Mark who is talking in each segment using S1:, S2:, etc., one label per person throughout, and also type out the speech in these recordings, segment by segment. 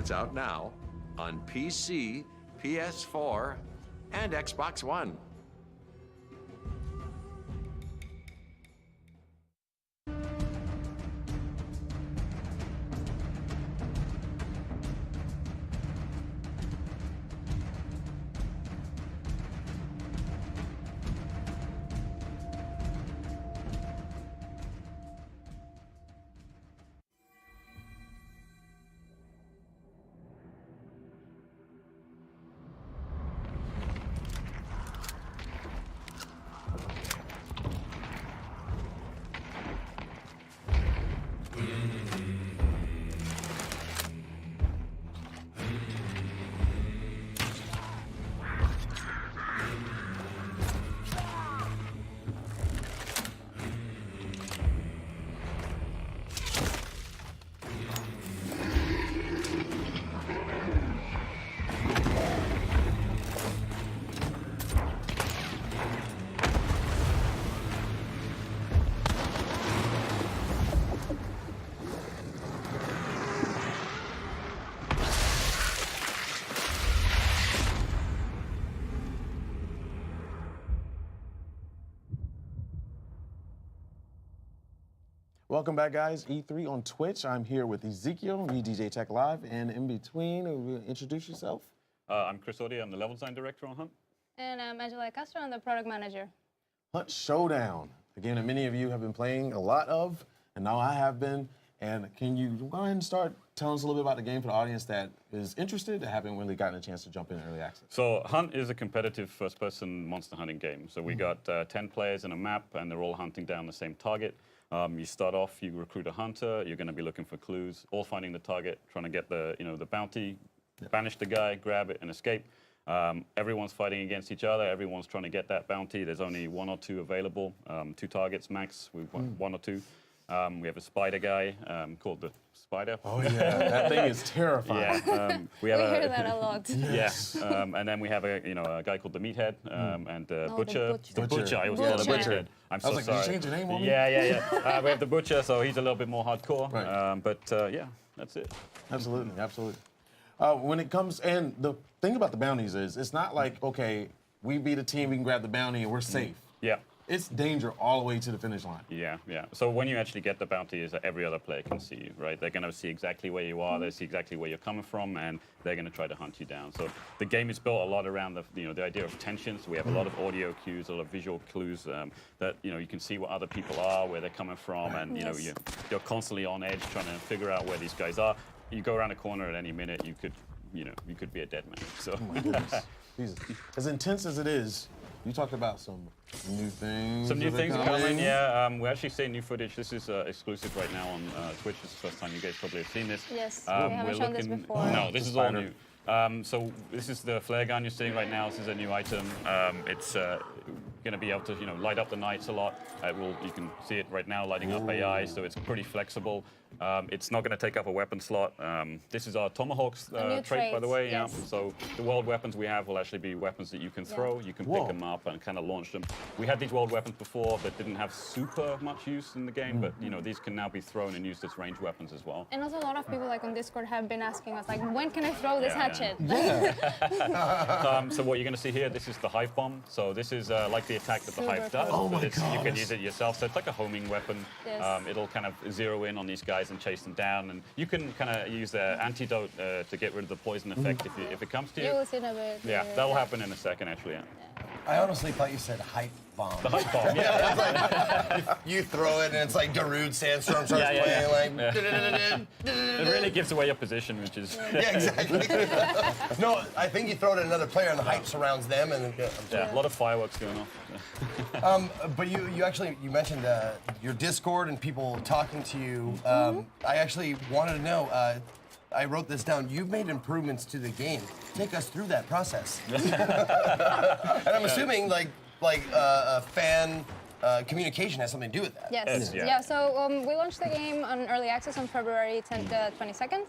S1: It's out now on PC, PS4, and Xbox One.
S2: Welcome back, guys. E3 on Twitch. I'm here with Ezekiel, me, DJ Tech Live, and in between, introduce yourself.
S3: I'm Chris Audi. I'm the level design director on Hunt.
S4: And I'm Angela Castro. I'm the product manager.
S2: Hunt Showdown, a game that many of you have been playing a lot of, and now I have been. And can you go ahead and start telling us a little bit about the game for the audience that is interested, that haven't really gotten a chance to jump in early access?
S3: So Hunt is a competitive first-person monster hunting game. So we got 10 players in a map, and they're all hunting down the same target. You start off, you recruit a hunter, you're going to be looking for clues, all finding the target, trying to get the bounty, banish the guy, grab it, and escape. Everyone's fighting against each other. Everyone's trying to get that bounty. There's only one or two available, 2 targets max. We've won 1 or 2. We have a spider guy called the Spider.
S2: Oh yeah, that thing is terrifying.
S3: Yeah,
S4: We hear that a lot.
S3: Yes, and then we have a guy called the Meathead and Butcher.
S4: the
S3: The
S2: Butcher.
S3: Butcher. I always
S4: Butcher.
S3: call the Meathead. I'm so
S2: I was like,
S3: sorry.
S2: did you change your name on me?
S3: Yeah. We have the Butcher, so he's a little bit more hardcore.
S2: Right.
S3: But yeah, that's it.
S2: Absolutely, absolutely. When it comes, and the thing about the bounties is, it's not like, okay, we beat a team, we can grab the bounty, and we're safe.
S3: Yeah.
S2: It's danger all the way to the finish line.
S3: Yeah. So when you actually get the bounty, is that every other player can see you, right? They're going to see exactly where you are, they see exactly where you're coming from, and they're going to try to hunt you down. So the game is built a lot around the idea of tension. So we have a lot of audio cues, a lot of visual clues that you can see what other people are, where they're coming from, and you're constantly on edge trying to figure out where these guys are. You go around a corner at any minute, you could be a dead man. So.
S2: Oh my goodness. Jesus. As intense as it is, you talked about some new things.
S3: Some new
S2: that are
S3: things are coming, yeah. We're actually seeing new footage. This is exclusive right now on Twitch. This is the first time you guys probably have seen this.
S4: Yes, we haven't shown this before.
S3: No, this is all new. So this is the flare gun you're seeing right now. This is a new item. It's going to be able to light up the nights a lot. You can see it right now lighting up AI, so it's pretty flexible. It's not going to take up a weapon slot. This is our Tomahawks trait, by the way.
S4: Yes.
S3: Yeah. So the world weapons we have will actually be weapons that you can throw. You can pick them up and kind of launch them. We had these world weapons before that didn't have super much use in the game, but these can now be thrown and used as ranged weapons as well.
S4: And also a lot of people on Discord have been asking us when can I throw this hatchet?
S3: So what you're going to see here, this is the Hive Bomb. So this is like the attack that the Hive does.
S2: Oh my
S3: but
S2: God.
S3: You can use it yourself. So it's like a homing weapon.
S4: Yes.
S3: It'll kind of zero in on these guys and chase them down. And you can kind of use the antidote to get rid of the poison effect if it comes to you.
S4: You will see in a bit.
S3: Yeah, that'll happen in a second, actually. Yeah.
S5: I honestly thought you said hype bomb.
S3: The Hive Bomb, yeah.
S5: You throw it and it's like Darude Sandstorm starts playing like.
S3: It really gives away your position, which is...
S5: Yeah, exactly. No, I think you throw it at another player and the hype surrounds them and.
S3: Yeah, a lot of fireworks going off.
S5: But you mentioned your Discord and people talking to you. I actually wanted to know. I wrote this down. You've made improvements to the game. Take us through that process. And I'm assuming like a fan communication has something to do with that.
S4: Yes.
S3: Yeah.
S4: So we launched the game on early access on February 22nd,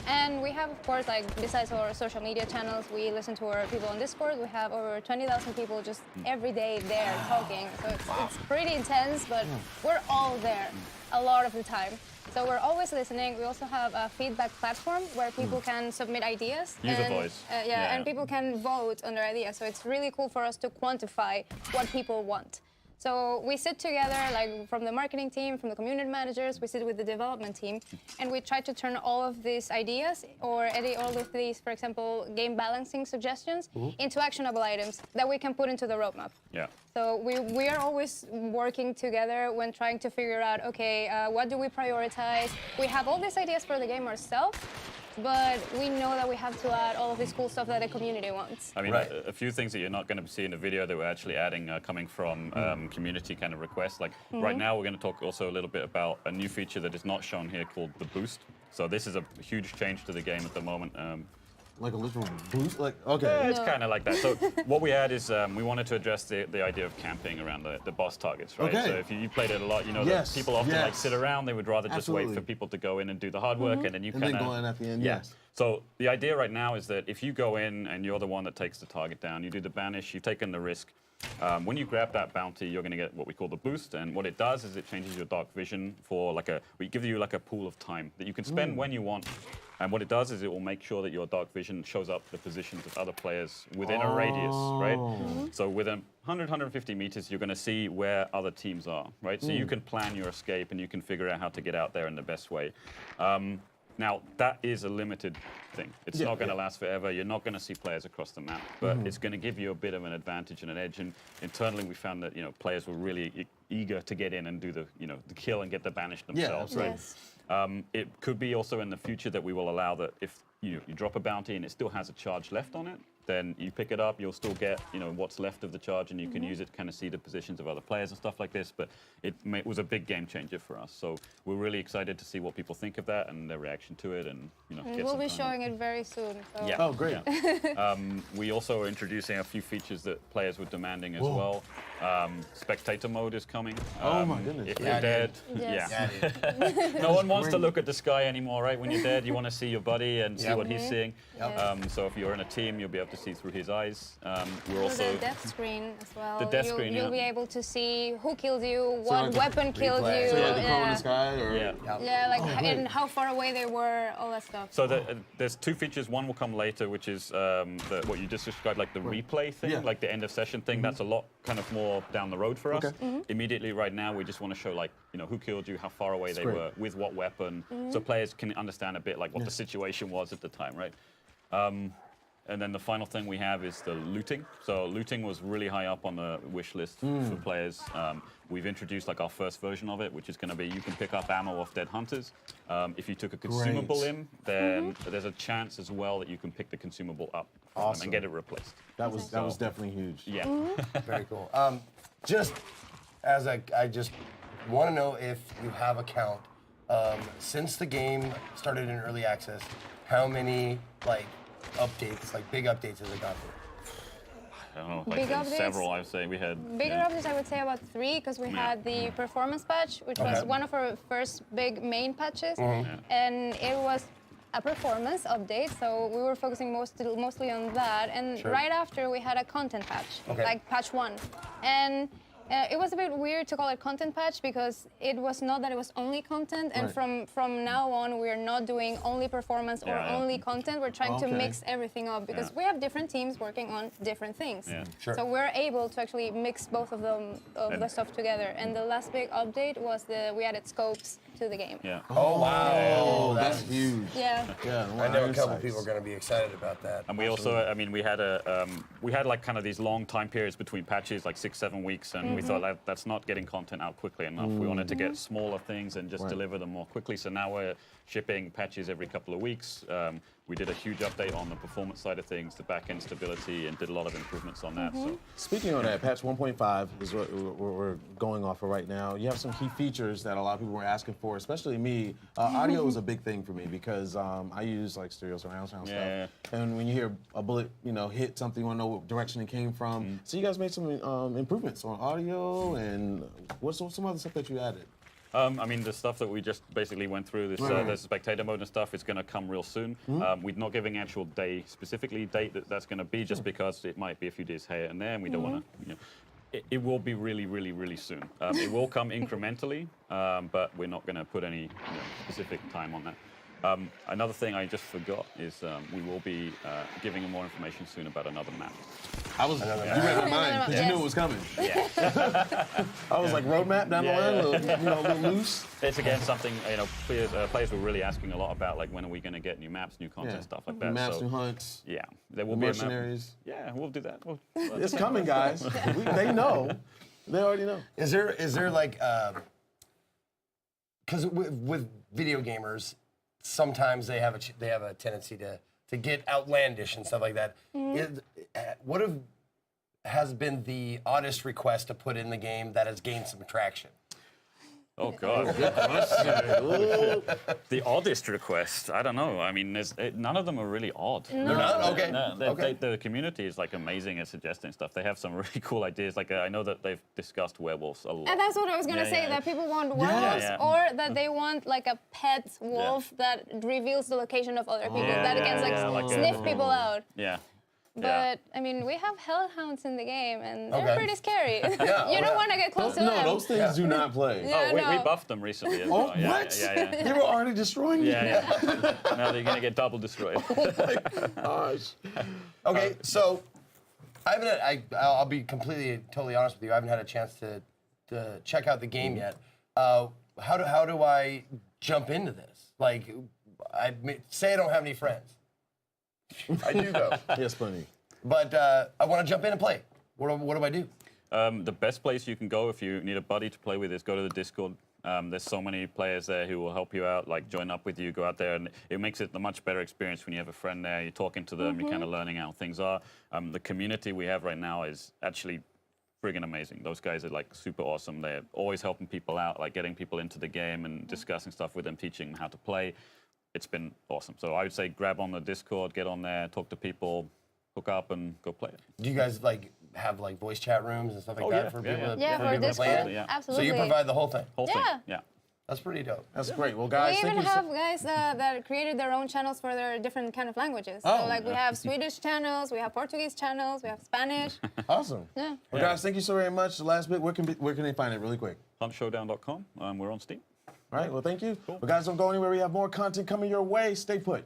S4: and we have, of course, like besides our social media channels, we listen to our people on Discord. We have over 20,000 people just every day there talking. So it's pretty intense, but we're all there a lot of the time. So we're always listening. We also have a feedback platform where people can submit ideas.
S3: User
S4: and,
S3: voice.
S4: yeah, and people can vote on their ideas. So it's really cool for us to quantify what people want. So we sit together, like from the marketing team, from the community managers, we sit with the development team, and we try to turn all of these ideas or all of these, for example, game balancing suggestions into actionable items that we can put into the roadmap.
S3: Yeah.
S4: So we are always working together when trying to figure out, okay, what do we prioritize? We have all these ideas for the game ourselves, but we know that we have to add all of this cool stuff that the community wants.
S3: I mean,
S5: Right.
S3: a few things that you're not going to see in the video that we're actually adding coming from community kind of requests. Like right now, we're going to talk also a little bit about a new feature that is not shown here called the Boost. So this is a huge change to the game at the moment.
S2: Like a literal boost? Like, okay.
S3: It's kind of like that. So what we had is we wanted to address the idea of camping around the boss targets, right?
S2: Okay.
S3: So if you played it a lot, you know
S2: Yes,
S3: that people often like
S2: yes.
S3: sit around. They would rather just wait
S2: Absolutely.
S3: for people to go in and do the hard work, and then you
S2: And
S3: kind
S2: then
S3: of
S2: go in at the end,
S3: Yeah.
S2: yes.
S3: So the idea right now is that if you go in and you're the one that takes the target down, you do the banish, you've taken the risk. When you grab that bounty, you're going to get what we call the boost, and what it does is it changes your dark vision for we give you like a pool of time that you can spend when you want. And what it does is it will make sure that your dark vision shows up the positions of other players within a radius, right? So within 100, 150 meters, you're going to see where other teams are, right? So you can plan your escape and you can figure out how to get out there in the best way. Now, that is a limited thing. It's not going to last forever. You're not going to see players across the map, but it's going to give you a bit of an advantage and an edge. And internally, we found that players were really eager to get in and do the kill and get the banish themselves, right?
S4: Yes.
S3: It could be also in the future that we will allow that if you drop a bounty and it still has a charge left on it, then you pick it up, you'll still get what's left of the charge, and you can use it to kind of see the positions of other players and stuff like this. But it was a big game changer for us. So we're really excited to see what people think of that and their reaction to it, and
S4: And
S3: get
S4: we'll
S3: some
S4: be
S3: time.
S4: showing it very soon. So.
S3: Yeah.
S2: Oh, great.
S3: Yeah. We also are introducing a few features that players were demanding as well. Spectator mode is coming.
S2: Oh my goodness.
S3: If
S5: Yeah,
S3: you're dead,
S4: Yes.
S3: yeah.
S5: dude.
S3: No one wants to look at the sky anymore, right? When you're dead, you want to see your buddy and see
S5: Yep.
S3: what he's seeing.
S5: Yep.
S3: So if you're in a team, you'll be able to see through his eyes. We're
S4: There's
S3: also
S4: the death screen as well.
S3: The death screen,
S4: You'll
S3: yeah.
S4: be able to see who killed you,
S2: So
S4: what
S2: like
S4: weapon killed
S5: replay.
S4: you.
S2: So you had to crawl in
S4: yeah.
S2: the sky, or
S3: yeah.
S4: Yeah, like
S2: great.
S4: and how far away they were, all that stuff.
S3: So there's two features. One will come later, which is what you just described, like the replay thing,
S2: Yeah.
S3: like the end of session thing. That's a lot kind of more down the road for us.
S2: Okay.
S3: Immediately right now, we just want to show who killed you, how far away they
S2: great.
S3: were, with what weapon, so players can understand a bit like what the situation was at the time, right? And then the final thing we have is the looting. So looting was really high up on the wish list for players. We've introduced like our first version of it, which is going to be you can pick up ammo off dead hunters. If you took a consumable
S2: Great.
S3: in, then there's a chance as well that you can pick the consumable up from them
S2: Awesome.
S3: and get it replaced.
S2: that was definitely huge.
S3: Yeah.
S5: Very cool. Just as I just want to know if you have a count since the game started in early access, how many updates, big updates has it gone through?
S3: I don't know,
S4: Big updates?
S3: several, I'd say. We had
S4: Bigger
S3: yeah.
S4: updates, I would say about 3, because we
S3: Yeah.
S4: had the performance patch, which was
S5: Okay.
S4: one of our first big main patches, and it was a performance update, so we were focusing mostly on that. And
S5: Sure.
S4: right after, we had a content patch,
S5: Okay.
S4: like patch 1. And it was a bit weird to call it content patch because it was not that it was only content, and
S2: Right.
S4: from now on, we are not doing only performance or
S3: Yeah, yeah.
S4: only content. We're trying to
S2: Okay.
S4: mix everything up because
S3: Yeah.
S4: we have different teams working on different things.
S3: Yeah.
S5: Sure.
S4: So we're able to actually mix both of them, the stuff together. And the last big update was we added scopes to the game.
S3: Yeah.
S5: Oh wow!
S2: Oh, that's huge.
S4: Yeah.
S2: Yeah,
S5: I know a couple
S2: insights.
S5: people are going to be excited about that.
S3: And we also, I mean, we had like kind of these long time periods between patches, like 6-7 weeks, and we thought that's not getting content out quickly enough. We wanted to get smaller things and just
S2: Right.
S3: deliver them more quickly. So now we're shipping patches every couple of weeks. we did a huge update on the performance side of things, the back-end stability, and did a lot of improvements on that. So
S2: Speaking of that, patch 1.5 is what we're going off of right now. You have some key features that a lot of people were asking for, especially me. Audio is a big thing for me because I use like stereo surround sound
S3: Yeah.
S2: stuff. And when you hear a bullet, hit something, you want to know what direction it came from. So you guys made some improvements on audio, and what's some other stuff that you added?
S3: I mean, the stuff that we just basically went through, this
S2: Right.
S3: the spectator mode and stuff, is going to come real soon. We're not giving actual specifically date that's going to be, just because it might be a few days here and there, and we don't want to, it will be really, really, really soon. It will come incrementally, but we're not going to put any specific time on that. Another thing I just forgot is we will be giving you more information soon about another map.
S2: You read my mind because you knew it was coming.
S3: Yeah.
S2: I was like, roadmap down the line, a little loose.
S3: It's again something players were really asking a lot about, like when are we going to get new maps, new content, stuff like that.
S2: Maps
S3: So,
S2: and hunts.
S3: yeah, there will
S2: The
S3: be a map.
S2: mercenaries.
S3: Yeah, we'll do that.
S2: It's coming, guys. They know. They already know.
S5: Is there like, because with video gamers, sometimes they have a tendency to get outlandish and stuff like that. What has been the oddest request to put in the game that has gained some traction?
S3: Oh God. The oddest request. I don't know. I mean, none of them are really odd.
S5: They're not? Okay.
S3: No,
S5: Okay.
S3: the community is like amazing at suggesting stuff. They have some really cool ideas. Like I know that they've discussed werewolves a lot.
S4: And that's what I was gonna
S3: Yeah,
S4: say,
S3: yeah.
S4: that people want werewolves,
S3: Yeah.
S4: or that they want like a pet wolf that reveals the location of other people, that can like sniff people out.
S3: Yeah.
S4: But I mean, we have hellhounds in the game, and they're
S5: Okay.
S4: pretty scary.
S5: Yeah,
S4: You don't want to get close to
S2: No,
S4: them.
S2: those things do not play.
S4: Yeah.
S3: Oh, we
S4: no.
S3: buffed them recently. As
S2: Oh,
S3: well. Yeah,
S2: what?
S3: Yeah.
S2: They were already destroying you.
S3: Yeah. Now they're gonna get double destroyed.
S2: Gosh.
S5: Okay, so I'll be totally honest with you. I haven't had a chance to check out the game yet. How do I jump into this? Like, say I don't have any friends. I do though.
S2: Yes, plenty.
S5: But I want to jump in and play. What do I do?
S3: The best place you can go if you need a buddy to play with is go to the Discord. There's so many players there who will help you out, like join up with you, go out there, and it makes it a much better experience when you have a friend there. You're talking to them, you're kind of learning how things are. The community we have right now is actually friggin' amazing. Those guys are like super awesome. They're always helping people out, like getting people into the game and discussing stuff with them, teaching them how to play. It's been awesome. So I would say grab on the Discord, get on there, talk to people, hook up, and go play it.
S5: Do you guys have voice chat rooms and stuff like
S3: Oh,
S5: that
S3: yeah,
S5: for
S3: yeah,
S5: people?
S3: yeah.
S5: For
S4: For
S5: people to play in?
S4: Discord,
S3: Yeah.
S5: So
S4: absolutely.
S5: you provide the whole thing.
S3: Whole thing.
S4: Yeah.
S3: Yeah.
S5: That's pretty dope.
S2: That's great. Well,
S4: We
S2: guys,
S4: even
S2: thank you.
S4: have guys that created their own channels for their different kind of languages. So
S2: Oh.
S4: like we have Swedish channels, we have Portuguese channels, we have Spanish.
S2: Awesome.
S4: Yeah.
S2: Well, guys, thank you so very much. The last bit, where can they find it really quick?
S3: Huntshowdown.com. We're on Steam.
S2: All right, well, thank you. But guys, don't go anywhere. We have more content coming your way. Stay put.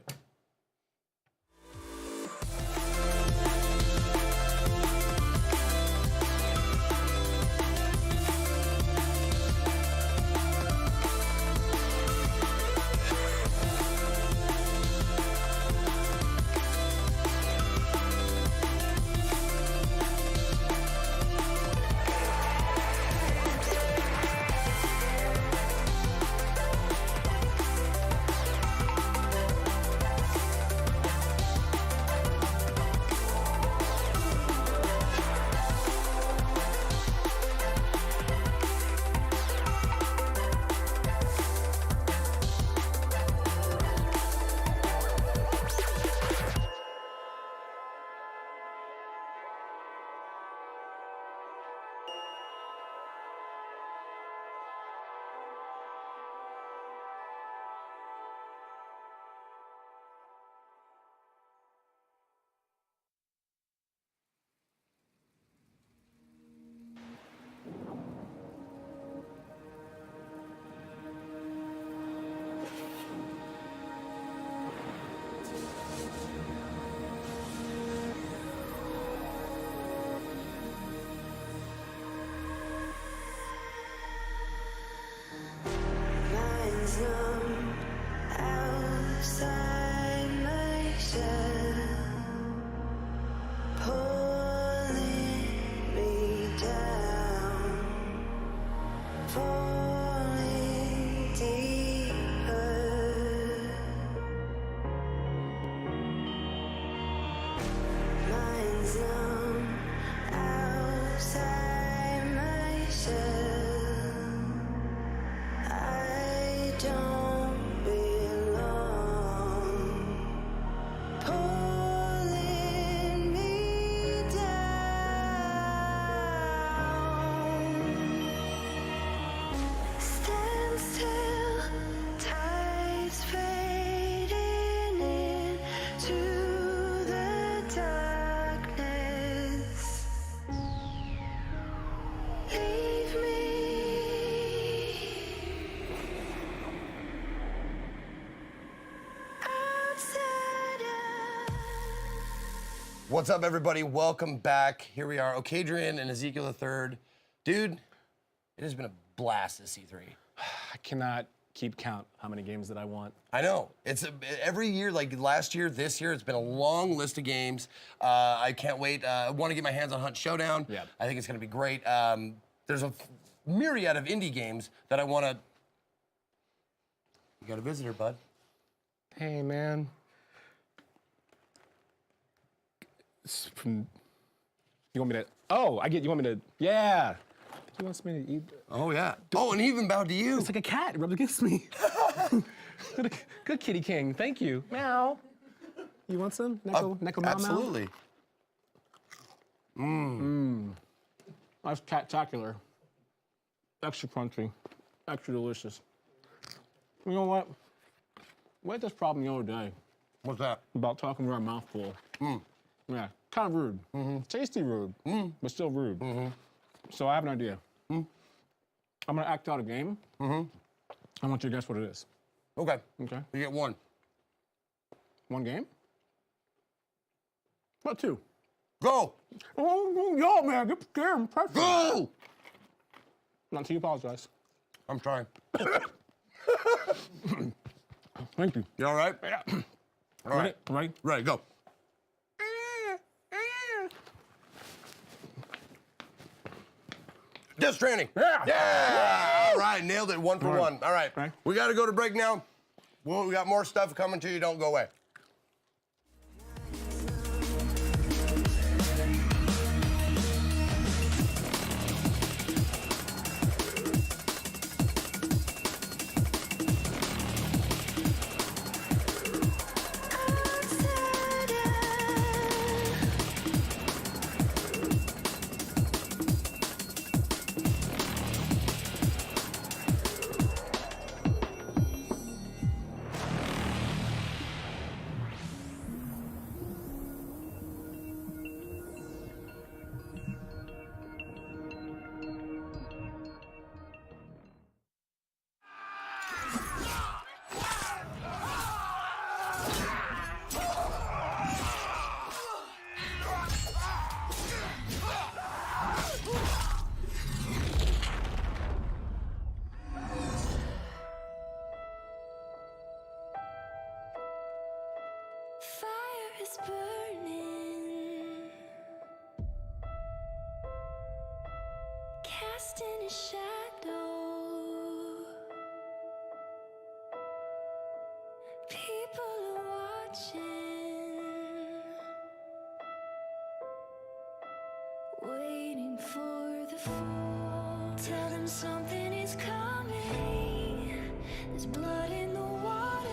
S6: Lines numb outside myself, pulling me down, falling deeper. don't belong, pulling me down. Stand still, tides fading into the darkness. Leave me.
S5: What's up, everybody? Welcome back. Here we are, Okadrian and Ezekiel III. Dude, it has been a blast this E3.
S7: I cannot keep count how many games that I want.
S5: I know. It's every year, like last year, this year, it's been a long list of games. I can't wait. I want to get my hands on Hunt Showdown.
S7: Yeah.
S5: I think it's going to be great. There's a myriad of indie games that I want to. You got a visitor, bud.
S7: Hey, man. It's from, you want me to? Oh, you want me to? Yeah. He wants me to eat.
S5: Oh yeah. Oh, and he even bowed to you.
S7: It's like a cat. It rubbed against me. Good kitty king. Thank you. Meow. You want some? Neko meow meow?
S5: Absolutely.
S7: That's cat-tacular. Extra crunchy. Extra delicious. You know what? We had this problem the other day
S5: What's that?
S7: about talking with our mouth full. Yeah, kind of rude. Tasty rude, but still rude. So I have an idea. I'm gonna act out a game. I want you to guess what it is.
S5: Okay.
S7: Okay.
S5: You get one.
S7: One game? What, two?
S5: Go.
S7: Oh, yo, man, get scared and pressure.
S5: Go.
S7: Not until you apologize.
S5: I'm trying.
S7: Thank you.
S5: You all right?
S7: Yeah.
S5: All right.
S7: Ready?
S5: Ready, go. Death Stranding.
S7: Yeah.
S5: Yeah. All right, nailed it. One for
S7: All right.
S5: one. All right.
S7: Right.
S5: We got to go to break now. Well, we got more stuff coming to you. Don't go away.
S6: Fire is burning, casting a shadow. People are watching, waiting for the fall. Tell them something is coming. There's blood in the water.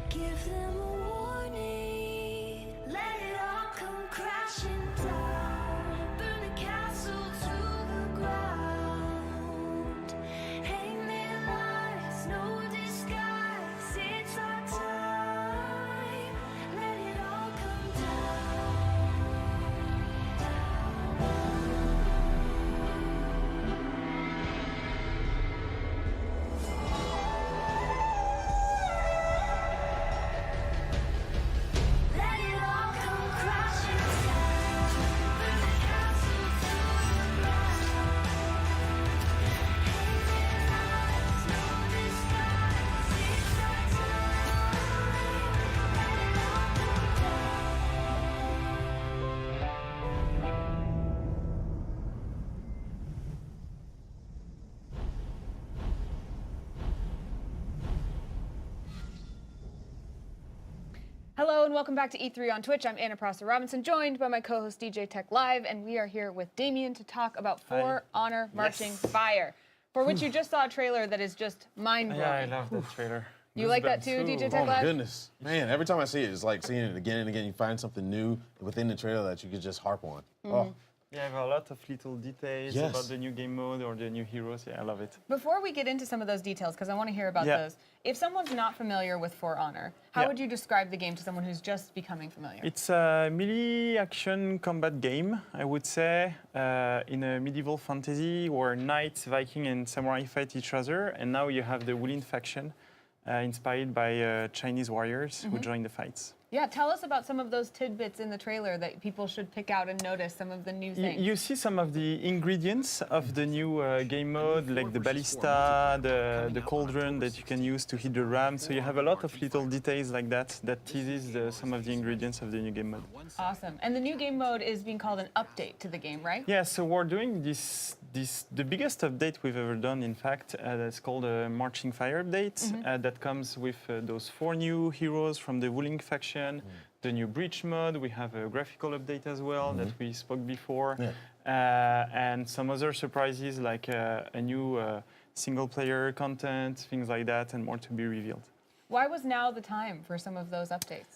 S6: Give them a warning. Let it all come crashing down. Burn the castle to the ground. Hang their lives, no disguise. It's our time. Let it all come Let it all come crashing down. Burn the castle to the ground. Hang their lives, no disguise. It's our time. Let it all come
S8: Hello and welcome back to E3 on Twitch. I'm Anna Prosser Robinson, joined by my co-host DJ Tech Live, and we are here with Damien to talk about For Honor Marching Fire. For which you just saw a trailer that is just mind-blowing.
S9: Yeah, I love that trailer.
S8: You like that too, DJ Tech
S2: Oh my
S8: Lab?
S2: goodness, man! Every time I see it, it's like seeing it again and again. You find something new within the trailer that you could just harp on. Oh,
S9: You have a lot of little details
S2: Yes.
S9: about the new game mode or the new heroes. Yeah, I love it.
S8: Before we get into some of those details, because I want to hear about
S9: Yeah.
S8: those, if someone's not familiar with For Honor, how
S9: Yeah.
S8: would you describe the game to someone who's just becoming familiar?
S9: It's a melee action combat game, I would say, in a medieval fantasy where knights, Viking, and samurai fight each other. And now you have the Wulin faction, inspired by Chinese warriors who join the fights.
S8: Yeah, tell us about some of those tidbits in the trailer that people should pick out and notice some of the new things.
S9: You see some of the ingredients of the new game mode, like the ballista, the cauldron that you can use to hit the ram. So you have a lot of little details like that that teases some of the ingredients of the new game mode.
S8: Awesome. And the new game mode is being called an update to the game, right?
S9: Yeah, so we're doing the biggest update we've ever done, in fact. That's called a Marching Fire update. That comes with those 4 new heroes from the Wuling faction, the new Breach mod. We have a graphical update as well that we spoke before. And some other surprises like a new single-player content, things like that, and more to be revealed.
S8: Why was now the time for some of those updates?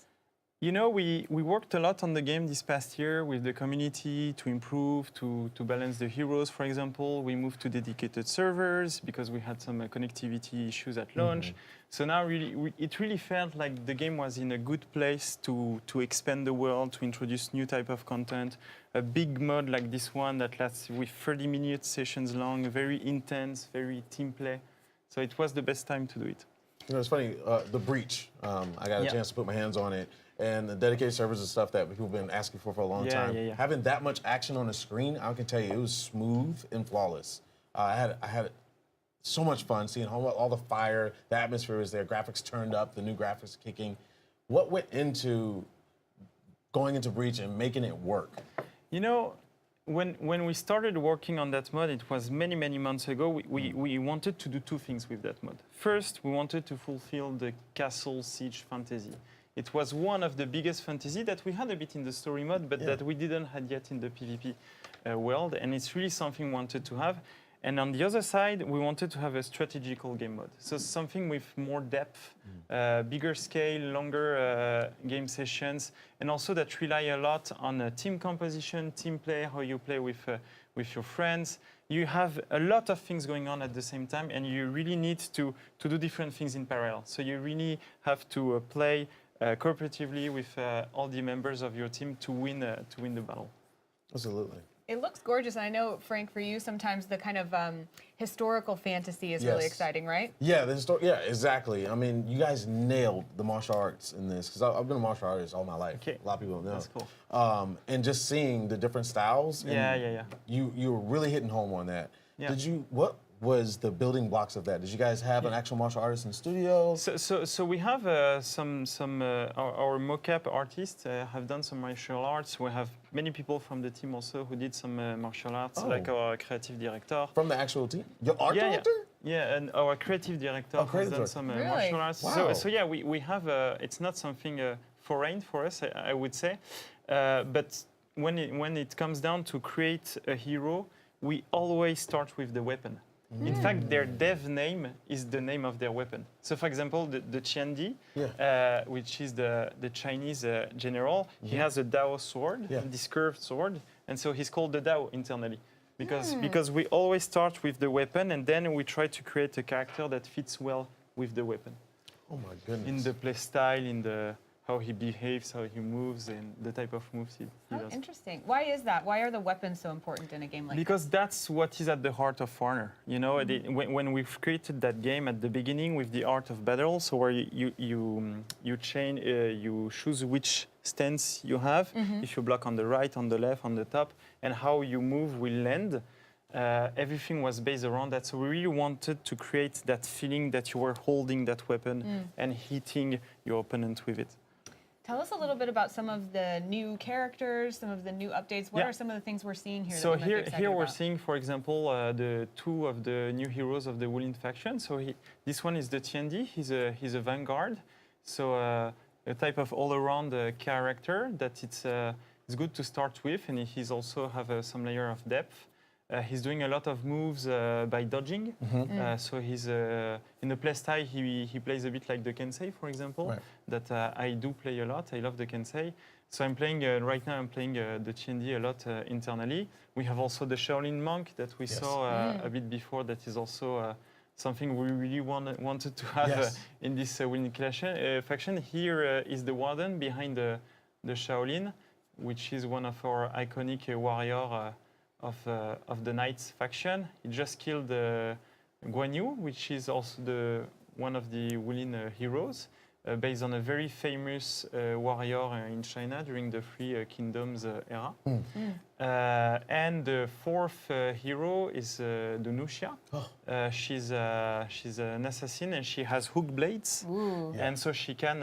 S9: You know, we worked a lot on the game this past year with the community to improve, to balance the heroes, for example. We moved to dedicated servers because we had some connectivity issues at launch. So now it really felt like the game was in a good place to expand the world, to introduce new type of content. A big mod like this one that lasts with 30-minute sessions long, very intense, very team play. So it was the best time to do it.
S2: you know, it's funny. The Breach. I got a
S9: Yeah.
S2: chance to put my hands on it, and the dedicated servers and stuff that people have been asking for a long
S9: Yeah,
S2: time.
S9: yeah, yeah.
S2: Having that much action on the screen, I can tell you, it was smooth and flawless. I had so much fun seeing all the fire, the atmosphere was there, graphics turned up, the new graphics kicking. What went into going into Breach and making it work?
S9: You know, when we started working on that mod, it was many, many months ago, we wanted to do 2 things with that mod. First, we wanted to fulfill the castle siege fantasy. It was one of the biggest fantasy that we had a bit in the story mode, but that we didn't had yet in the PvP world, and it's really something we wanted to have. And on the other side, we wanted to have a strategical game mode. So something with more depth, bigger scale, longer game sessions, and also that rely a lot on team composition, team play, how you play with your friends. You have a lot of things going on at the same time, and you really need to do different things in parallel. So you really have to play cooperatively with all the members of your team to win the battle.
S2: Absolutely.
S8: It looks gorgeous, and I know, Frank, for you, sometimes the kind of historical fantasy is really
S2: Yes.
S8: exciting, right?
S2: Yeah, yeah, exactly. I mean, you guys nailed the martial arts in this because I've been a martial artist all my life.
S9: Okay.
S2: A lot of people don't know.
S9: That's cool.
S2: And just seeing the different styles. And
S9: Yeah.
S2: You were really hitting home on that.
S9: Yeah.
S2: What was the building blocks of that? Did you guys have an actual martial artist in the studio?
S9: So we have our mocap artists have done some martial arts. We have many people from the team also who did some martial arts, like our creative director.
S2: From the actual team? Your art
S9: Yeah,
S2: director?
S9: yeah, and our creative director has
S2: creative
S9: done
S2: director.
S9: some
S8: Really?
S9: martial arts.
S2: Wow.
S9: So yeah, we have. It's not something foreign for us, I would say, but when it comes down to create a hero, we always start with the weapon. In fact, their dev name is the name of their weapon. So, for example, the Qiandi, which is the Chinese general, he has a Dao sword, this curved sword, and so he's called the Dao internally. Because we always start with the weapon, and then we try to create a character that fits well with the weapon.
S2: Oh my goodness.
S9: In the play style, in the how he behaves, how he moves, and the type of moves he
S8: Oh,
S9: does.
S8: interesting. Why is that? Why are the weapons so important in a game like
S9: Because that's what is at the heart of Honor. You know, when we've created that game at the beginning with the art of battle, so where you choose which stance you have, if you block on the right, on the left, on the top, and how you move will land. Everything was based around that. So we really wanted to create that feeling that you were holding that weapon and hitting your opponent with it.
S8: Tell us a little bit about some of the new characters, some of the new updates. What
S9: Yeah.
S8: are some of the things we're seeing here?
S9: So
S8: that we might be
S9: here
S8: excited
S9: we're
S8: about?
S9: seeing, for example, the 2 of the new heroes of the Wulin faction. So this one is the Qiandi. He's a vanguard. So a type of all-around character that it's good to start with, and he's also have some layer of depth. He's doing a lot of moves by dodging. So he's in the playstyle. He plays a bit like the Kensei, for example.
S5: Right.
S9: That I do play a lot. I love the Kensei. So I'm playing right now. I'm playing the TND a lot internally. We have also the Shaolin monk that we saw a bit before. That is also something we really wanted to have
S5: Yes.
S9: in this winning faction. Here is the warden behind the Shaolin, which is one of our iconic warrior of the Knights faction. He just killed Guan Yu, which is also one of the Wulin heroes, based on a very famous warrior in China during the Three Kingdoms era. And the fourth hero is Dunuxia. She's an assassin and she has hook blades, and so she can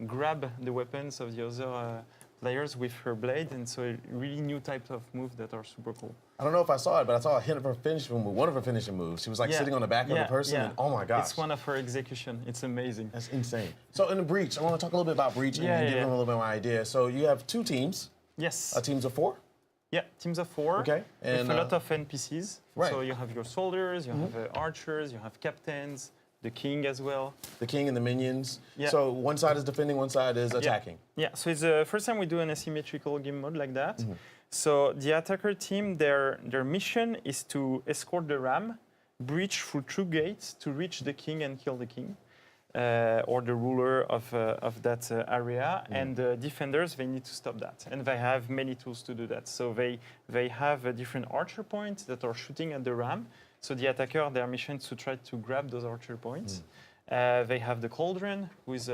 S9: grab the weapons of the other players with her blade, and so really new types of moves that are super cool.
S2: I don't know if I saw it, but I saw a hint of her finishing move. One of her finishing moves. She was like
S9: Yeah.
S2: sitting on the back of the person, and oh my gosh.
S9: It's one of her execution. It's amazing.
S2: That's insane. So in the Breach, I want to talk a little bit about Breach
S9: Yeah,
S2: and give
S9: yeah.
S2: them a little bit of my idea. So you have two teams,
S9: Yes.
S2: teams of 4.
S9: Yeah, teams of 4.
S2: Okay,
S9: With
S2: and,
S9: a lot of NPCs.
S2: right.
S9: So you have your soldiers, you have archers, you have captains, the king as well.
S2: The king and the minions.
S9: Yeah.
S2: So one side is defending, one side is attacking.
S9: Yeah, so it's the first time we do an asymmetrical game mode like that. So the attacker team, their mission is to escort the ram, breach through 2 gates to reach the king and kill the king. Or the ruler of that area, and the defenders, they need to stop that, and they have many tools to do that. So they have different archer points that are shooting at the ram. So the attacker, their mission is to try to grab those archer points. They have the cauldron, who is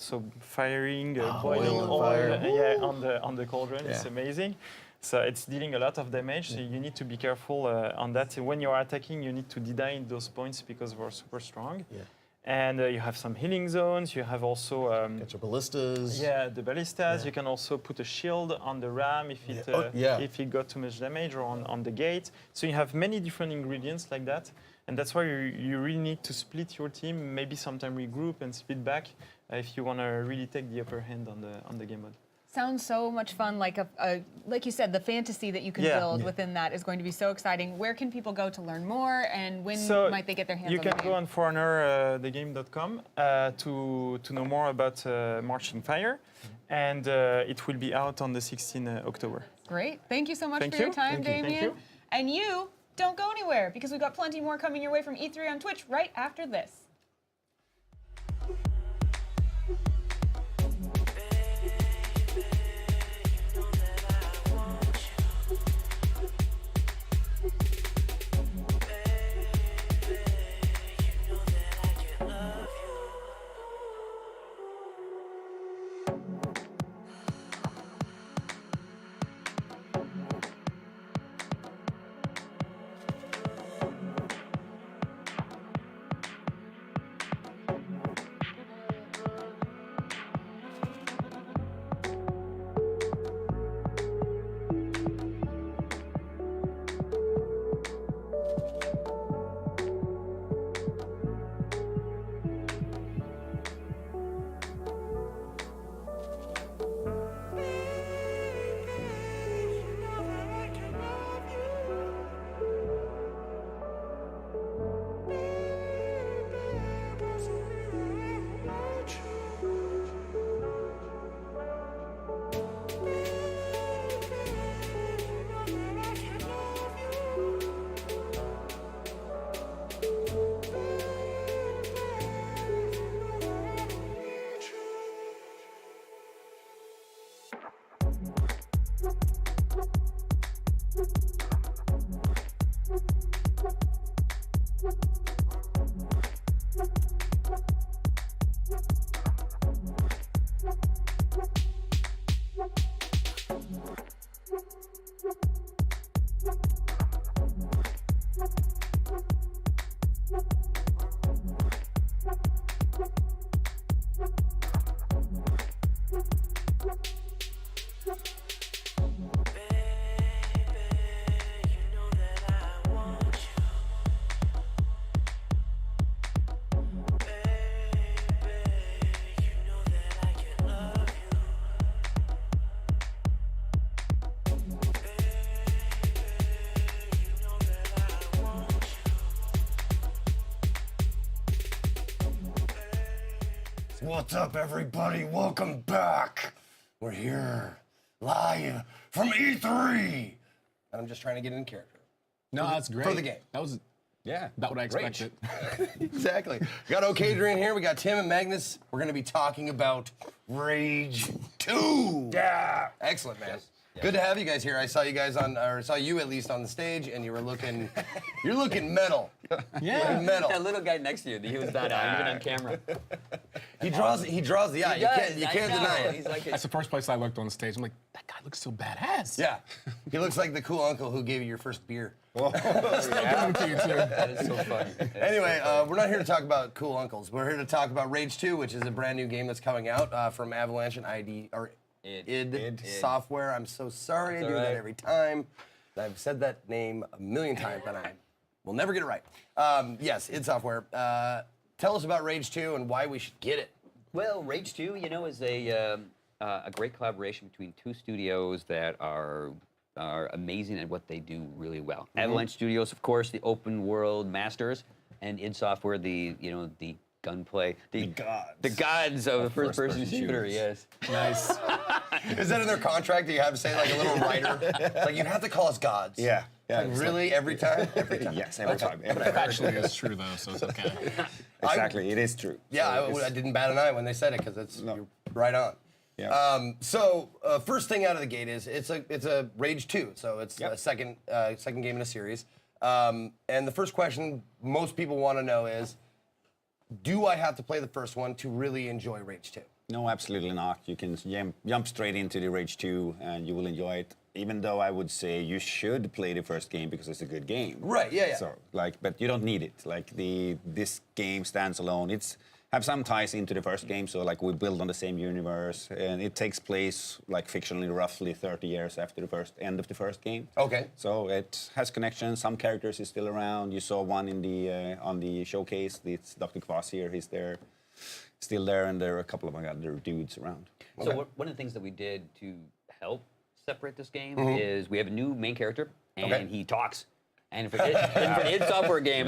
S9: so firing boiling
S2: oil
S9: oil,
S2: fire.
S9: on the cauldron. It's
S2: Yeah.
S9: amazing. So it's dealing a lot of damage. So you need to be careful on that. When you're attacking, you need to deny those points because we're super strong.
S2: Yeah.
S9: And you have some healing zones. You have also
S2: Get your ballistas.
S9: the ballistas. You can also put a shield on the ram if it if it got too much damage, or on the gate. So you have many different ingredients like that, and that's why you really need to split your team. Maybe sometime regroup and split back if you want to really take the upper hand on the game mode.
S8: Sounds so much fun. Like like you said, the fantasy that you can
S9: Yeah.
S8: build within that is going to be so exciting. Where can people go to learn more, and when
S9: So
S8: might they get their hands
S9: you
S8: on
S9: can
S8: the
S9: go
S8: game?
S9: on foreignerthegame.com to know more about Marching Fire, and it will be out on the 16th October.
S8: Great. Thank you so much
S9: Thank
S8: for your
S9: you.
S8: time,
S9: Thank you.
S8: Damien.
S9: Thank you.
S8: And you don't go anywhere, because we've got plenty more coming your way from E3 on Twitch right after this.
S5: What's up, everybody? Welcome back. We're here live from E3. And I'm just trying to get in character.
S7: No, that's great.
S5: for the game.
S7: That was
S10: Yeah.
S7: about what I
S10: Rage.
S7: expected.
S5: Exactly. We got Okadrian here. We got Tim and Magnus. We're going to be talking about Rage 2. Yeah. Excellent, man. Good to have you guys here. I saw you guys or saw you at least on the stage, and you were looking, you're looking metal.
S7: Yeah.
S5: Metal.
S10: That little guy next to you, he was not even on camera.
S5: He draws the eye. You can't deny it.
S10: He's like
S7: That's the first place I looked on stage. I'm like, that guy looks so badass.
S5: Yeah. He looks like the cool uncle who gave you your first beer.
S7: Still giving to you too.
S10: That is so funny.
S5: Anyway, we're not here to talk about cool uncles. We're here to talk about Rage 2, which is a brand new game that's coming out from Avalanche and id Software. I'm so sorry. I do that every time. I've said that name a million times, and I will never get it right. Yes, id Software. Tell us about Rage 2 and why we should get it.
S10: Well, Rage 2, is a great collaboration between two studios that are amazing at what they do really well. Avalanche Studios, of course, the open world masters, and id Software, the gunplay, the gods of the first-person shooter. Yes.
S5: Nice. Is that in their contract? Do you have to say like a little writer? It's like you have to call us gods.
S11: Yeah.
S5: Like, really? Every time? Every time?
S11: Yes, every time. Every
S7: That
S11: time.
S7: actually is true though, so it's okay.
S11: Exactly, it is true.
S5: Yeah,
S11: So
S5: I didn't bat an eye when they said it because you're right on.
S11: Yeah.
S5: So first thing out of the gate is it's a Rage 2, so it's the second game in a series. And the first question most people want to know is, do I have to play the first one to really enjoy Rage 2?
S11: No, absolutely not. You can jump straight into the Rage 2 and you will enjoy it. Even though I would say you should play the first game because it's a good game.
S5: Right, yeah.
S11: So, but you don't need it. This game stands alone. It's have some ties into the first game, so we build on the same universe, and it takes place fictionally roughly 30 years after the end of the first game.
S5: Okay.
S11: So it has connections. Some characters is still around. You saw one in the on the showcase. It's Dr. Kvasir. He's there, still there, and there are a couple of other dudes around.
S10: So one of the things that we did to help separate this game is we have a new main character, and he talks. And for an id Software game,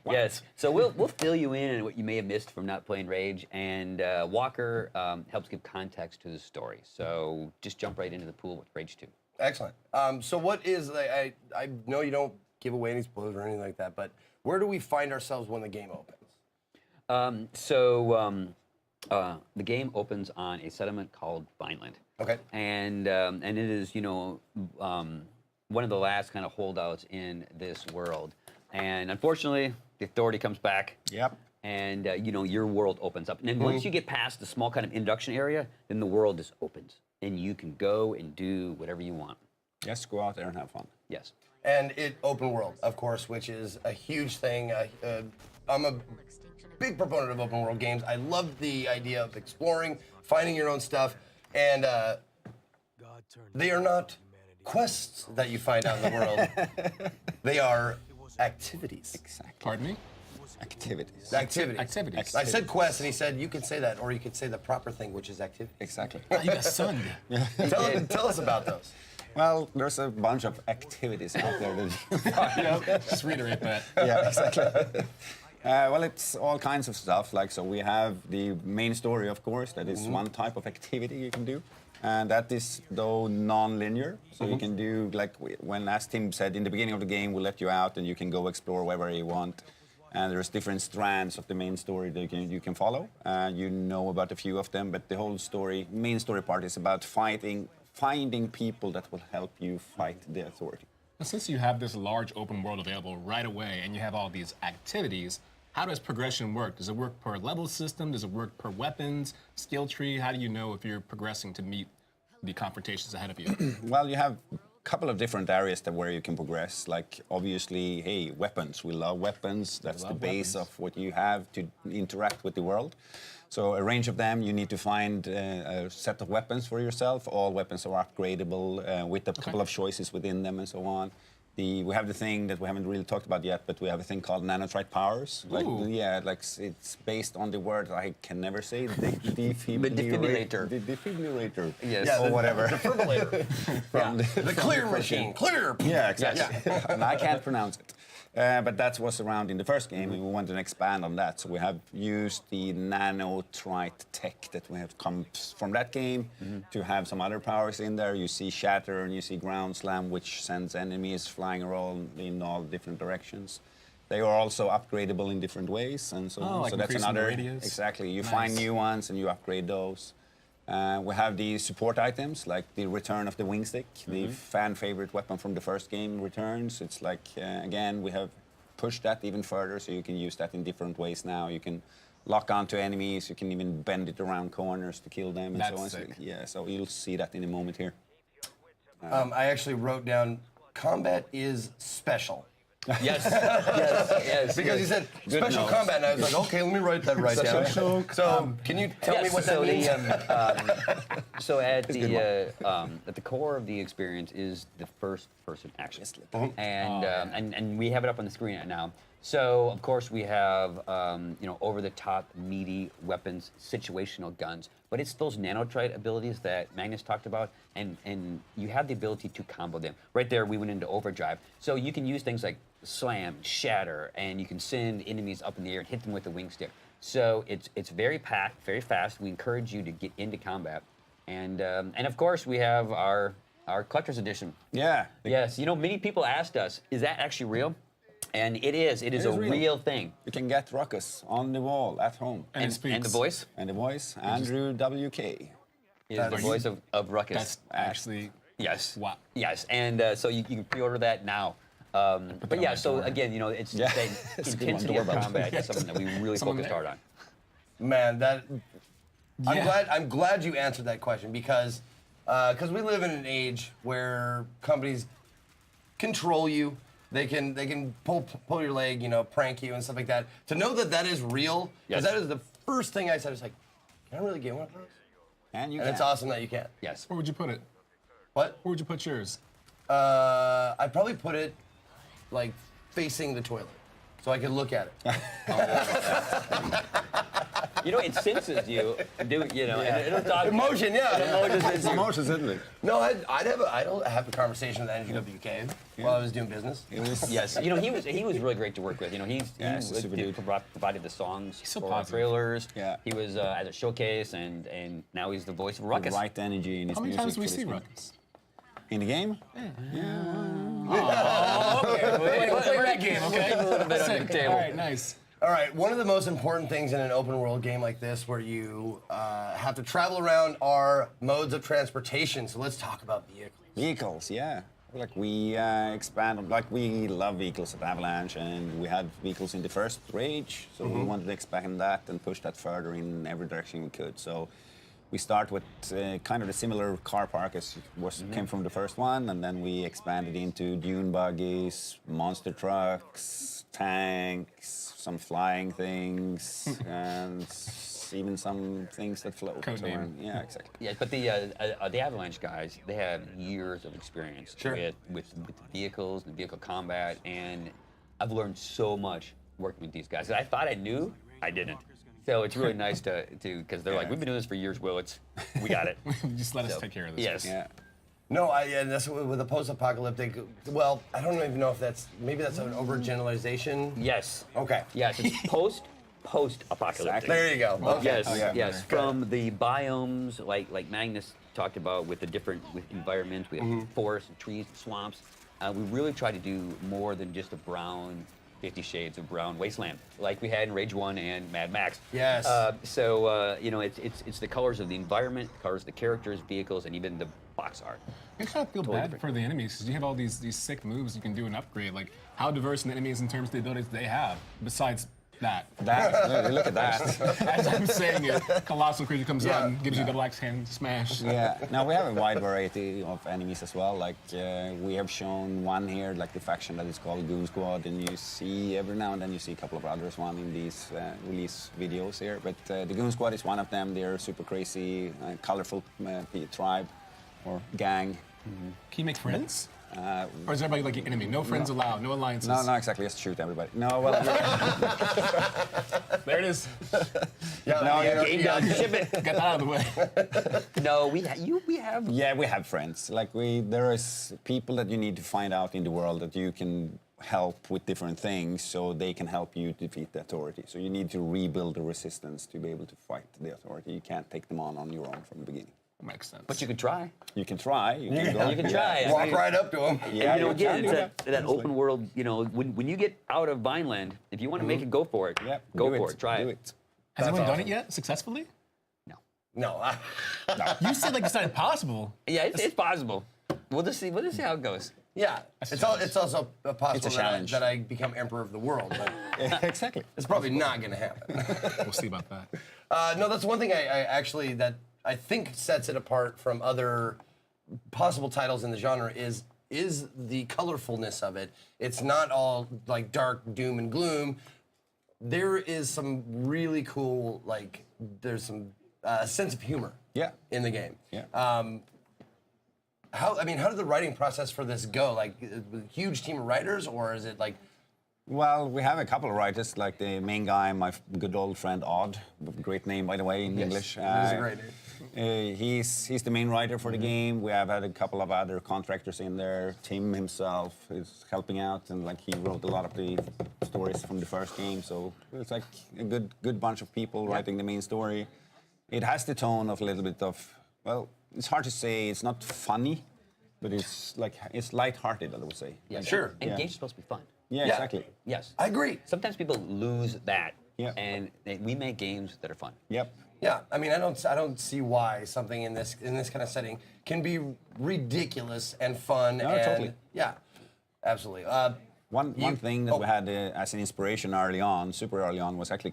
S10: yes. So we'll fill you in on what you may have missed from not playing Rage, and Walker helps give context to the story. So just jump right into the pool with Rage 2.
S5: Excellent. So what is, I know you don't give away any spoilers or anything like that, but where do we find ourselves when the game opens?
S10: The game opens on a settlement called Vineland.
S5: Okay.
S10: And it is, one of the last kind of holdouts in this world. And unfortunately, the authority comes back.
S11: Yep.
S10: And, your world opens up. And then once you get past the small kind of induction area, then the world just opens. And you can go and do whatever you want.
S11: Just go out there and have fun.
S10: Yes.
S5: And open world, of course, which is a huge thing. I'm a big proponent of open world games. I love the idea of exploring, finding your own stuff, and they are not quests that you find out in the world. They are activities.
S11: Exactly.
S7: Pardon me?
S11: Activities.
S7: Activities.
S5: I said quest, and he said you could say that, or you could say the proper thing, which is activity.
S11: Exactly.
S7: You got sunned.
S5: Tell us about those.
S11: Well, there's a bunch of activities out there that
S7: Just reiterate that.
S11: yeah, exactly. Well, it's all kinds of stuff. So we have the main story, of course, that is one type of activity you can do. And that is, though, non-linear. So you can do, as Tim said, in the beginning of the game, we'll let you out and you can go explore wherever you want. And there's different strands of the main story that you can follow. You know about a few of them, but the whole main story part is about finding people that will help you fight the authority.
S7: Now, since you have this large open world available right away and you have all these activities, how does progression work? Does it work per level system? Does it work per weapons, skill tree? How do you know if you're progressing to meet the confrontations ahead of you?
S11: Well, you have a couple of different areas where you can progress. Obviously, weapons. We love weapons. That's the base of what you have to interact with the world. So a range of them, you need to find a set of weapons for yourself. All weapons are upgradable with a couple of choices within them and so on. We have the thing that we haven't really talked about yet, but we have a thing called nanotrite powers. It's based on the word I can never say.
S10: Defibrillator.
S11: The defibrillator.
S10: Yes.
S11: Or whatever.
S5: Defibrillator. The clear machine. Clear.
S11: Yeah, exactly. And I can't pronounce it. But that was around in the first game, and we wanted to expand on that. So we have used the nanotrite tech that we have come from that game to have some other powers in there. You see Shatter and you see Ground Slam, which sends enemies flying around in all different directions. They are also upgradable in different ways, and so
S7: like
S11: so that's
S7: increasing the
S11: another
S7: radius?
S11: exactly. You
S7: Nice.
S11: find new ones and you upgrade those. We have the support items like the return of the wing stick, the fan favorite weapon from the first game returns. It's like again we have pushed that even further, so you can use that in different ways now. You can lock onto enemies. You can even bend it around corners to kill them and
S7: That's
S11: so on.
S7: sick.
S11: So, yeah, so you'll see that in a moment here.
S5: I actually wrote down combat is special.
S10: Yes, yes.
S5: Because you said
S11: Good
S5: special
S11: notes.
S5: combat, and I was like, okay, let me write that right down. So, can you tell me what that means?
S10: So at the core of the experience is the first-person action, and we have it up on the screen right now. So of course we have over-the-top meaty weapons, situational guns, but it's those nanotrite abilities that Magnus talked about, and you have the ability to combo them. Right there, we went into overdrive, so you can use things like slam, shatter, and you can send enemies up in the air and hit them with the wing stick. So it's very packed, very fast. We encourage you to get into combat, and of course we have our collector's edition.
S11: Yeah.
S10: Yes, many people asked us, is that actually real? And it is. It is a real thing.
S11: You can get Ruckus on the wall at home.
S7: And it speaks.
S10: And the voice
S11: And the voice, Andrew WK.
S10: is the voice of Ruckus.
S7: That's actually
S10: Yes.
S7: wow.
S10: Yes, and so you can pre-order that now. But yeah, so again, it's
S11: Yeah.
S10: the
S11: It's a good one,
S10: intensity of
S11: doorbell.
S10: combat is something that we really
S7: Someone
S10: focused
S7: there.
S10: hard on.
S5: Man,
S7: Yeah.
S5: I'm glad you answered that question because we live in an age where companies control you. They can pull your leg, prank you and stuff like that. To know that is real, because
S10: Yes.
S5: that is the first thing I said. It's like, can I really get one of those?
S11: And you
S5: And it's
S11: can.
S5: awesome that you can.
S10: Yes.
S7: Where would you put it?
S5: What?
S7: Where would you put yours?
S5: I'd probably put it like facing the toilet, so I could look at it.
S10: It senses you, and it'll talk.
S5: Emotion, yeah.
S10: Emotion senses you.
S11: Emotions, isn't it?
S5: No, I'd have a conversation with Andrew WK while I was doing business.
S11: It was,
S10: Yes, he was really great to work with. He's
S11: he's a super dude.
S10: provided the songs
S7: so
S10: for our
S7: positive.
S10: trailers.
S11: Yeah.
S10: He was at a showcase, and now he's the voice of
S11: the
S10: Ruckus.
S11: right energy in his
S7: How many
S11: music.
S7: times do we
S11: for this
S7: see
S11: game.
S7: Ruckus?
S11: In the game?
S7: We're that game, okay?
S10: A little bit under the table.
S7: All right, nice.
S5: All right, one of the most important things in an open world game like this where you have to travel around are modes of transportation. So let's talk about vehicles.
S11: Vehicles, yeah. Like we expand, like we love vehicles at Avalanche, and we had vehicles in the first Rage, so we wanted to expand that and push that further in every direction we could. So we start with kind of the similar car park as came from the first one, and then we expanded into dune buggies, monster trucks, tanks, some flying things, and even some things that float.
S7: Code name.
S11: around. Yeah, exactly.
S10: Yeah, but the Avalanche guys, they have years of experience with vehicles and vehicle combat, and I've learned so much working with these guys. I thought I knew, I didn't. So it's really nice to because they're like, we've been doing this for years, Will. We got it.
S7: Just let us
S10: So,
S7: take care of this.
S10: Yes.
S11: Yeah.
S5: No, and that's with the post-apocalyptic. Well, I don't even know if maybe that's an overgeneralization.
S10: Yes.
S5: Okay.
S10: Yes. It's post-apocalyptic.
S5: There you go. Okay.
S10: Yes,
S11: yeah.
S10: yes. From the biomes, like Magnus talked about, with the different environments, we have forests and trees, and swamps. We really try to do more than just a brown 50 Shades of Brown wasteland, like we had in Rage 1 and Mad Max.
S5: Yes.
S10: It's the colors of the environment, the colors of the characters, vehicles, and even the box art.
S7: You kind of feel bad for the enemies because you have all these sick moves you can do and upgrade. Like, how diverse are the enemies in terms of the abilities they have, besides that?
S11: That, look at that.
S7: As I'm saying it, Colossal Creature comes out and gives you double axe hand smash.
S11: Yeah. Now we have a wide variety of enemies as well. Like we have shown one here, like the faction that is called Goon Squad, and you see every now and then you see a couple of others one in these release videos here. But the Goon Squad is one of them. They're super crazy, colorful tribe or gang.
S7: Can you make friends? Or is everybody like an enemy? No friends allowed, no alliances.
S11: No, not exactly. Just shoot everybody. No, well,
S7: There it is.
S10: Game done. Ship it.
S7: Get that out of the way.
S10: No, we have.
S11: yeah, we have friends. Like there is people that you need to find out in the world that you can help with different things so they can help you defeat the authority. So you need to rebuild the resistance to be able to fight the authority. You can't take them on your own from the beginning.
S7: Makes sense.
S10: But you could try.
S11: You can try. You can go.
S10: You can try. I
S5: Walk
S10: mean,
S5: right up to him.
S11: Yeah,
S10: you know,
S11: you
S10: again,
S11: can
S10: it's
S11: do
S10: that open world. You know, when you get out of Vineland, if you want to make it, go for it.
S11: Yeah,
S10: Go
S11: do
S10: for it. Try
S11: do
S10: it.
S7: Has anyone done
S5: awesome.
S7: it yet successfully?
S5: No.
S7: You said like it's not impossible.
S10: Yeah, it's possible. We'll just see. We'll just see how it goes.
S5: Yeah. It's also possible
S11: It's a challenge.
S5: that I become emperor of the world, but
S11: Exactly.
S5: it's probably not going to happen.
S7: We'll see about that.
S5: No, that's one thing I actually that I think sets it apart from other possible titles in the genre is the colorfulness of it. It's not all like dark doom and gloom. There is some really cool there's some sense of humor.
S11: Yeah.
S5: In the game.
S11: Yeah.
S5: How did the writing process for this go? Like, huge team of writers, or is it like?
S11: Well, we have a couple of writers, like the main guy, my good old friend Odd, great name by the way in English.
S5: It is a great name.
S11: He's the main writer for the game. We have had a couple of other contractors in there. Tim himself is helping out, and like he wrote a lot of the stories from the first game. So it's like a good bunch of people writing the main story. It has the tone of a little bit of, well, it's hard to say. It's not funny, but it's lighthearted, I would say.
S10: Yeah,
S5: Sure.
S10: And
S11: Yeah.
S10: games are supposed to be fun.
S11: Yeah,
S5: Yeah.
S11: exactly.
S10: Yes.
S5: I agree.
S10: Sometimes people lose that.
S11: Yeah.
S10: And we make games that are fun.
S11: Yep.
S5: Yeah, I mean, I don't see why something in this kind of setting can be ridiculous and fun.
S11: No,
S5: and,
S11: totally.
S5: Yeah, absolutely.
S11: One thing that we had as an inspiration early on, super early on, was actually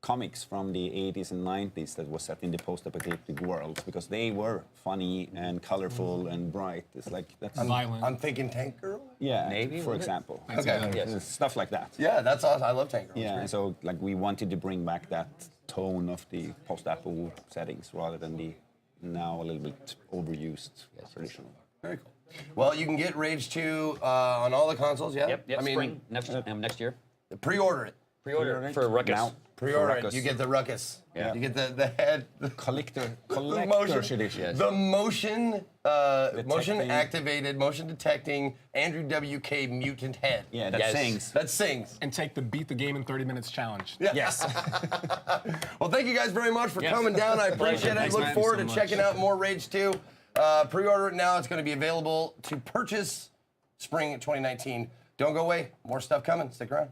S11: comics from the 80s and 90s that was set in the post-apocalyptic world, because they were funny and colorful and bright. It's like that's
S7: Violent.
S5: I'm thinking Tank Girl.
S11: yeah,
S10: Maybe,
S11: for
S10: was it?
S11: example.
S5: Okay.
S10: Yes.
S11: Stuff like that.
S5: Yeah, that's awesome. I love Tank Girl. It's
S11: Yeah,
S5: great.
S11: and so like we wanted to bring back that tone of the post-apo settings rather than the now a little bit overused traditional.
S5: Very cool. Well, you can get Rage 2 on all the consoles. Yeah.
S10: Yep.
S5: I mean,
S10: Spring next year.
S5: pre-order it.
S10: Pre-order it for Ruckus.
S11: Now,
S5: Pre-order it.
S11: Ruckus.
S5: You get the Ruckus.
S11: Yeah.
S5: You get the head.
S11: collector's edition.
S10: Yes.
S5: The motion
S11: Detecting.
S5: activated, motion detecting Andrew WK mutant head.
S11: Yeah, that
S10: Yes.
S11: sings.
S5: That sings.
S7: And take the beat the game in 30 minutes challenge.
S5: Yeah.
S11: Yes.
S5: Well, thank you guys very much for
S7: Yes.
S5: coming down. I appreciate it.
S7: Thanks,
S5: Look
S7: man.
S5: forward
S7: So
S5: to
S7: much.
S5: checking out more Rage 2. Pre-order it now. It's going to be available to purchase spring 2019. Don't go away. More stuff coming. Stick around.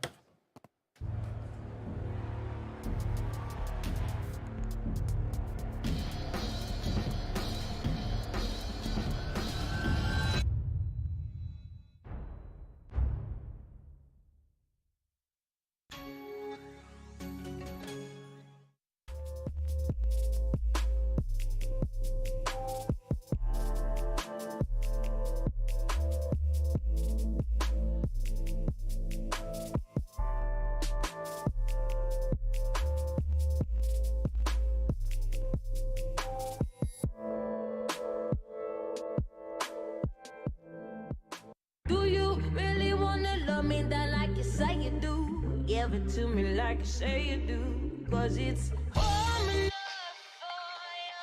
S6: Do you really wanna love me that like you say you do? Give it to me like you say you do. 'Cause it's home enough for ya.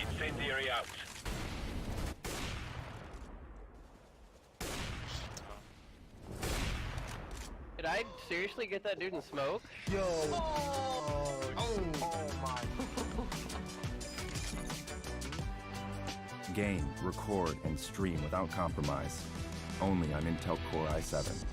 S12: Incendiary out.
S13: Did I seriously get that dude in smoke?
S12: Game, record, and stream without compromise. Only on Intel Core i7.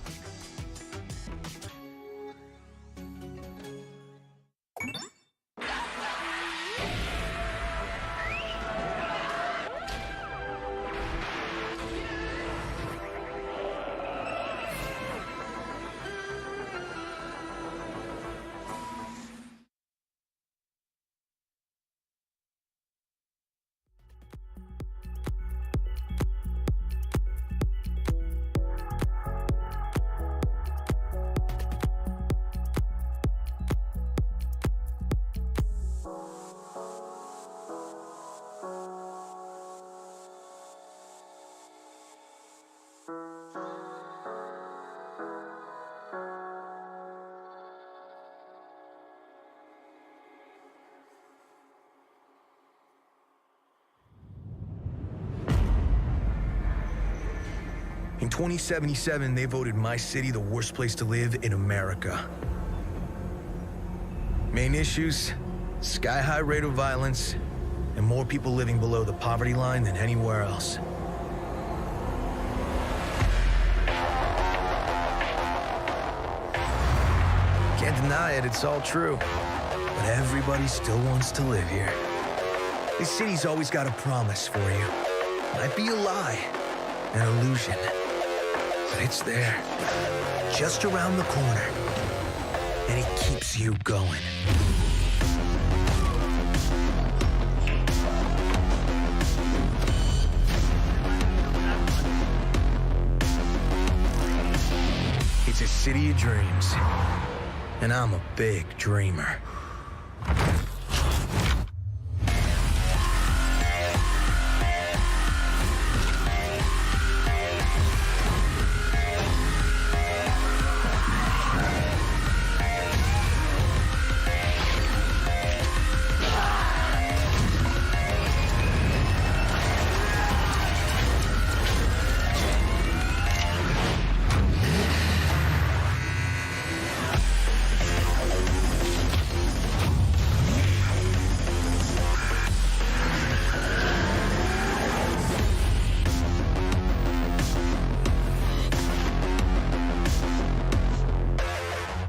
S14: In 2077, they voted my city the worst place to live in America. Main issues, sky-high rate of violence, and more people living below the poverty line than anywhere else. Can't deny it, it's all true. But everybody still wants to live here. This city's always got a promise for you. Might be a lie, an illusion. But it's there, just around the corner. And it keeps you going. It's a city of dreams. And I'm a big dreamer.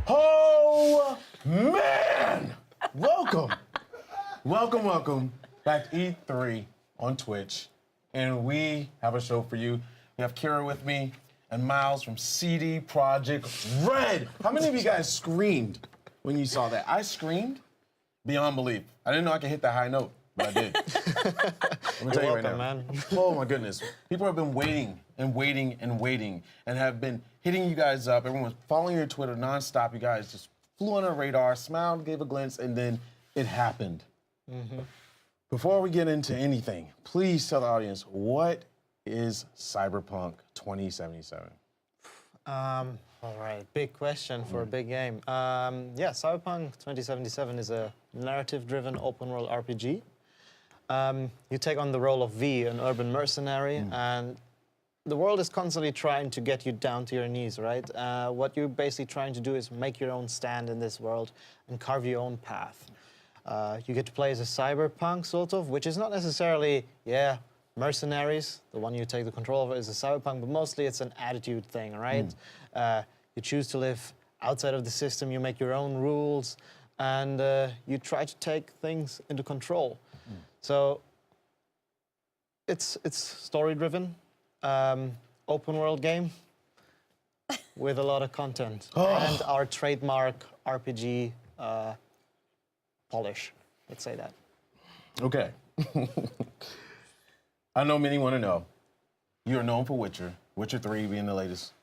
S2: Oh, man! Welcome back to E3 on Twitch. And we have a show for you. We have Kira with me and Miles from CD Projekt Red. How many of you guys screamed when you saw that? I screamed beyond belief. I didn't know I could hit that high note, but I did. Let me tell you right now.
S15: Man.
S2: Oh my goodness. People have been waiting and waiting and waiting and have been hitting you guys up. Everyone's following your Twitter nonstop. You guys just flew on our radar, smiled, gave a glance, and then it happened. Before we get into anything, please tell the audience, what is Cyberpunk 2077?
S15: All right, big question for a big game. Yeah, Cyberpunk 2077 is a narrative-driven open-world RPG. You take on the role of V, an urban mercenary, and the world is constantly trying to get you down to your knees, right? What you're basically trying to do is make your own stand in this world and carve your own path. You get to play as a cyberpunk, sort of, which is not necessarily, mercenaries. The one you take the control over is a cyberpunk, but mostly it's an attitude thing, right? You choose to live outside of the system, you make your own rules, and you try to take things into control. So it's story-driven, open world game with a lot of content and our trademark RPG polish. Let's say that.
S2: Okay. I know many want to know. You are known for Witcher, Witcher 3 being the latest.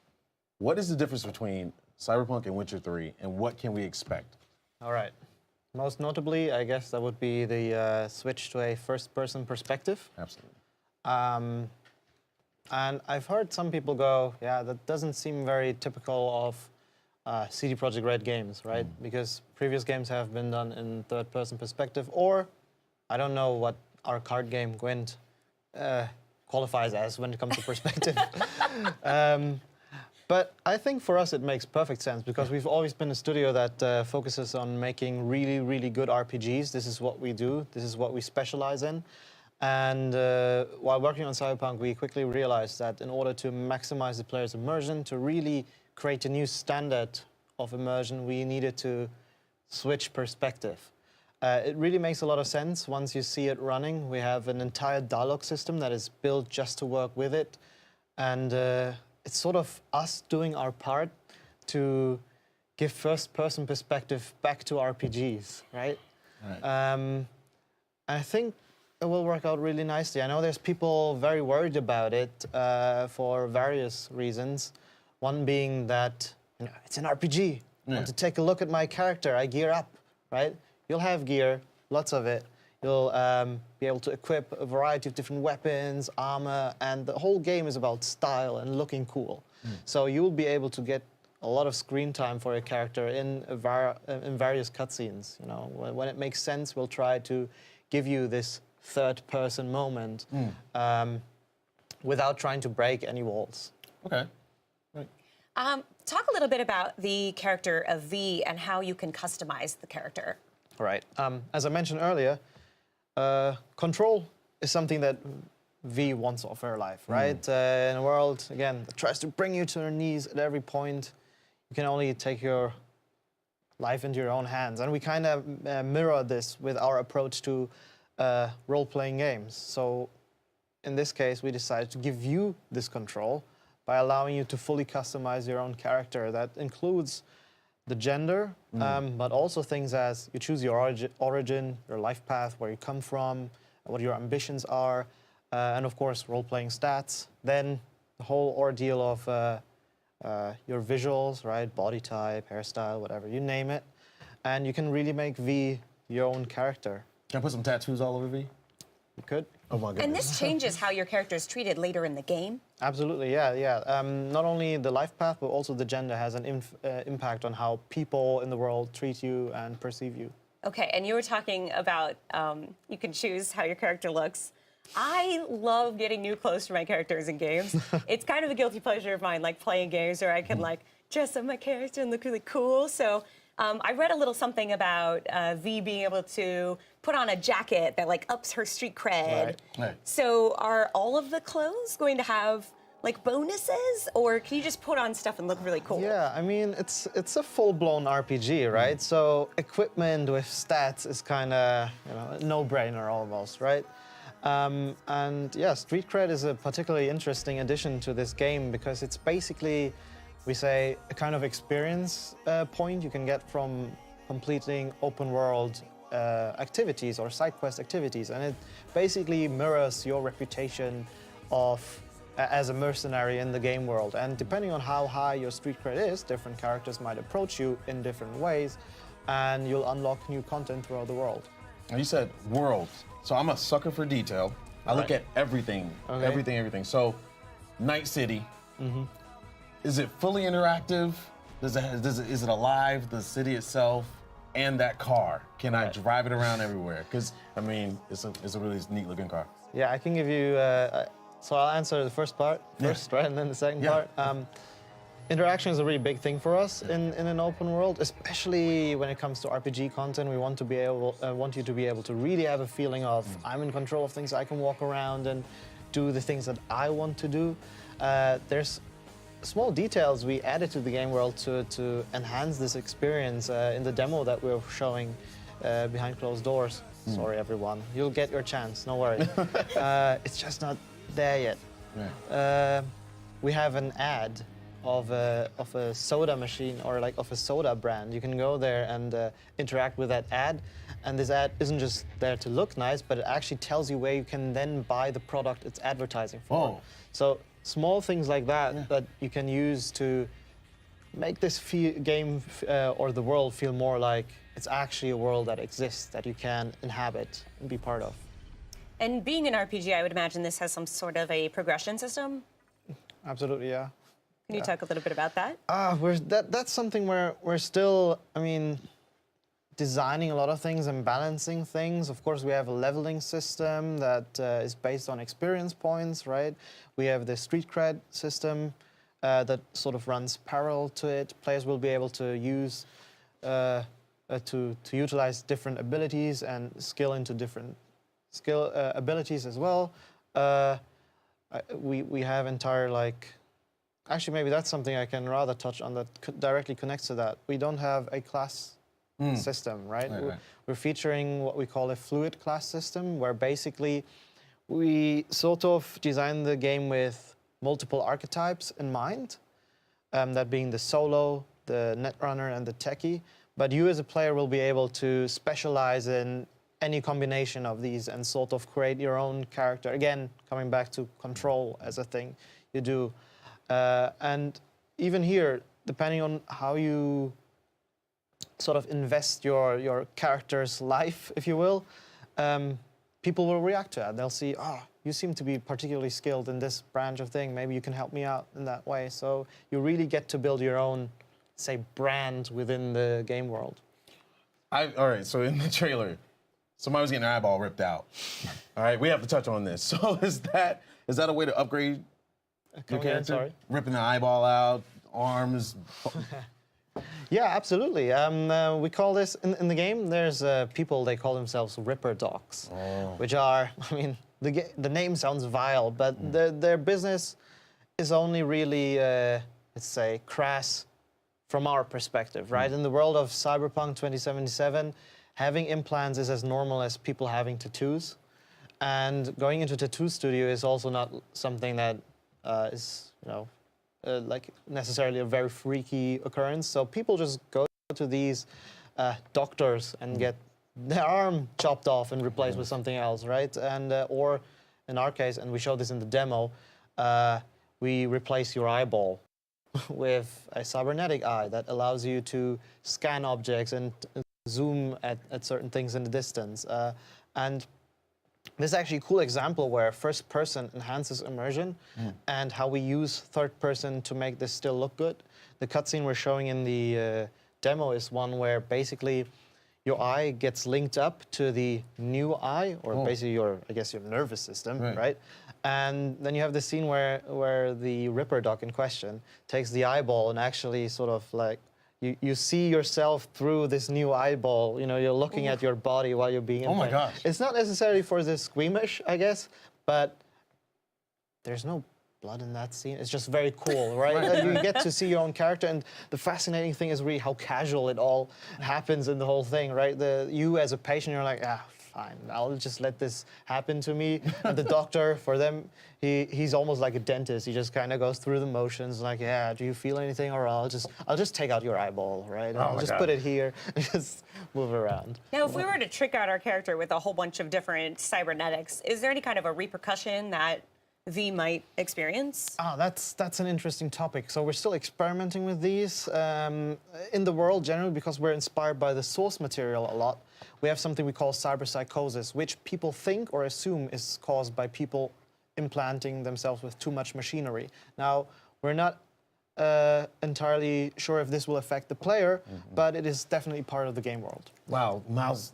S2: What is the difference between Cyberpunk and Witcher 3, and what can we expect?
S15: All right. Most notably, I guess that would be the switch to a first-person perspective.
S2: Absolutely.
S15: And I've heard some people go, yeah, that doesn't seem very typical of CD Projekt Red games, right? Because previous games have been done in third-person perspective, or I don't know what our card game, Gwent, qualifies as when it comes to perspective. But I think for us it makes perfect sense because we've always been a studio that focuses on making really, really good RPGs. This is what we do. This is what we specialize in. And while working on Cyberpunk, we quickly realized that in order to maximize the player's immersion, to really create a new standard of immersion, we needed to switch perspective. It really makes a lot of sense once you see it running. We have an entire dialogue system that is built just to work with it. And it's sort of us doing our part to give first-person perspective back to RPGs, right? I think it will work out really nicely. I know there's people very worried about it for various reasons. One being that it's an RPG. I want to take a look at my character. I gear up, right? You'll have gear, lots of it. You'll be able to equip a variety of different weapons, armor, and the whole game is about style and looking cool. So you'll be able to get a lot of screen time for your character in various cutscenes. You know, when it makes sense, we'll try to give you this third-person moment without trying to break any walls.
S2: Okay.
S16: Talk a little bit about the character of V and how you can customize the character.
S15: Right. As I mentioned earlier, control is something that V wants of her life, right? In a world, again, that tries to bring you to her knees at every point, you can only take your life into your own hands. And we kind of mirror this with our approach to role-playing games. So in this case, we decided to give you this control by allowing you to fully customize your own character. That includes the gender, but also things as you choose your origin, your life path, where you come from, what your ambitions are, and of course, role-playing stats. Then the whole ordeal of your visuals, right? Body type, hairstyle, whatever, you name it. And you can really make V your own character.
S2: Can I put some tattoos all over V?
S15: You could.
S2: Oh my goodness.
S16: And this changes how your character is treated later in the game.
S15: Absolutely, yeah. Not only the life path, but also the gender has an impact on how people in the world treat you and perceive you.
S16: Okay, and you were talking about you can choose how your character looks. I love getting new clothes for my characters in games. It's kind of a guilty pleasure of mine, like playing games where I can like dress up my character and look really cool. So I read a little something about V being able to put on a jacket that like ups her street cred.
S2: Right.
S16: So are all of the clothes going to have like bonuses, or can you just put on stuff and look really cool?
S15: Yeah, I mean, it's a full-blown RPG, right? So equipment with stats is kind of, a no-brainer almost, right? And yeah, Street Cred is a particularly interesting addition to this game because it's basically, we say, a kind of experience point you can get from completing open world activities or side quest activities. And it basically mirrors your reputation as a mercenary in the game world. And depending on how high your Street Cred is, different characters might approach you in different ways, and you'll unlock new content throughout the world.
S2: Now you said worlds. So I'm a sucker for detail. I look at everything, everything. So, Night City, is it fully interactive? Is it alive, the city itself, and that car? Can I drive it around everywhere? Because, I mean, it's a really neat looking car.
S15: Yeah, I can give you, so I'll answer the first part first, right, and then the second part. Interaction is a really big thing for us in an open world, especially when it comes to RPG content. We want you to be able to really have a feeling of I'm in control of things. I can walk around and do the things that I want to do. There's small details we added to the game world to enhance this experience in the demo that we're showing behind closed doors. Sorry, everyone. You'll get your chance. No worry. It's just not there yet. We have an ad of a soda machine or like of a soda brand. You can go there and interact with that ad, and this ad isn't just there to look nice, but it actually tells you where you can then buy the product it's advertising for.
S2: Oh.
S15: So small things like that that you can use to make this game or the world feel more like it's actually a world that exists that you can inhabit and be part of.
S16: And being an RPG, I would imagine this has some sort of a progression system.
S15: Absolutely, yeah.
S16: Can you talk a little bit about that?
S15: That's something where we're still, designing a lot of things and balancing things. Of course, we have a leveling system that is based on experience points, right? We have the Street Cred system that sort of runs parallel to it. Players will be able to use, to utilize different abilities and skill into different abilities as well. We have entire actually, maybe that's something I can rather touch on that directly connects to that. We don't have a class system, right? We're featuring what we call a fluid class system, where basically we sort of design the game with multiple archetypes in mind, that being the solo, the netrunner, and the techie. But you as a player will be able to specialize in any combination of these and sort of create your own character. Again, coming back to control as a thing you do. And even here, depending on how you sort of invest your character's life, if you will, people will react to that. They'll see, you seem to be particularly skilled in this branch of thing. Maybe you can help me out in that way. So you really get to build your own, say, brand within the game world.
S2: All right, so in the trailer, somebody was getting their eyeball ripped out. All right, we have to touch on this. So is that a way to upgrade Your
S15: again,
S2: character?
S15: sorry.
S2: Ripping the eyeball out, arms.
S15: Yeah, absolutely. We call this in the game. There's people, they call themselves Ripper Dogs, which are, I mean, the name sounds vile, but their business is only really, let's say, crass from our perspective, right? In the world of Cyberpunk 2077, having implants is as normal as people having tattoos. And going into tattoo studio is also not something that is, you know, like necessarily a very freaky occurrence. So people just go to these doctors and get their arm chopped off and replaced with something else, right? And or in our case, and we showed this in the demo, we replace your eyeball with a cybernetic eye that allows you to scan objects and zoom at certain things in the distance. And this is actually a cool example where first person enhances immersion and how we use third person to make this still look good. The cutscene we're showing in the demo is one where basically your eye gets linked up to the new eye, or basically your, I guess, your nervous system, right? And then you have the scene where the Ripper Dog in question takes the eyeball and actually sort of like, you see yourself through this new eyeball. You know, you're looking at your body while you're being
S5: Oh my gosh.
S15: It's not necessarily for the squeamish, I guess, but there's no blood in that scene. It's just very cool, right? You get to see your own character, and the fascinating thing is really how casual it all happens in the whole thing, right? You as a patient, you're like, fine, I'll just let this happen to me. And the doctor, for them, he's almost like a dentist. He just kind of goes through the motions, like, yeah, do you feel anything? Or I'll just take out your eyeball, right? I'll just put it here and just move around.
S16: Now, if we were to trick out our character with a whole bunch of different cybernetics, is there any kind of a repercussion that V might experience?
S15: Oh, that's an interesting topic. So we're still experimenting with these. In the world generally, because we're inspired by the source material a lot, we have something we call cyberpsychosis, which people think or assume is caused by people implanting themselves with too much machinery. Now, we're not entirely sure if this will affect the player, but it is definitely part of the game world.
S2: Wow, Miles,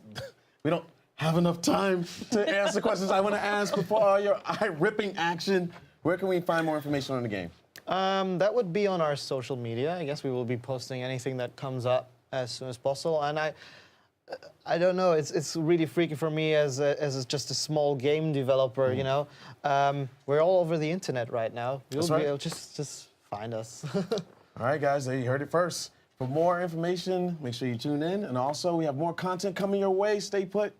S2: we don't have enough time to answer questions I want to ask before all your eye-ripping action. Where can we find more information on the game?
S15: That would be on our social media. I guess we will be posting anything that comes up as soon as possible. And I don't know. It's really freaky for me as just a small game developer. You know, we're all over the internet right now. You'll be able just find us.
S2: All right, guys, there you heard it first. For more information, make sure you tune in. And also, we have more content coming your way. Stay put.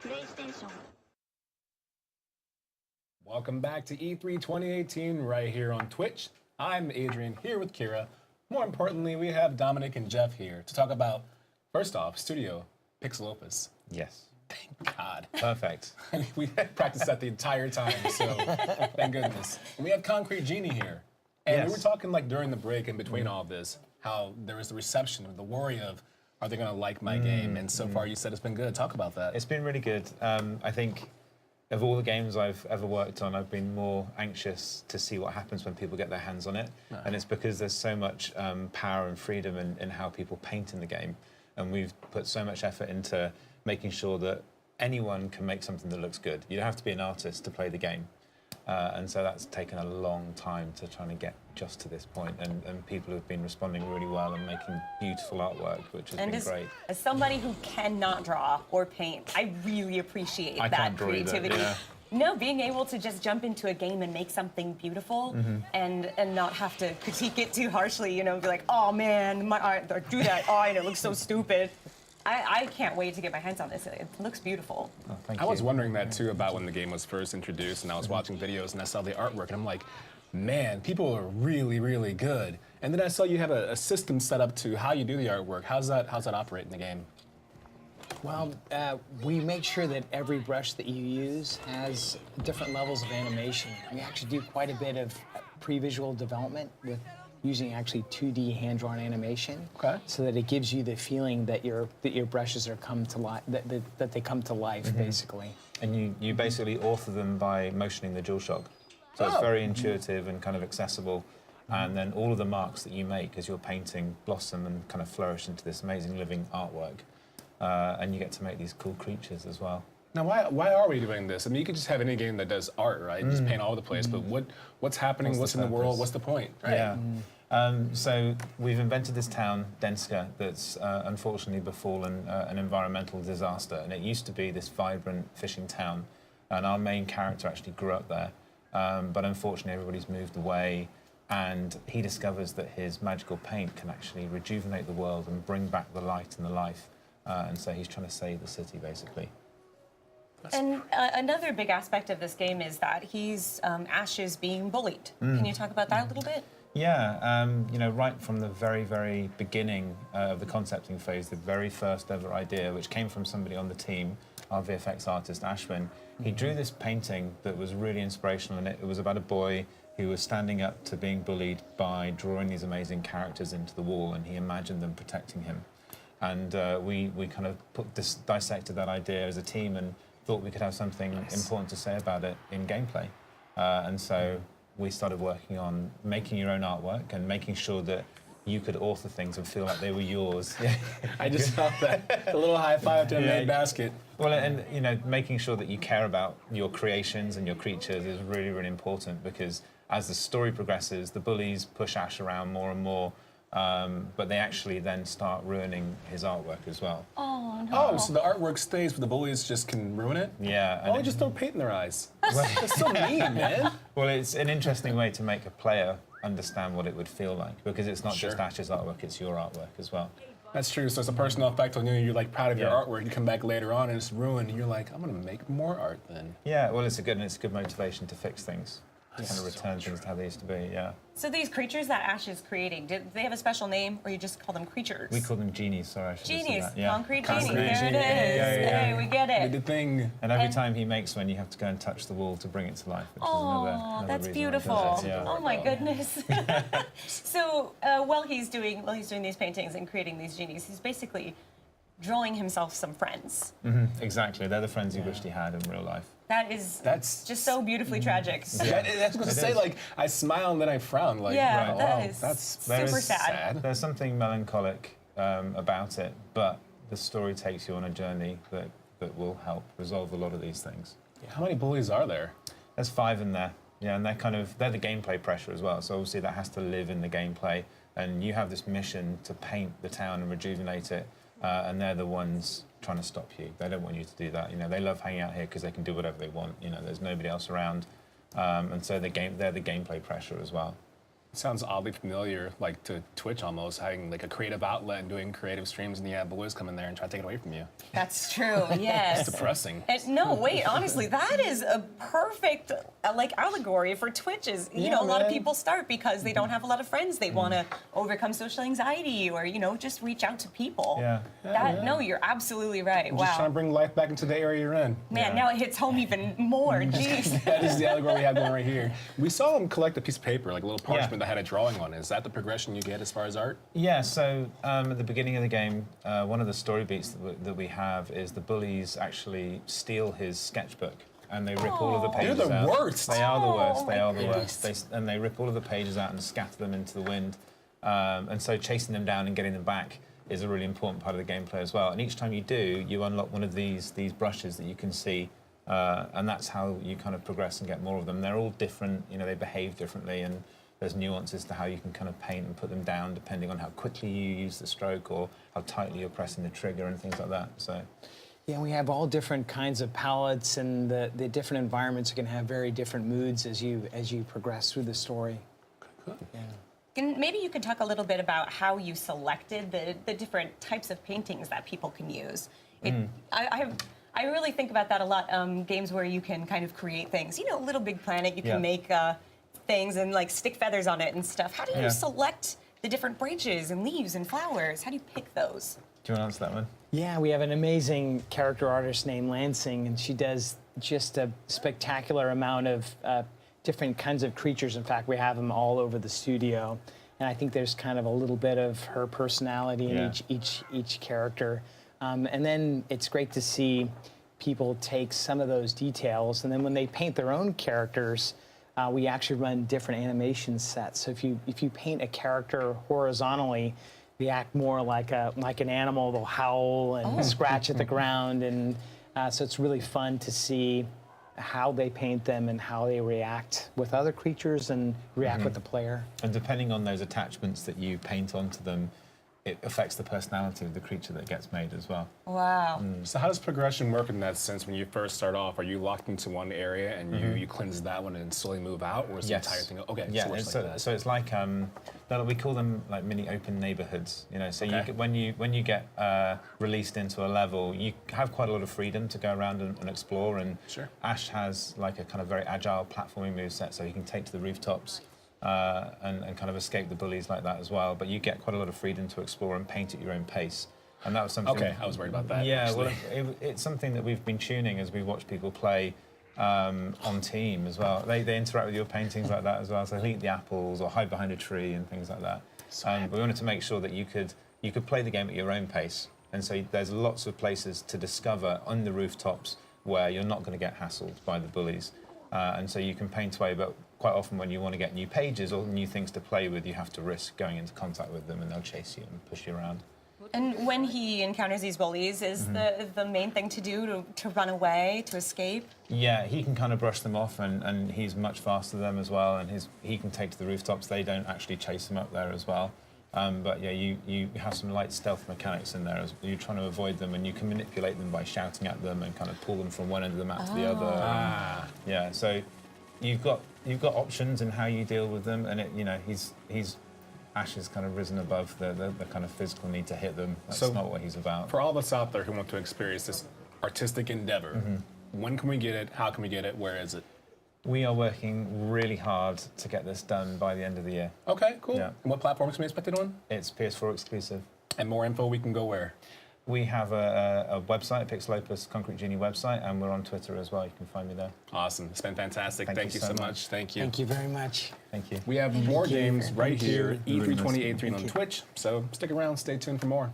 S6: PlayStation.
S17: Welcome back to E3 2018 right here on Twitch. I'm Adrian here with Kira. More importantly, we have Dominic and Jeff here to talk about, first off, Studio Pixel Opus.
S18: Yes.
S17: Thank God.
S18: Perfect.
S17: We had practiced that the entire time, so thank goodness. And we have Concrete Genie here. And we were talking like during the break and between all this, how there was the reception, the worry of, are they going to like my game? And so far you said it's been good. Talk about that.
S18: It's been really good. I think of all the games I've ever worked on, I've been more anxious to see what happens when people get their hands on it.
S17: Right.
S18: And it's because there's so much power and freedom in how people paint in the game. And we've put so much effort into making sure that anyone can make something that looks good. You don't have to be an artist to play the game. And so that's taken a long time to try to get just to this point. And people have been responding really well and making beautiful artwork, which has been great.
S16: As somebody who cannot draw or paint, I really appreciate
S18: I
S16: that
S18: can't draw either,
S16: creativity.
S18: yeah.
S16: No, being able to just jump into a game and make something beautiful and not have to critique it too harshly, you know, be like, oh man, my art, or do that art, it looks so stupid. I can't wait to get my hands on this. It looks beautiful.
S18: Oh, thank
S17: I was wondering that too about when the game was first introduced, and I was watching videos and I saw the artwork, and I'm like, man, people are really, really good. And then I saw you have a system set up to how you do the artwork. How's that operate in the game?
S19: Well, we make sure that every brush that you use has different levels of animation. We actually do quite a bit of pre-visual development with using actually 2D hand-drawn animation, so that it gives you the feeling that your brushes are come to life, that they come to life, basically.
S18: And you basically author them by motioning the DualShock. So it's very intuitive and kind of accessible. And then all of the marks that you make as you're painting blossom and kind of flourish into this amazing living artwork. And you get to make these cool creatures as well.
S17: Now, why are we doing this? I mean, you could just have any game that does art, right? Just paint all over the place. But what's happening? What's in the world? What's the point? Right?
S18: Yeah. So we've invented this town, Denska, that's unfortunately befallen an environmental disaster. And it used to be this vibrant fishing town. And our main character actually grew up there. But unfortunately, everybody's moved away. and he discovers that his magical paint can actually rejuvenate the world and bring back the light and the life. And so he's trying to save the city, basically.
S16: And another big aspect of this game is that he's Ash is being bullied. Can you talk about that a little bit?
S18: Yeah, you know, right from the very, very beginning of the concepting phase, the very first ever idea, which came from somebody on the team, our VFX artist, Ashwin, he drew this painting that was really inspirational, and it was about a boy who was standing up to being bullied by drawing these amazing characters into the wall, and he imagined them protecting him. And we kind of dissected that idea as a team and thought we could have something important to say about it in gameplay. And so we started working on making your own artwork and making sure that you could author things and feel like they were yours.
S17: I just felt that. The little high five to a made basket.
S18: Well, and you know, making sure that you care about your creations and your creatures is really, really important, because as the story progresses, the bullies push Ash around more and more, but they actually then start ruining his artwork as well.
S16: Oh, no.
S17: Oh, so the artwork stays, but the bullies just can ruin it?
S18: Yeah.
S17: Why don't you just throw paint in their eyes? That's so mean, man.
S18: Well, it's an interesting way to make a player understand what it would feel like, because it's not just Ash's artwork, it's your artwork as well.
S17: That's true. So it's a personal effect on you. You're like proud of your artwork. You come back later on and it's ruined. And you're like, I'm gonna make more art then.
S18: Yeah. Well, it's a good motivation to fix things, to kind of return things to how they used to be. Yeah.
S16: So these creatures that Ash is creating, do they have a special name, or you just call them creatures?
S18: We call them genies. Sorry, I should have said
S16: Genies.
S18: that. Yeah.
S16: Concrete genie. There it is. Hey, we get it.
S17: The thing.
S18: And every time he makes one, you have to go and touch the wall to bring it to life. Which is another
S16: That's
S18: reason
S16: beautiful.
S18: why he does it. Yeah.
S16: Oh my goodness. So while he's doing these paintings and creating these genies, he's basically drawing himself some friends.
S18: Exactly. They're the friends he wished he had in real life.
S16: That's just so beautifully tragic.
S17: That's what to say. Like, I smile and then I frown. Like,
S16: Yeah,
S17: wow,
S16: that is
S17: that's
S16: super sad.
S18: There's something melancholic about it, but the story takes you on a journey that will help resolve a lot of these things.
S17: How many bullies are there?
S18: There's 5 in there. Yeah, and they're the gameplay pressure as well. So obviously that has to live in the gameplay, and you have this mission to paint the town and rejuvenate it, and they're the ones trying to stop you. They don't want you to do that. You know, they love hanging out here because they can do whatever they want. You know, there's nobody else around, and so they're the gameplay pressure as well.
S17: It sounds oddly familiar, like to Twitch almost, having like a creative outlet and doing creative streams, and you have bullies come in there and try to take it away from you.
S16: That's true, yes.
S17: It's depressing.
S16: No, wait, honestly, that is a perfect like allegory for Twitch. Is, you know, a lot of people start because they don't have a lot of friends. They want to overcome social anxiety, or, you know, just reach out to people. No, you're absolutely right.
S17: I'm
S16: Wow.
S17: just trying to bring life back into the area you're in.
S16: Man, now it hits home even more. Jeez.
S17: That is the allegory we have going right here. We saw them collect a piece of paper, like a little parchment that had a drawing on it. Is that the progression you get as far as art?
S18: Yeah, so at the beginning of the game, one of the story beats that we have is the bullies actually steal his sketchbook, and they rip all of the pages out.
S17: They're the worst.
S18: They are the worst.
S17: Oh,
S18: They
S17: my
S18: are the
S17: goodness.
S18: worst. And they rip all of the pages out and scatter them into the wind. And so chasing them down and getting them back is a really important part of the gameplay as well. And each time you do, you unlock one of these brushes that you can see, and that's how you kind of progress and get more of them. They're all different. You know, they behave differently, and there's nuances to how you can kind of paint and put them down depending on how quickly you use the stroke or how tightly you're pressing the trigger and things like that. So.
S19: Yeah, we have all different kinds of palettes, and the different environments are going to have very different moods as you progress through the story.
S17: Good.
S19: Yeah.
S16: Maybe you could talk a little bit about how you selected the different types of paintings that people can use. I really think about that a lot. Games where you can kind of create things. You know, Little Big Planet, you can make things and like stick feathers on it and stuff. How do you select the different branches and leaves and flowers? How do you pick those?
S18: Do you want to answer that one?
S19: Yeah, we have an amazing character artist named Lansing, and she does just a spectacular amount of different kinds of creatures. In fact, we have them all over the studio, and I think there's kind of a little bit of her personality in each character. And then it's great to see people take some of those details, and then when they paint their own characters, we actually run different animation sets. So if you paint a character horizontally, they act more like an animal. They'll howl and scratch at the ground, and so it's really fun to see how they paint them and how they react with other creatures and react with the player.
S18: And depending on those attachments that you paint onto them, it affects the personality of the creature that gets made as well.
S8: Wow.
S17: So how does progression work in that sense? When you first start off, are you locked into one area and you cleanse that one and slowly move out, or is the entire thing okay?
S18: Yeah,
S17: so, it's like that.
S18: so it's like we call them like mini open neighborhoods. You know, so when you get released into a level, you have quite a lot of freedom to go around and explore. And Ash has like a kind of very agile platforming moveset, so he can take to the rooftops. And kind of escape the bullies like that as well. But you get quite a lot of freedom to explore and paint at your own pace. And that was something...
S17: Okay, I was worried about that.
S18: Yeah,
S17: actually.
S18: well, it's something that we've been tuning as we watch people play on team as well. They interact with your paintings like that as well. So they'll eat the apples or hide behind a tree and things like that. We wanted to make sure that you could play the game at your own pace. And so there's lots of places to discover on the rooftops where you're not going to get hassled by the bullies. And so you can paint away, but quite often when you want to get new pages or new things to play with, you have to risk going into contact with them and they'll chase you and push you around.
S16: And when he encounters these bullies, is the main thing to do to run away, to escape?
S18: Yeah, he can kind of brush them off and he's much faster than them as well, and he can take to the rooftops. They don't actually chase him up there as well. But yeah, you have some light stealth mechanics in there. As you're trying to avoid them, and you can manipulate them by shouting at them and kind of pull them from one end of the map to the other. Yeah, so you've got options in how you deal with them, and Ash has kind of risen above the kind of physical need to hit them. That's not what he's about.
S17: For all of us out there who want to experience this artistic endeavor, when can we get it? How can we get it? Where is it?
S18: We are working really hard to get this done by the end of the year.
S17: Okay, cool.
S18: Yeah.
S17: And what platforms can we expect it on?
S18: It's PS4 exclusive.
S17: And more info, we can go where?
S18: We have a website, Pixel Opus Concrete Genie website, and we're on Twitter as well. You can find me there.
S17: Awesome. It's been fantastic. Thank you so much. Thank you.
S19: Thank you very much.
S18: Thank you.
S17: We have more
S19: you.
S17: games right
S19: Thank
S17: here,
S19: you.
S17: E3 2018 on Twitch. So stick around, stay tuned for more.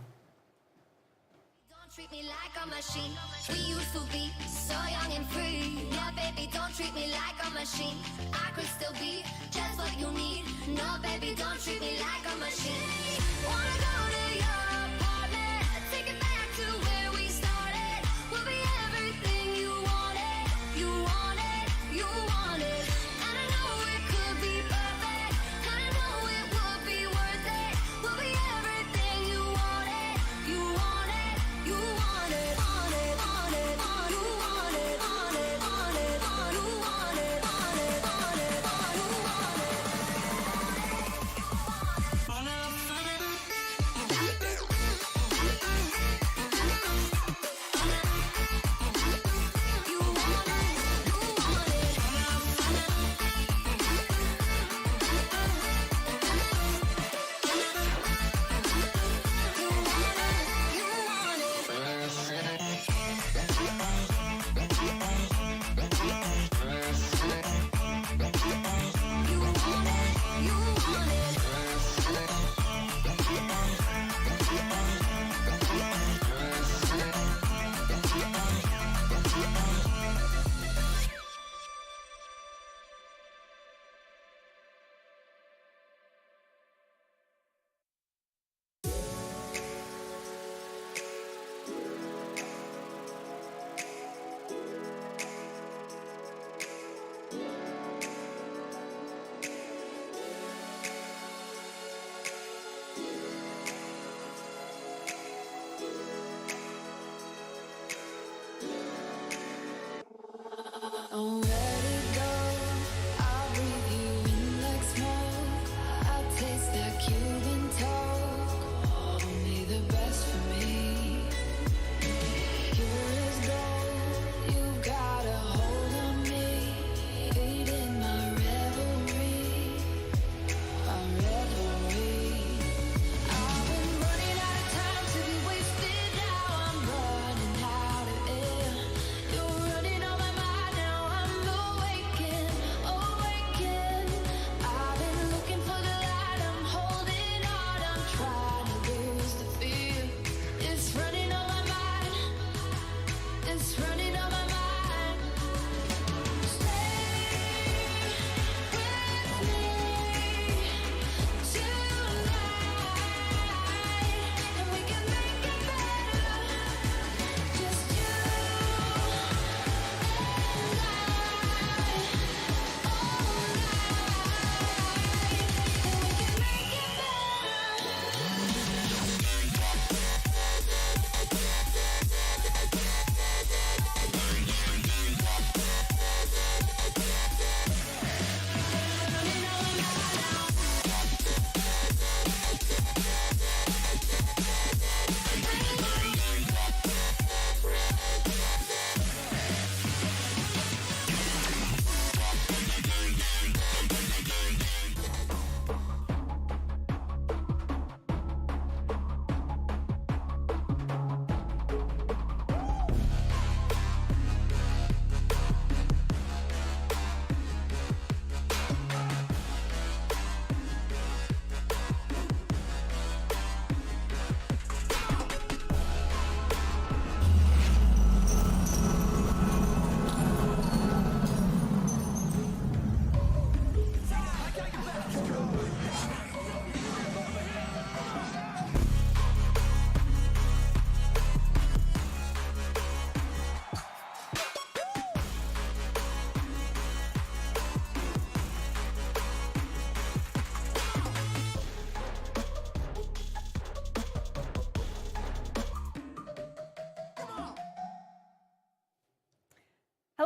S6: Don't treat me like a machine. We used to be so young and free. Yeah, baby, don't treat me like a machine. I could still be just what you need. No, baby, don't treat me like a machine. Wanna go to your apartment, take it back to where we started. We'll be everything you wanted, you wanted, you wanted. And I know it could be perfect, and I know it would be worth it. We'll be everything you wanted, you wanted, you wanted, wanted, wanted, you wanted, wanted, wanted, you wanted, wanted, wanted, you wanted.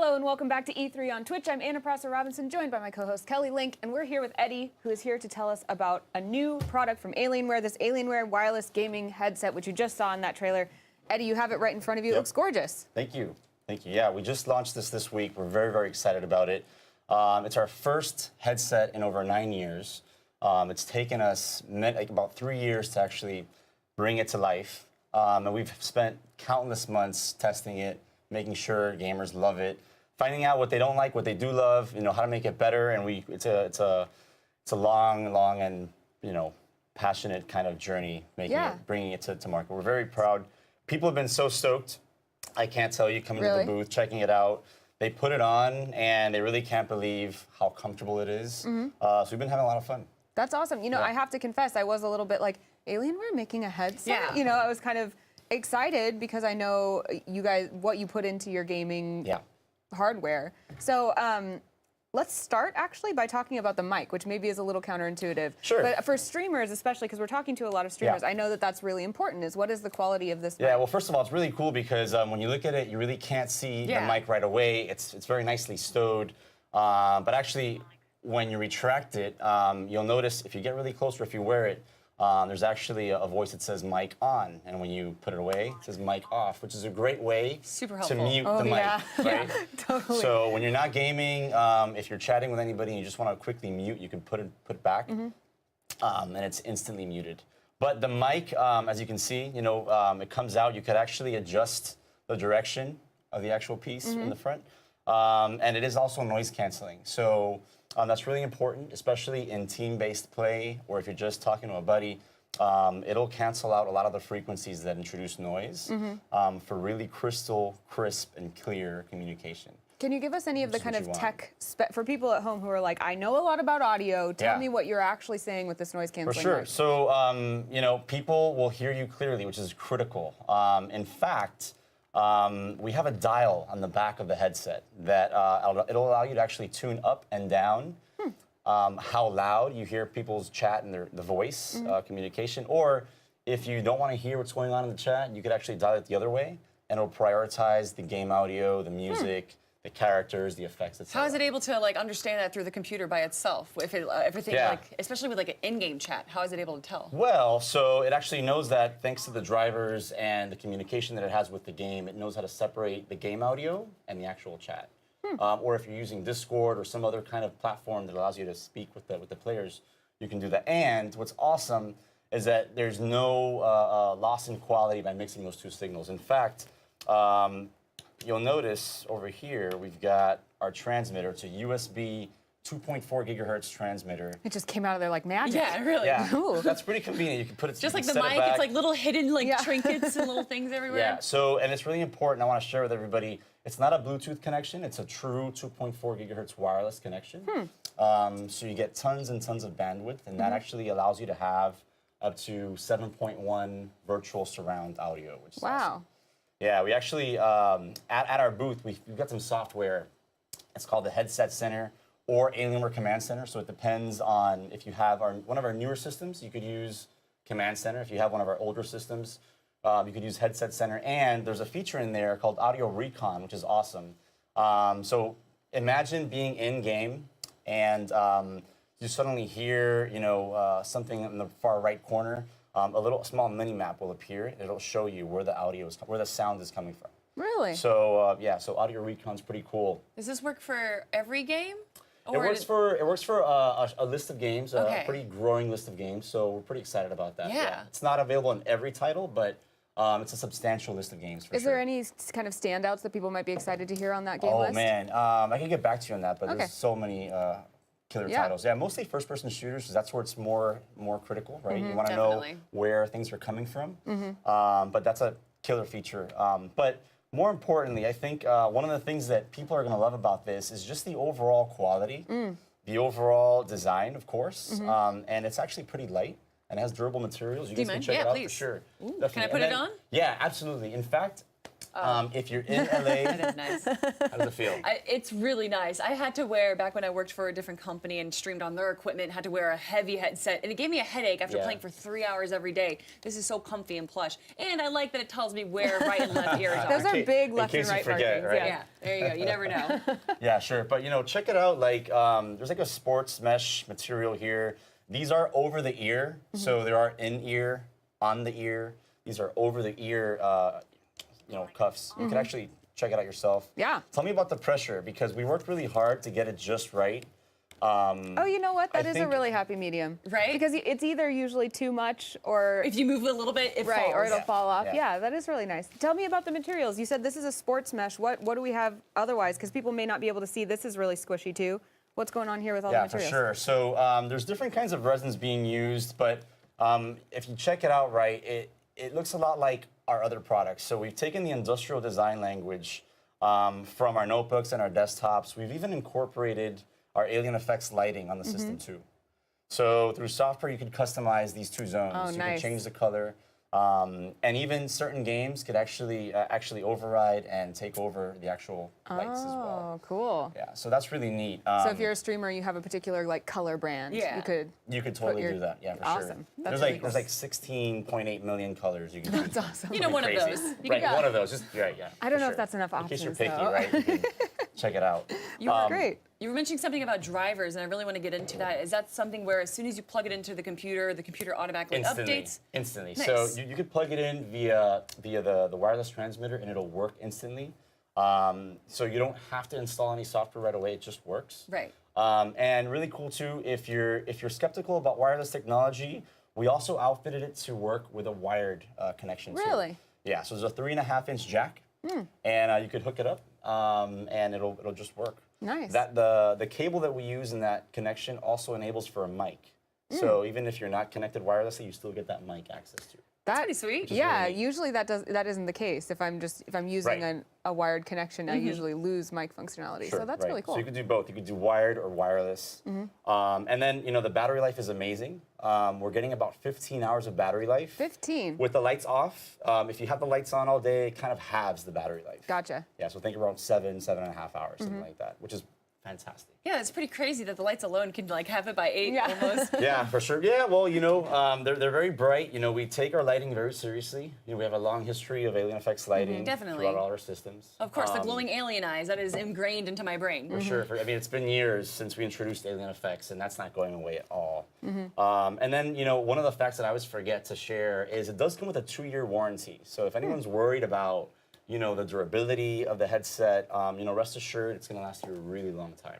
S8: Hello and welcome back to E3 on Twitch. I'm Anna Prosser Robinson, joined by my co-host Kelly Link, and we're here with Eddie, who is here to tell us about a new product from Alienware, this Alienware wireless gaming headset, which you just saw in that trailer. Eddie, you have it right in front of you. It looks gorgeous.
S20: Thank you. Thank you. Yeah, we just launched this week. We're very, very excited about it. It's our first headset in over 9 years. It's taken us about 3 years to actually bring it to life. And we've spent countless months testing it, making sure gamers love it, finding out what they don't like, what they do love, how to make it better. And it's a long and passionate kind of journey bringing it to market. We're very proud. People have been so stoked. I can't tell you, coming to the booth, checking it out. They put it on, and they really can't believe how comfortable it is. So we've been having a lot of fun.
S8: That's awesome. I have to confess, I was a little bit like, Alienware making a headset? Yeah. I was kind of excited because I know you guys, what you put into your gaming hardware. So let's start actually by talking about the mic, which maybe is a little counterintuitive. Sure. But for streamers, especially because we're talking to a lot of streamers, I know that that's really important, is what is the quality of this mic?
S20: Yeah, well, first of all, it's really cool because when you look at it, you really can't see the mic right away. It's very nicely stowed. But actually, when you retract it, you'll notice if you get really close or if you wear it, there's actually a voice that says mic on, and when you put it away, it says mic off, which is a great way to mute the mic, right?
S8: Totally.
S20: So when you're not gaming, if you're chatting with anybody and you just want to quickly mute, you can put it back, and it's instantly muted. But the mic, as you can see, it comes out. You could actually adjust the direction of the actual piece in the front, and it is also noise canceling. So. That's really important, especially in team-based play, or if you're just talking to a buddy. It'll cancel out a lot of the frequencies that introduce noise for really crystal, crisp, and clear communication.
S8: Can you give us any of the kind of tech for people at home who are like, I know a lot about audio. Tell me what you're actually saying with this noise canceling.
S20: For sure.
S8: Mic.
S20: So, people will hear you clearly, which is critical. In fact, we have a dial on the back of the headset that it'll allow you to actually tune up and down how loud you hear people's chat and the voice communication. Or if you don't want to hear what's going on in the chat, you could actually dial it the other way, and it'll prioritize the game audio, the music, the characters, the effects, etc.
S21: How is it able to understand that through the computer by itself? If everything especially with an in-game chat, how is it able to tell?
S20: Well, so it actually knows that thanks to the drivers and the communication that it has with the game, it knows how to separate the game audio and the actual chat. Or if you're using Discord or some other kind of platform that allows you to speak with the players, you can do that. And what's awesome is that there's no loss in quality by mixing those two signals. In fact, you'll notice over here, we've got our transmitter. It's a USB 2.4 gigahertz transmitter.
S8: It just came out of there like magic.
S21: Yeah, really.
S20: Yeah, that's pretty convenient. You can put it
S21: just like the mic. It's like little hidden trinkets and little things everywhere.
S20: Yeah. So, and it's really important. I want to share with everybody. It's not a Bluetooth connection. It's a true 2.4 gigahertz wireless connection. So you get tons and tons of bandwidth, and that actually allows you to have up to 7.1 virtual surround audio, which is awesome. Yeah, we actually, at our booth, we've got some software. It's called the Headset Center or Alienware Command Center. So it depends on if you have one of our newer systems, you could use Command Center. If you have one of our older systems, you could use Headset Center. And there's a feature in there called Audio Recon, which is awesome. So imagine being in-game and you suddenly hear, something in the far right corner. A small mini map will appear, and it'll show you where the sound is coming from.
S8: Really?
S20: So so Audio Recon's pretty cool.
S21: Does this work for every game?
S20: It works for a list of games, a pretty growing list of games. So we're pretty excited about that.
S21: Yeah.
S20: It's not available in every title, but it's a substantial list of games.
S8: Is there any kind of standouts that people might be excited to hear on that game list?
S20: Oh man, I can get back to you on that, but there's so many. Killer titles. Yeah, mostly first-person shooters, because that's where it's more critical, right? You want to know where things are coming from. But that's a killer feature. But more importantly, I think one of the things that people are going to love about this is just the overall quality, the overall design, of course, and it's actually pretty light and has durable materials. You guys can check it out for sure.
S21: Can I put it on?
S20: Yeah, absolutely. In fact, If you're in LA,
S21: That is nice.
S20: how does it feel?
S21: It's really nice. I had to wear, back when I worked for a different company and streamed on their equipment, had to wear a heavy headset, and it gave me a headache after
S20: Yeah.
S21: playing for 3 hours every day. This is so comfy and plush. And I like that it tells me where right and left ears are.
S8: Those are big left
S20: case
S8: and
S20: you
S8: right
S20: forget,
S8: markings.
S20: right?
S8: Yeah.
S21: Yeah, there you go. You never know.
S20: Yeah, sure. But check it out. Like, there's like a sports mesh material here. These are over the ear, so there are in ear, on the ear. These are over the ear, cuffs. You can actually check it out yourself.
S8: Yeah.
S20: Tell me about the pressure because we worked really hard to get it just right.
S8: Oh, you know what? That is a
S20: think-
S8: really happy medium.
S21: Right?
S8: Because it's either usually too much or...
S21: If you move it a little bit, it
S8: right,
S21: falls.
S8: or it'll fall off.
S20: Yeah.
S8: Yeah, that is really nice. Tell me about the materials. You said this is a sports mesh. What do we have otherwise? Because people may not be able to see. This is really squishy too. What's going on here with all the
S20: Yeah, for
S8: materials?
S20: sure. So there's different kinds of resins being used, but if you check it out right, it looks a lot like our other products. So we've taken the industrial design language from our notebooks and our desktops. We've even incorporated our Alien Effects lighting on the system too. So through software, you could customize these two zones.
S8: Oh,
S20: you
S8: nice.
S20: can change the color. And even certain games could actually override and take over the actual lights as well.
S8: Oh, cool.
S20: Yeah, so that's really neat.
S8: So if you're a streamer and you have a particular color brand,
S21: Yeah.
S20: You could totally
S8: your-
S20: do that, yeah, for
S8: Awesome.
S20: sure.
S8: That's
S20: There's
S8: really
S20: there's like 16.8 million colors you can
S8: That's
S20: choose.
S8: awesome.
S21: You know, one of
S20: Crazy.
S21: those. You
S20: Right,
S21: can-
S20: one of those. Just right, yeah.
S8: I don't
S20: for
S8: know
S20: sure.
S8: if that's enough
S20: In case you're
S8: options,
S20: picky,
S8: though.
S20: right? You can check it out.
S21: You were
S8: Great.
S21: You were mentioning something about drivers, and I really want to get into that. Is that something where as soon as you plug it into the computer automatically
S20: Instantly.
S21: updates?
S20: Instantly.
S21: Nice.
S20: So you could plug it in via the wireless transmitter, and it'll work instantly. So you don't have to install any software right away. It just works.
S21: Right.
S20: And really cool too, if you're skeptical about wireless technology, we also outfitted it to work with a wired connection too.
S8: Really?
S20: Yeah. So there's a 3.5-inch jack, and you could hook it up, and it'll just work.
S8: Nice.
S20: That the cable that we use in that connection also enables for a mic. So even if you're not connected wirelessly, you still get that mic access to.
S8: That's
S21: pretty sweet.
S8: Yeah,
S20: really neat.
S8: usually that isn't the case. If I'm using
S20: Right.
S8: a wired connection, I usually lose mic functionality.
S20: Sure,
S8: so that's
S20: right.
S8: really cool.
S20: So you could do both. You could do wired or wireless. And then the battery life is amazing. We're getting about 15 hours of battery life.
S8: 15.
S20: With the lights off. If you have the lights on all day, it kind of halves the battery life.
S8: Gotcha.
S20: Yeah, so think around 7.5 hours, something like that, which is fantastic.
S21: Yeah, it's pretty crazy that the lights alone can have it by 8
S8: Yeah.
S21: almost.
S20: Yeah, for sure. Yeah, well, they're very bright. We take our lighting very seriously. We have a long history of Alien Effects lighting
S21: Definitely.
S20: throughout all our systems.
S21: Of course, the glowing alien eyes, that is ingrained into my brain.
S20: For sure. It's been years since we introduced Alien Effects, and that's not going away at all. And then, one of the facts that I always forget to share is it does come with a 2-year warranty. So if anyone's worried about, the durability of the headset, rest assured it's going to last you a really long time.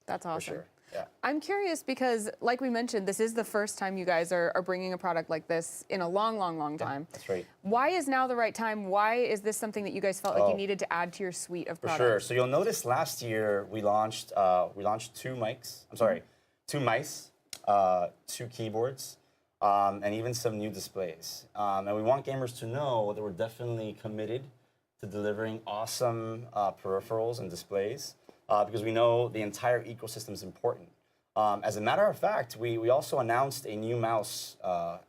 S8: That's awesome.
S20: For sure. Yeah.
S8: I'm curious because, like we mentioned, this is the first time you guys are bringing a product like this in a long, long, long time.
S20: That's right.
S8: Why is now the right time? Why is this something that you guys felt like you needed to add to your suite of
S20: For
S8: products?
S20: sure. So you'll notice last year we launched 2 mics. I'm sorry, 2 mice, 2 keyboards, and even some new displays. And we want gamers to know that we're definitely committed to delivering awesome peripherals and displays because we know the entire ecosystem is important. As a matter of fact, we also announced a new mouse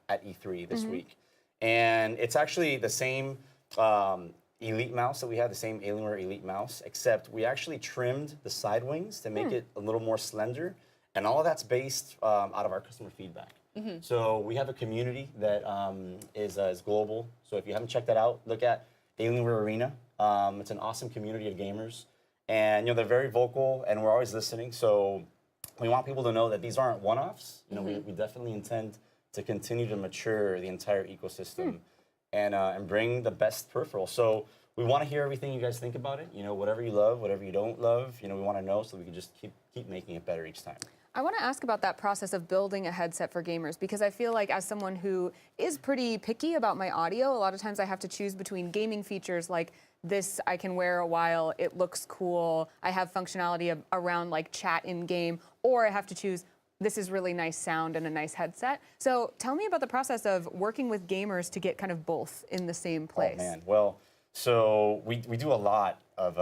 S20: at E3 this week. And it's actually the same Elite mouse that we had, the same Alienware Elite mouse, except we actually trimmed the side wings to make it a little more slender. And all of that's based out of our customer feedback. So we have a community that is global. So if you haven't checked that out, look at Alienware Arena. It's an awesome community of gamers. And they're very vocal and we're always listening. So we want people to know that these aren't one-offs. We definitely intend to continue to mature the entire ecosystem and bring the best peripheral. So we want to hear everything you guys think about it. Whatever you love, whatever you don't love, we want to know so we can just keep making it better each time.
S8: I want to ask about that process of building a headset for gamers because I feel like as someone who is pretty picky about my audio, a lot of times I have to choose between gaming features like this I can wear a while, it looks cool, I have functionality around like chat in game, or I have to choose this is really nice sound and a nice headset. So tell me about the process of working with gamers to get kind of both in the same place.
S20: Oh man, well, so we do a lot of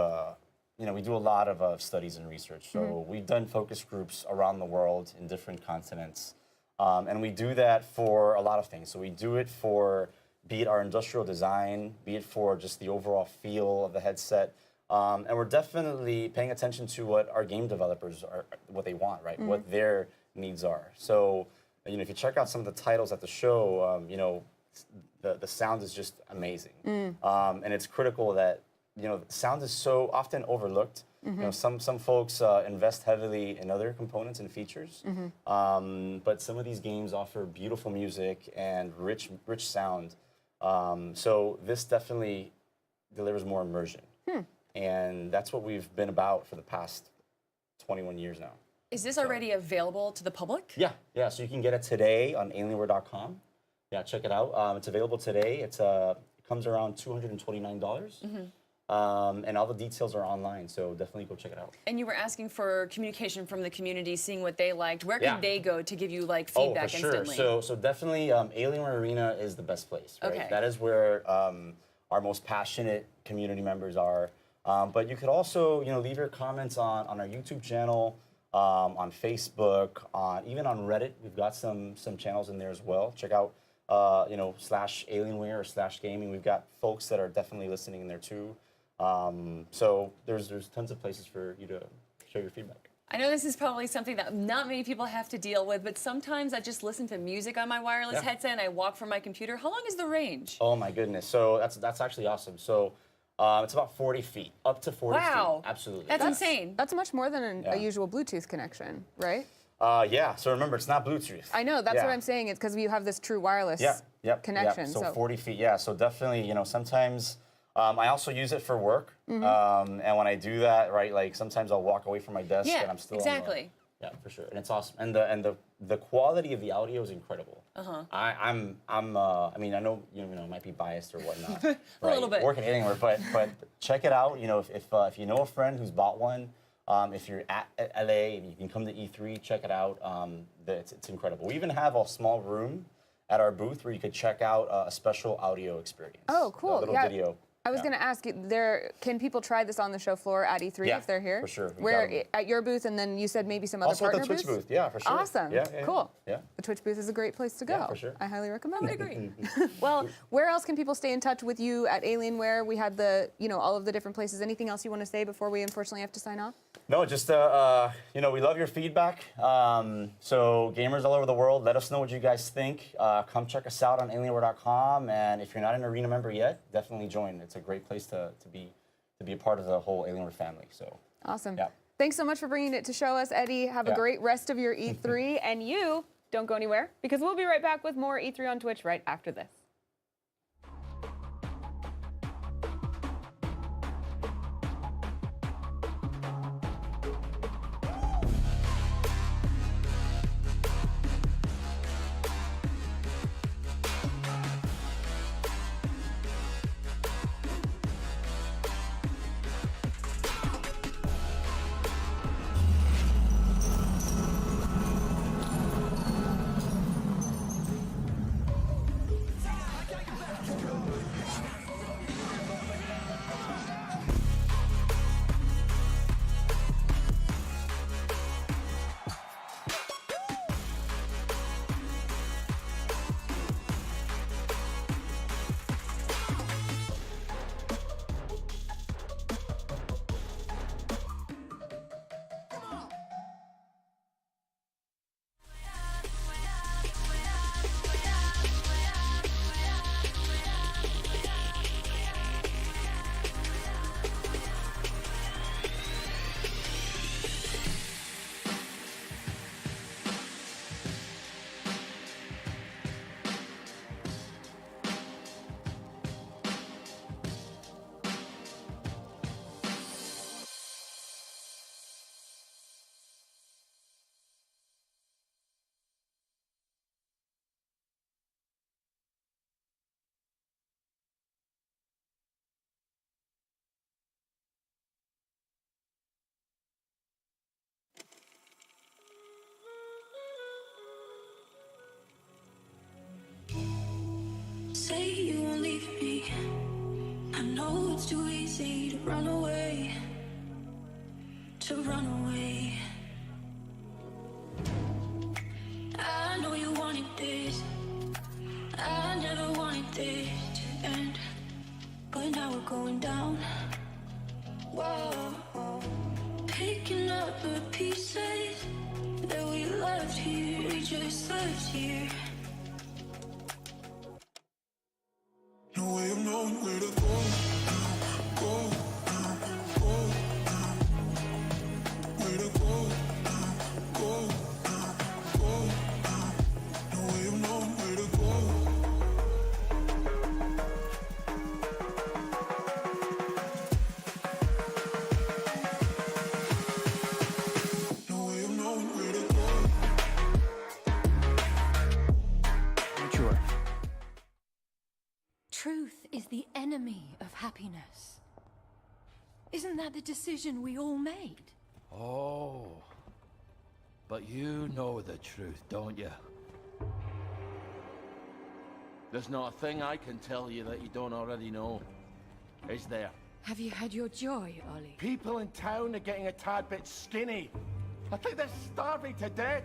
S20: studies and research. So we've done focus groups around the world in different continents, and we do that for a lot of things. So we do it for be it our industrial design, be it for just the overall feel of the headset. And we're definitely paying attention to what our game developers are, what they want, right? What their needs are. So, you know, if you check out some of the titles at the show, you know, the sound is just amazing. And it's critical that, you know, sound is so often overlooked. You know, some folks invest heavily in other components and features, but some of these games offer beautiful music and rich sound. So this definitely delivers more immersion. And that's what we've been about for the past 21 years now.
S21: Is this already available to the public?
S20: Yeah. So you can get it today on Alienware.com. Yeah, check it out. It's available today. It comes around $229. And all the details are online, so definitely go check it out.
S21: And you were asking for communication from the community, seeing what they liked. Where can they go to give you like feedback
S20: for sure.
S21: instantly?
S20: So definitely Alienware Arena is the best place, right?
S21: Okay.
S20: That is where our most passionate community members are. But you could also, you know, leave your comments on our YouTube channel, on Facebook, even on Reddit. We've got some channels in there as well. Check out, you know, /Alienware or /gaming. We've got folks that are definitely listening in there too. So there's tons of places for you to share your feedback.
S21: I know this is probably something that not many people have to deal with, but sometimes I just listen to music on my wireless headset and I walk from my computer. How long is the range?
S20: Oh my goodness. So that's actually awesome. So it's about 40 feet, up to 40 feet. Absolutely.
S21: That's insane.
S8: That's much more than a usual Bluetooth connection, right?
S20: Yeah. So remember, it's not Bluetooth.
S8: I know. That's what I'm saying. It's because you have this true wireless connection.
S20: So 40 feet. Yeah. So definitely, you know, sometimes I also use it for work. And when I do that, right, like sometimes I'll walk away from my desk and I'm still
S21: exactly.
S20: Yeah, for sure. And it's awesome. And the quality of the audio is incredible. I mean, I know you know might be biased or whatnot.
S21: A little bit.
S20: Working anywhere, but check it out. You know, if you know a friend who's bought one, if you're at LA and you can come to E3, check it out. It's incredible. We even have a small room at our booth where you could check out a special audio experience.
S8: Oh, cool.
S20: A little video.
S8: I was going to ask you, can people try this on the show floor at E3 if they're here?
S20: For sure.
S8: Where at your booth, and then you said maybe some other
S20: also
S8: partner
S20: at the Twitch
S8: booths?
S20: booth, yeah, for sure.
S8: Awesome. Cool.
S20: Yeah.
S8: The Twitch booth is a great place to go.
S20: Yeah, for sure.
S8: I highly recommend it.
S21: I would agree.
S8: Well, where else can people stay in touch with you at Alienware? We had all of the different places. Anything else you want to say before we unfortunately have to sign off?
S20: No, just you know, we love your feedback. So gamers all over the world, let us know what you guys think. Come check us out on Alienware.com, and if you're not an Arena member yet, definitely join. It's a great place to be a part of the whole Alienware family. So
S8: awesome.
S20: Yeah.
S8: Thanks so much for bringing it to show us, Eddie. Have a great rest of your E3, and you don't go anywhere because we'll be right back with more E3 on Twitch right after this.
S6: Say you won't leave me. I know it's too easy to run away. To run away. I know you wanted this. I never wanted this. lives here.
S1: No way of knowing where to go now, go now, go now. Where to go now, go now, go now. No way of knowing where to go. No way of knowing where to go.
S19: Sure.
S22: Truth is the enemy of happiness. Isn't that the decision we all made?
S23: Oh. But you know the truth, don't you? There's not a thing I can tell you that you don't already know. Is there?
S22: Have you had your joy, Ollie?
S23: People in town are getting a tad bit skinny. I think they're starving to death.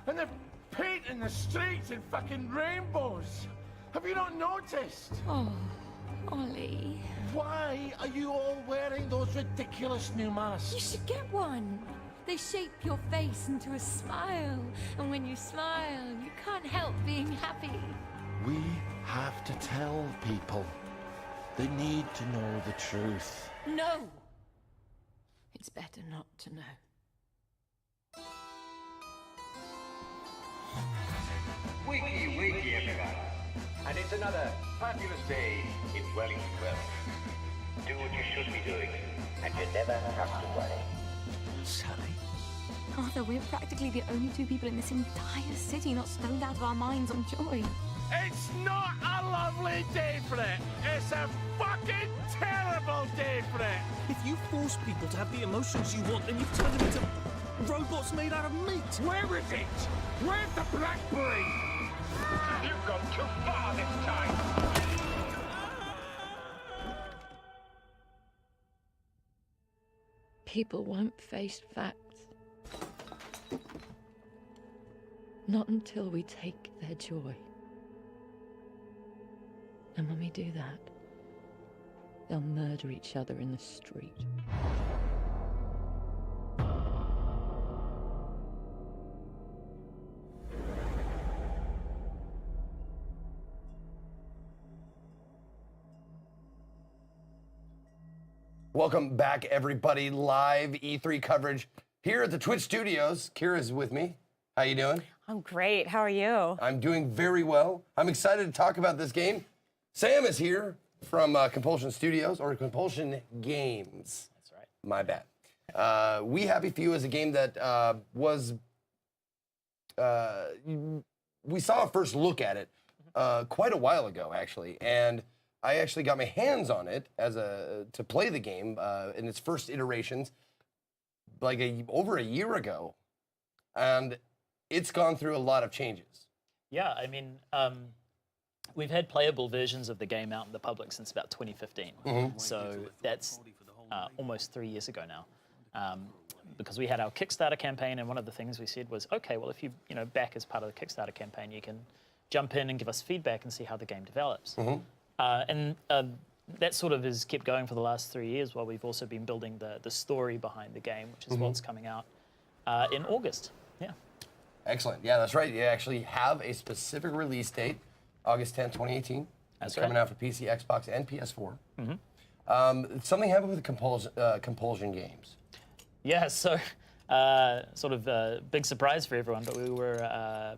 S23: And they're painting the streets in fucking rainbows. Have you not noticed?
S22: Oh, Ollie.
S23: Why are you all wearing those ridiculous new masks?
S22: You should get one. They shape your face into a smile. And when you smile, you can't help being happy.
S23: We have to tell people. They need to know the truth.
S22: No! It's better not to know.
S24: Wakey, wakey, everyone. And it's another fabulous day in Wellington Wells. Do what you should be doing, and you never have to worry.
S23: Sally?
S22: Arthur, we're practically the only two people in this entire city not stoned out of our minds on joy.
S23: It's not a lovely day for it. It's a fucking terrible day for it.
S25: If you force people to have the emotions you want, then you've turned them into robots made out of meat.
S23: Where is it? Where's the blackberry?
S24: You've gone too far this time.
S22: People won't face facts. Not until we take their joy. And when we do that, they'll murder each other in the street.
S5: Welcome back, everybody. Live E3 coverage here at the Twitch studios. Kira's with me. How you doing?
S16: I'm great. How are you?
S5: I'm doing very well. I'm excited to talk about this game. Sam is here from Compulsion Studios, or Compulsion Games.
S26: That's right.
S5: My bad. We Happy Few is a game that we saw a first look at it quite a while ago, actually, and I actually got my hands on it to play the game in its first iterations, like over a year ago, and it's gone through a lot of changes.
S26: Yeah, I mean, we've had playable versions of the game out in the public since about 2015.
S5: Mhm.
S26: So that's almost 3 years ago now. Because we had our Kickstarter campaign, and one of the things we said was, okay, well, if you back as part of the Kickstarter campaign, you can jump in and give us feedback and see how the game develops. And that sort of has kept going for the last 3 years, while we've also been building the story behind the game, which is what's coming out in August. Yeah.
S5: Excellent. Yeah, that's right. You actually have a specific release date, August 10th, 2018.
S26: That's
S5: It's coming
S26: right.
S5: out for PC, Xbox, and PS4.
S26: Mhm.
S5: Something happened with Compulsion Games.
S26: Yeah, so sort of a big surprise for everyone, but we were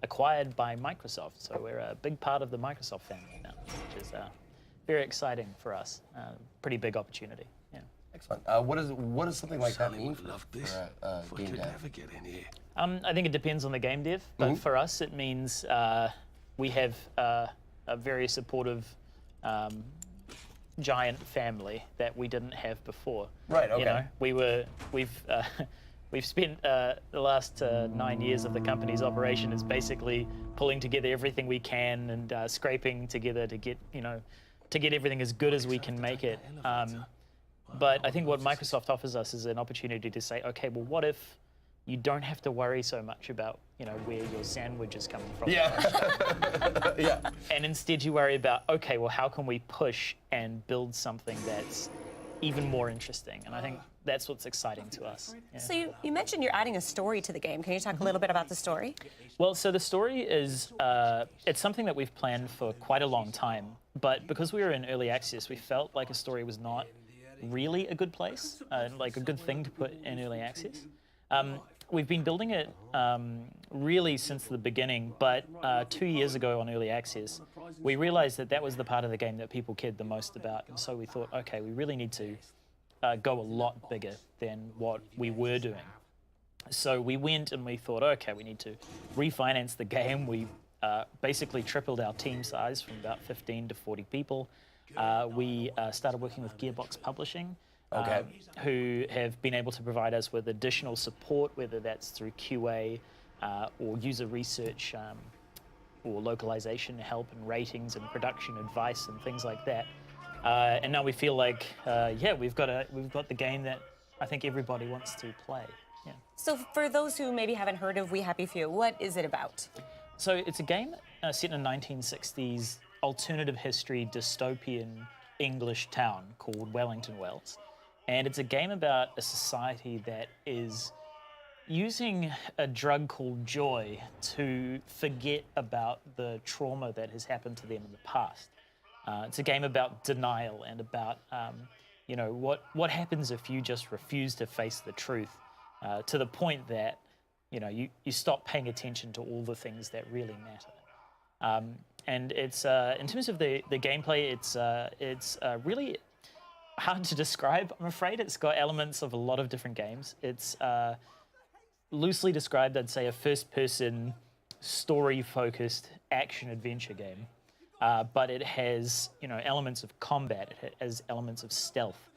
S26: acquired by Microsoft. So we're a big part of the Microsoft family now, which is very exciting for us. Pretty big opportunity. Yeah.
S5: Excellent. What does something like that mean for game dev?
S26: I think it depends on the game dev, but for us it means we have a very supportive giant family that we didn't have before.
S5: Right. Okay.
S26: You know, we've spent the last 9 years of the company's operation is basically pulling together everything we can and scraping together to get everything as good as we can make it. But I think what Microsoft offers us is an opportunity to say, okay, well, what if you don't have to worry so much about where your sandwich is coming from?
S5: Yeah. Yeah.
S26: And instead you worry about, okay, well, how can we push and build something that's even more interesting? And I think that's what's exciting to us. Yeah.
S16: So you mentioned you're adding a story to the game. Can you talk a little bit about the story?
S26: Well, so the story is, it's something that we've planned for quite a long time, but because we were in early access, we felt like a story was not really a good place, like a good thing to put in early access. We've been building it really since the beginning, but 2 years ago on early access, we realized that that was the part of the game that people cared the most about, and so we thought, okay, we really need to go a lot bigger than what we were doing. So we went and we thought, okay, we need to refinance the game. We basically tripled our team size from about 15 to 40 people. We started working with Gearbox Publishing, who have been able to provide us with additional support, whether that's through QA or user research or localization help and ratings and production advice and things like that. And now we feel like, yeah, we've got the game that I think everybody wants to play. Yeah.
S16: So for those who maybe haven't heard of We Happy Few, what is it about?
S26: So it's a game set in a 1960s alternative history dystopian English town called Wellington Wells. And it's a game about a society that is using a drug called joy to forget about the trauma that has happened to them in the past. It's a game about denial and about, you know, what happens if you just refuse to face the truth to the point that, you know, you stop paying attention to all the things that really matter. And it's, in terms of the gameplay, it's really hard to describe, I'm afraid. It's got elements of a lot of different games. It's loosely described, I'd say, a first-person, story-focused action-adventure game. But it has, you know, elements of combat. It has elements of stealth.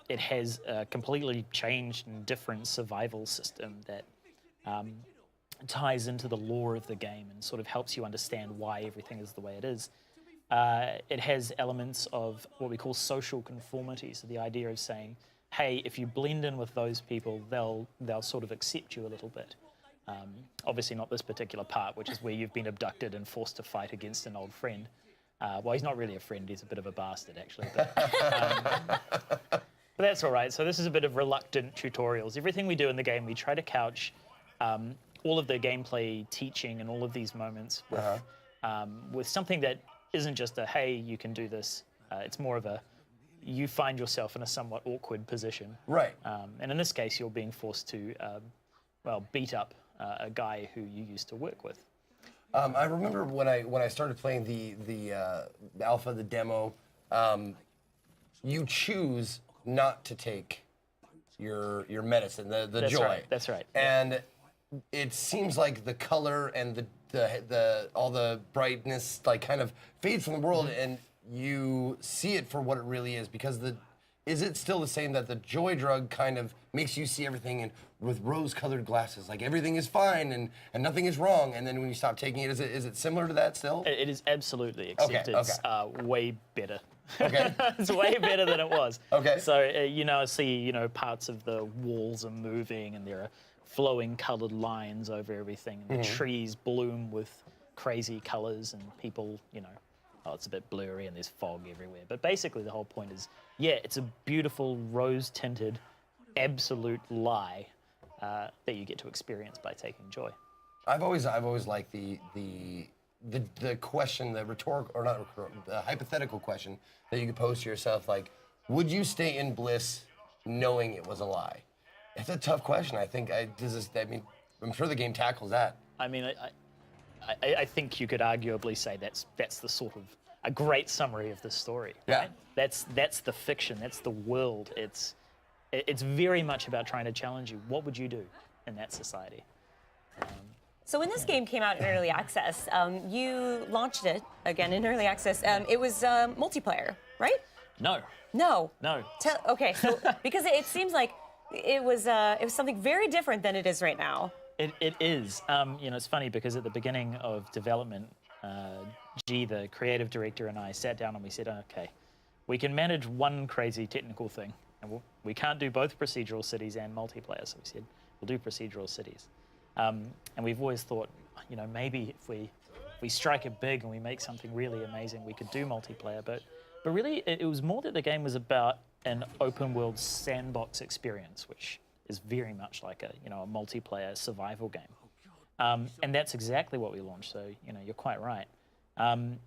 S26: It has a completely changed and different survival system that ties into the lore of the game and sort of helps you understand why everything is the way it is. It has elements of what we call social conformity, so the idea of saying, hey, if you blend in with those people, they'll sort of accept you a little bit. Obviously not this particular part, which is where you've been abducted and forced to fight against an old friend. Well, he's not really a friend, he's a bit of a bastard, actually. But that's all right. So this is a bit of reluctant tutorials. Everything we do in the game, we try to couch all of the gameplay teaching and all of these moments with something that isn't just a, hey, you can do this. It's more of a, you find yourself in a somewhat awkward position.
S5: Right.
S26: And in this case, you're being forced to, well, beat up a guy who you used to work with.
S5: I remember when I started playing the alpha, the demo, you choose not to take your medicine, the
S26: That's
S5: joy.
S26: right, that's right.
S5: And it seems like the color and the all the brightness like kind of fades from the world, and you see it for what it really is. Because is it still the same that the joy drug kind of makes you see everything with rose-colored glasses, like everything is fine and nothing is wrong, and then when you stop taking it, is it similar to that still?
S26: It is absolutely, except it's way better.
S5: Okay.
S26: It's way better than it was.
S5: Okay.
S26: So, you know, parts of the walls are moving and there are flowing coloured lines over everything. And the trees bloom with crazy colours and people, you know, it's a bit blurry and there's fog everywhere. But basically the whole point is, yeah, it's a beautiful rose-tinted absolute lie that you get to experience by taking joy.
S5: I've always liked the question, the rhetorical, or not rhetorical, the hypothetical question that you could pose to yourself, like, would you stay in bliss knowing it was a lie? It's a tough question. I think I'm sure the game tackles that.
S26: I mean, I think you could arguably say that's the sort of a great summary of the story.
S5: Yeah.
S26: Right? That's the fiction. That's the world. It's very much about trying to challenge you. What would you do in that society?
S16: So when this game came out in early access, you launched it again in early access. It was multiplayer, right?
S26: No.
S16: No.
S26: No.
S16: Okay, so because it seems like it was something very different than it is right now.
S26: It is. You know, it's funny because at the beginning of development, G, the creative director, and I sat down and we said, okay, we can manage one crazy technical thing, and we can't do both procedural cities and multiplayer. So we said, we'll do procedural cities. And we've always thought, you know, maybe if we strike it big and we make something really amazing, we could do multiplayer. But really, it was more that the game was about an open world sandbox experience, which is very much like a a multiplayer survival game. And that's exactly what we launched. So you're quite right. And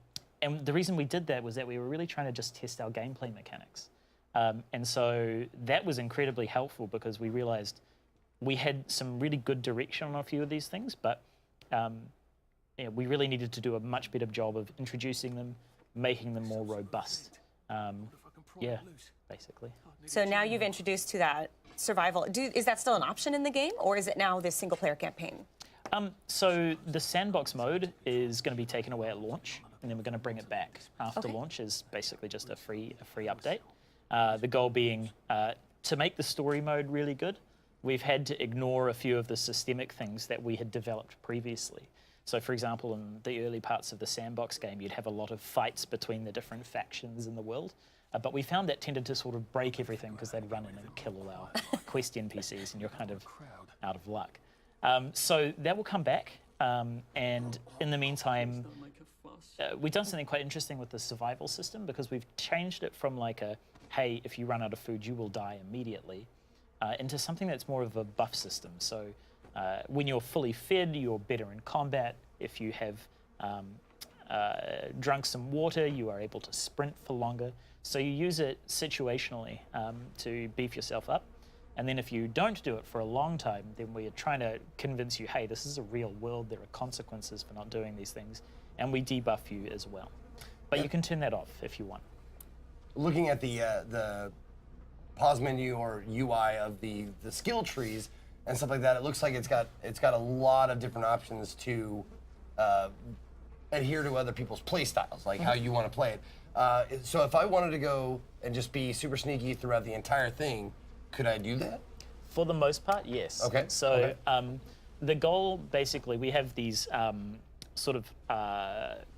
S26: the reason we did that was that we were really trying to just test our gameplay mechanics. And so that was incredibly helpful because we realized we had some really good direction on a few of these things, but we really needed to do a much better job of introducing them, making them more robust. Yeah, basically.
S16: So now you've introduced to that survival. Is that still an option in the game, or is it now this single-player campaign?
S26: So the sandbox mode is going to be taken away at launch, and then we're going to bring it back after launch as basically just a free update. The goal being to make the story mode really good, we've had to ignore a few of the systemic things that we had developed previously. So, for example, in the early parts of the sandbox game, you'd have a lot of fights between the different factions in the world. But we found that tended to sort of break everything because they'd run in and kill all our quest NPCs, and you're kind of out of luck. So that will come back. And in the meantime, we've done something quite interesting with the survival system because we've changed it from like a, hey, if you run out of food, you will die immediately, into something that's more of a buff system. So when you're fully fed, you're better in combat. If you have drunk some water, you are able to sprint for longer. So you use it situationally to beef yourself up. And then if you don't do it for a long time, then we're trying to convince you, hey, this is a real world. There are consequences for not doing these things. And we debuff you as well. But you can turn that off if you want.
S5: Looking at the pause menu or UI of the skill trees and stuff like that, it looks like it's got a lot of different options to adhere to other people's play styles, like how you want to play it. So if I wanted to go and just be super sneaky throughout the entire thing, could I do that?
S26: For the most part, yes.
S5: Okay.
S26: So the goal, basically, we have these sort of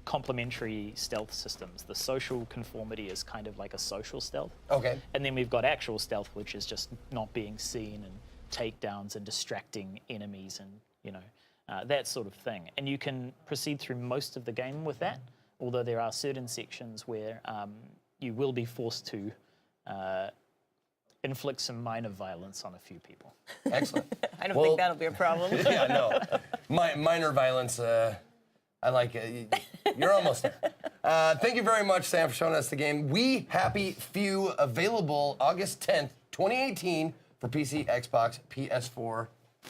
S26: complementary stealth systems. The social conformity is kind of like a social stealth.
S5: Okay.
S26: And then we've got actual stealth, which is just not being seen and takedowns and distracting enemies and, that sort of thing. And you can proceed through most of the game with that, although there are certain sections where you will be forced to inflict some minor violence on a few people.
S5: Excellent.
S16: I don't think that'll be a problem.
S5: Yeah, no. Minor violence, I like it. You're almost there. Thank you very much, Sam, for showing us the game. We Happy Few, available August 10th, 2018 for PC, Xbox, PS4.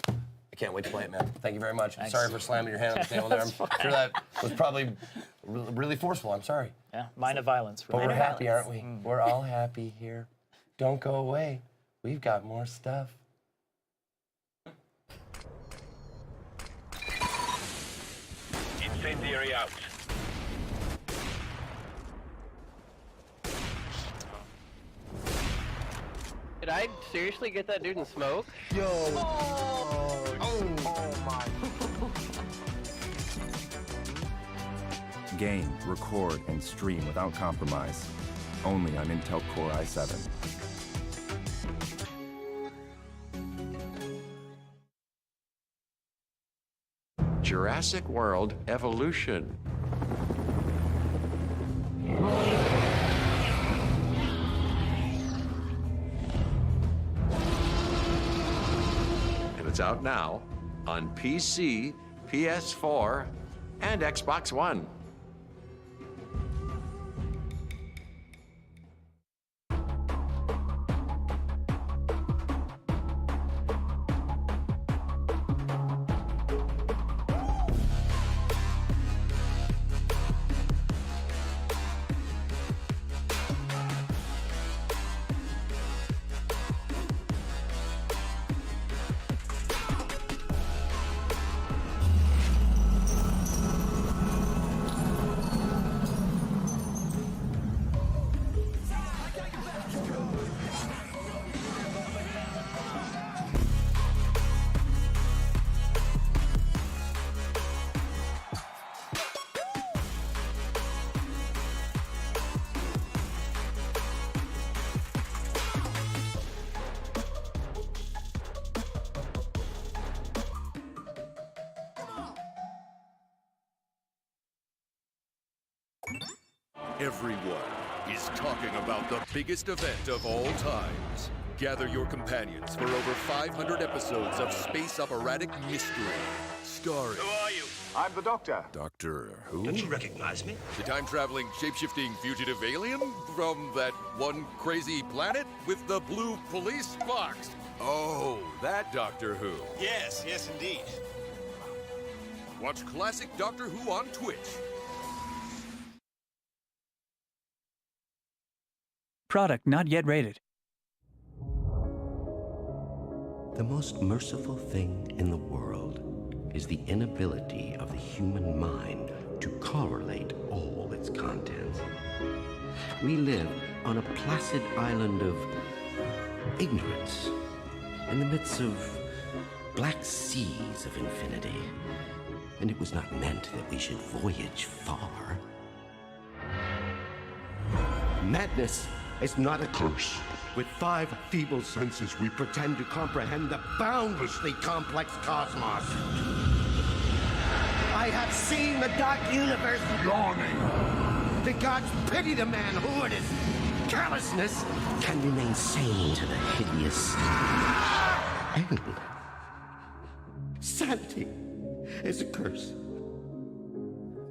S5: I can't wait to play it, man. Thank you very much.
S26: Thanks.
S5: Sorry for slamming your hand on the table there. I'm sure that was probably really forceful. I'm sorry.
S26: Yeah, minor violence.
S5: But we're happy, aren't we? We're all happy here. Don't go away. We've got more stuff.
S24: Incendiary out.
S13: Did I seriously get that dude in smoke?
S5: Yo.
S13: Oh my.
S12: Game, record, and stream without compromise. Only on Intel Core i7.
S3: Jurassic World Evolution. And it's out now on PC, PS4, and Xbox One. Everyone
S4: is talking about the biggest event of all times. Gather your companions for over 500 episodes of space operatic mystery, starring...
S24: Who are you? I'm the Doctor.
S4: Doctor Who?
S24: Don't you recognize me?
S4: The time-traveling, shape-shifting fugitive alien from that one crazy planet with the blue police box. Oh, that Doctor Who.
S24: Yes, yes, indeed.
S4: Watch classic Doctor Who on Twitch.
S7: Product not yet rated.
S9: The most merciful thing in the world is the inability of the human mind to correlate all its contents. We live on a placid island of ignorance in the midst of black seas of infinity. And it was not meant that we should voyage far. Madness is not a curse. With 5 feeble senses, we pretend to comprehend the boundlessly complex cosmos. I have seen the dark universe yawning. The gods pity the man who in his callousness can remain sane to the hideous end. Sanity is a curse.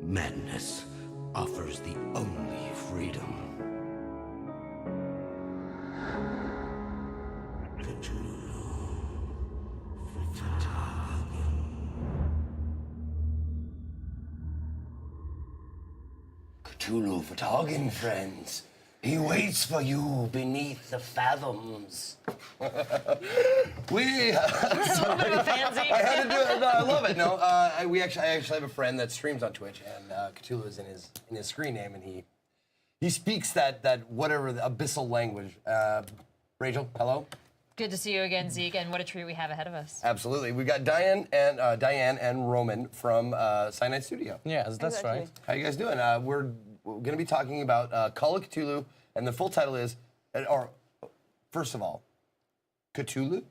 S9: Madness offers the only freedom.
S5: Cthulhu Fhtagn, friends. He waits for you beneath the fathoms. Sorry. I had to do it. No, I love it. No, I actually have a friend that streams on Twitch, and Cthulhu is in his screen name, and he speaks that whatever the abyssal language. Rachel, hello.
S10: Good to see you again, Zeke, and what a treat we have ahead of us.
S5: Absolutely. We got Diane and Roman from Cyanide Studio.
S15: Yes, that's right.
S5: How you guys doing? We're going to be talking about Call of Cthulhu, and the full title is, first of all, Cthulhu?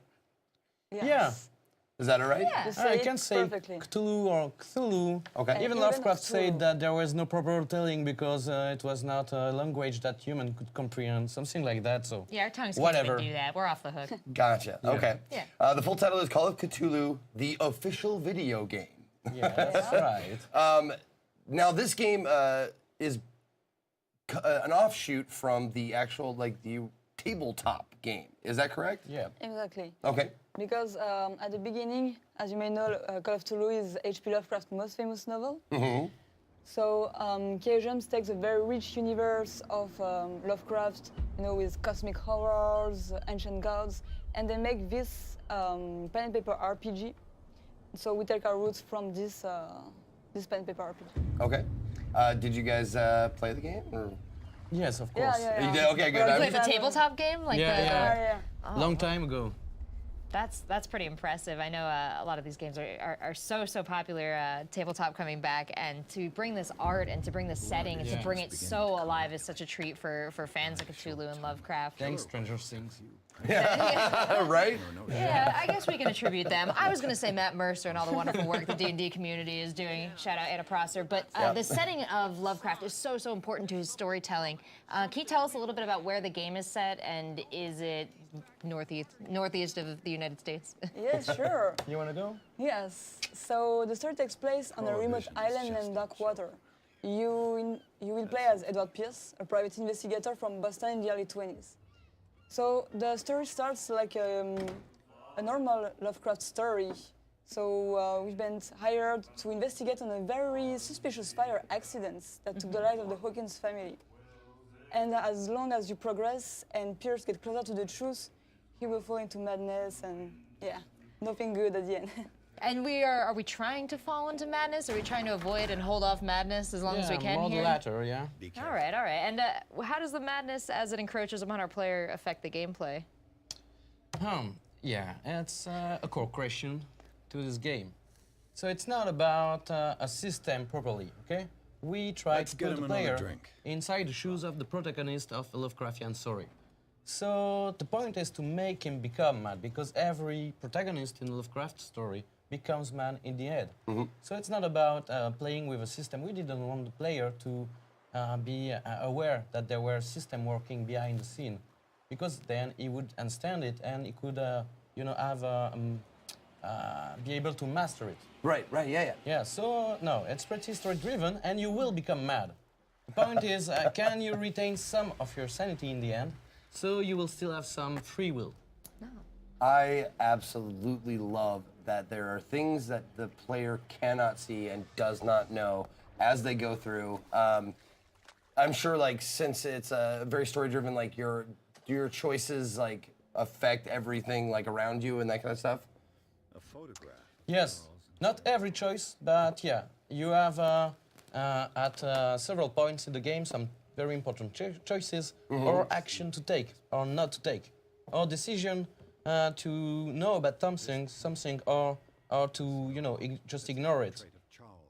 S15: Yes. Yeah.
S5: Is that all right?
S15: Yeah. I can say Cthulhu or Cthulhu.
S5: Okay.
S15: Even Lovecraft said that there was no proper telling because it was not a language that human could comprehend, something like that. So
S10: yeah, our tongues can't
S15: whatever.
S10: even do that. We're off the hook.
S5: Gotcha.
S15: Yeah.
S5: Okay.
S10: Yeah.
S5: The full title is Call of Cthulhu, the official video game.
S15: Yeah, that's right.
S5: Now this game is an offshoot from the actual the tabletop game. Is that correct?
S15: Yeah.
S11: Exactly.
S5: Okay.
S11: Because at the beginning, as you may know, Call of Cthulhu is H.P. Lovecraft's most famous novel.
S5: Mm-hmm.
S11: So Chaosiums takes a very rich universe of Lovecraft, with cosmic horrors, ancient gods, and they make this pen and paper RPG. So we take our roots from this pen and paper RPG.
S5: Okay. Did you guys play the game? Or?
S15: Yes, of course.
S11: Yeah.
S5: You did? Okay, good.
S10: You played the tabletop game? Oh.
S15: Long time ago.
S10: That's pretty impressive. I know a lot of these games are so popular. Tabletop coming back, and to bring this art and to bring this setting and to bring it so alive is such a treat for fans of Cthulhu and Lovecraft.
S15: Thanks, Stranger Things.
S5: Yeah. Right?
S10: Yeah, I guess we can attribute them. I was going to say Matt Mercer and all the wonderful work the D&D community is doing. Shout out Anna Prosser. But the setting of Lovecraft is so important to his storytelling. Can you tell us a little bit about where the game is set, and is it northeast of the United States?
S11: Yes, sure.
S15: You want to go?
S11: Yes. So the story takes place on a remote island named Darkwater. You will play as Edward Pierce, a private investigator from Boston in the early 20s. So the story starts like a normal Lovecraft story. So we've been hired to investigate on a very suspicious fire accident that took the life of the Hawkins family. And as long as you progress and Pierce gets closer to the truth, he will fall into madness and nothing good at the end.
S10: And are we trying to fall into madness? Are we trying to avoid and hold off madness as long as we can
S15: more
S10: here?
S15: the latter, yeah.
S10: All right. And how does the madness as it encroaches upon our player affect the gameplay?
S15: Yeah, it's a core question to this game. So it's not about a system properly, okay? We try to put the player inside the shoes of the protagonist of a Lovecraftian story. So the point is to make him become mad, because every protagonist in a Lovecraft story becomes mad in the end. Mm-hmm. So it's not about playing with a system. We didn't want the player to
S2: be aware that there were system working behind the scene, because then he would understand it and he could, you know, have be able to master it.
S5: Right, yeah.
S2: Yeah, so no, it's pretty story-driven, and you will become mad. The point is, can you retain some of your sanity in the end, so you will still have some free will?
S5: I absolutely love that there are things that the player cannot see and does not know as they go through. I'm sure, like, since it's very story-driven, like, do your choices, like, affect everything, like, around you and that kind of stuff?
S12: A photograph.
S2: Yes, not every choice, but yeah, you have at several points in the game some very important choices or action to take or not to take, or decision to know about something or to, you know, just ignore it.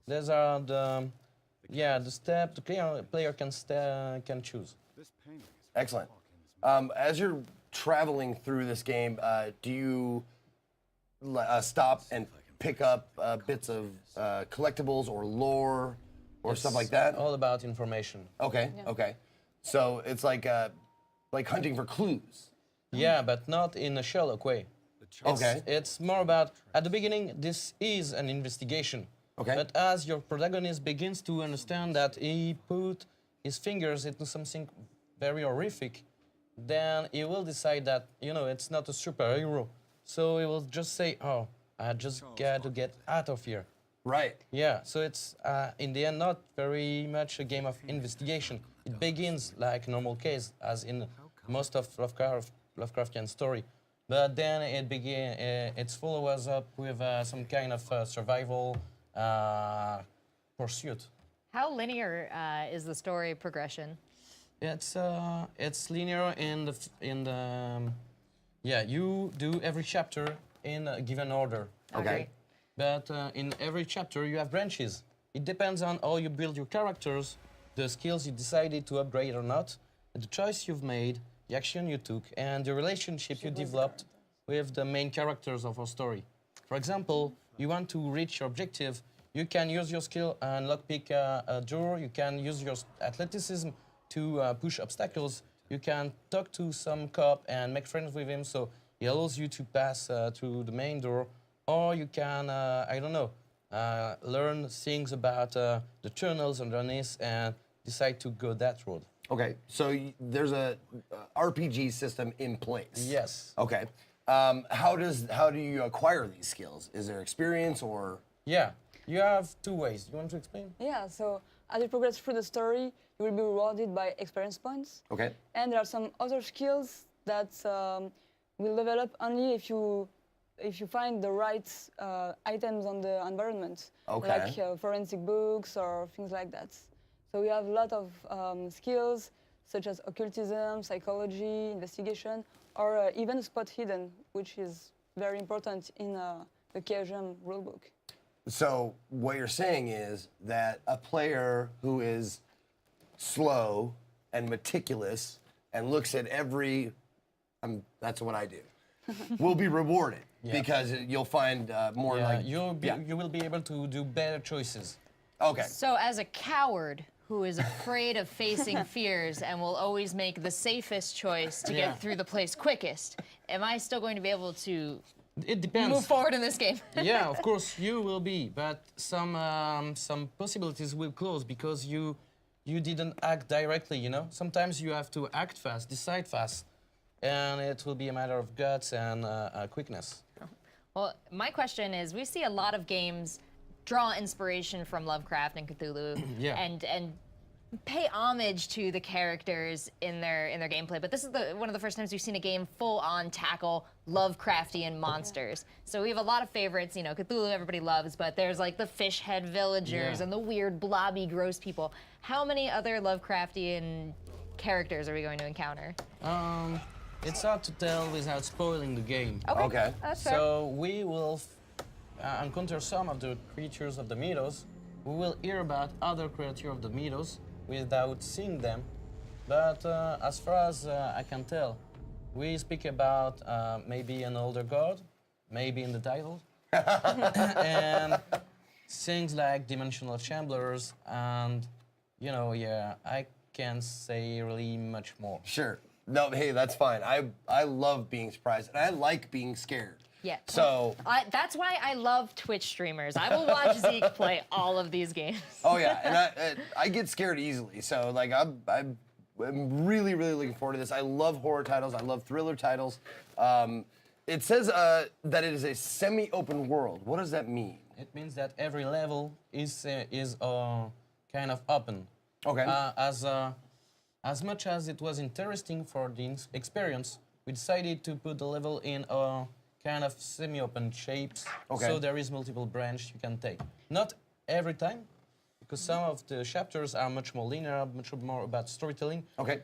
S2: These are the step the player can choose.
S5: Excellent. As you're traveling through this game, do you stop and pick up bits of collectibles or lore or stuff like that?
S2: All about information.
S5: Okay, okay. So it's like hunting for clues.
S2: Yeah, but not in a Sherlock way.
S5: Okay.
S2: It's more about, at the beginning, this is an investigation.
S5: Okay.
S2: But as your protagonist begins to understand that he put his fingers into something very horrific, then he will decide that, you know, it's not a superhero. So he will just say, oh, I just got to get out of here.
S5: Right.
S2: Yeah, so it's, in the end, not very much a game of investigation. It begins like a normal case, as in most of Lovecraftian story. But then it follows up with some kind of survival pursuit.
S10: How linear is the story progression?
S2: It's linear in the you do every chapter in a given order.
S10: Okay.
S2: But in every chapter you have branches. It depends on how you build your characters, the skills you decided to upgrade or not, the choice you've made, the action you took, and the relationship you developed with the main characters of our story. For example, you want to reach your objective, you can use your skill and lockpick a door, you can use your athleticism to push obstacles, you can talk to some cop and make friends with him so he allows you to pass through the main door, or you can, I don't know, learn things about the tunnels underneath and decide to go that road.
S5: Okay, so there's a RPG system in place.
S2: Yes.
S5: Okay. How do you acquire these skills? Is there experience or?
S2: Yeah, you have two ways. You want to explain?
S11: Yeah, so as you progress through the story, you will be rewarded by experience points.
S5: Okay.
S11: And there are some other skills that will develop only if you find the right items on the environment.
S5: Okay.
S11: Like forensic books or things like that. So we have a lot of skills such as occultism, psychology, investigation, or even spot hidden, which is very important in the KGM rulebook.
S5: So what you're saying is that a player who is slow and meticulous and looks at every, that's what I do, will be rewarded because you'll find more like...
S2: You will be able to do better choices.
S5: Okay.
S10: So as a coward who is afraid of facing fears and will always make the safest choice to get through the place quickest, am I still going to be able to move forward in this game?
S2: Yeah, of course you will be, but some possibilities will close because you didn't act directly, you know? Sometimes you have to act fast, decide fast, and it will be a matter of guts and quickness.
S10: Well, my question is, we see a lot of games draw inspiration from Lovecraft and Cthulhu and pay homage to the characters in their gameplay. But this is one of the first times we've seen a game full on tackle Lovecraftian monsters. So we have a lot of favorites, you know, Cthulhu everybody loves, but there's like the fish head villagers and the weird blobby gross people. How many other Lovecraftian characters are we going to encounter?
S2: It's hard to tell without spoiling the game.
S10: Okay. That's fair.
S2: So we will encounter some of the creatures of the Meadows. We will hear about other creatures of the Meadows without seeing them. But as far as I can tell, we speak about maybe an older god, maybe in the title, and things like dimensional chamblers and you know, yeah, I can't say really much more.
S5: Sure. No, hey, that's fine. I love being surprised, and I like being scared.
S10: Yeah.
S5: So.
S10: That's why I love Twitch streamers. I will watch Zeke play all of these games.
S5: Oh yeah, and I get scared easily. So like I'm really looking forward to this. I love horror titles. I love thriller titles. It says that it is a semi-open world. What does that mean?
S2: It means that every level is kind of open.
S5: Okay.
S2: As much as it was interesting for the experience, we decided to put the level in kind of semi-open shapes.
S5: Okay.
S2: So there is multiple branches you can take. Not every time, because some of the chapters are much more linear, much more about storytelling.
S5: Okay.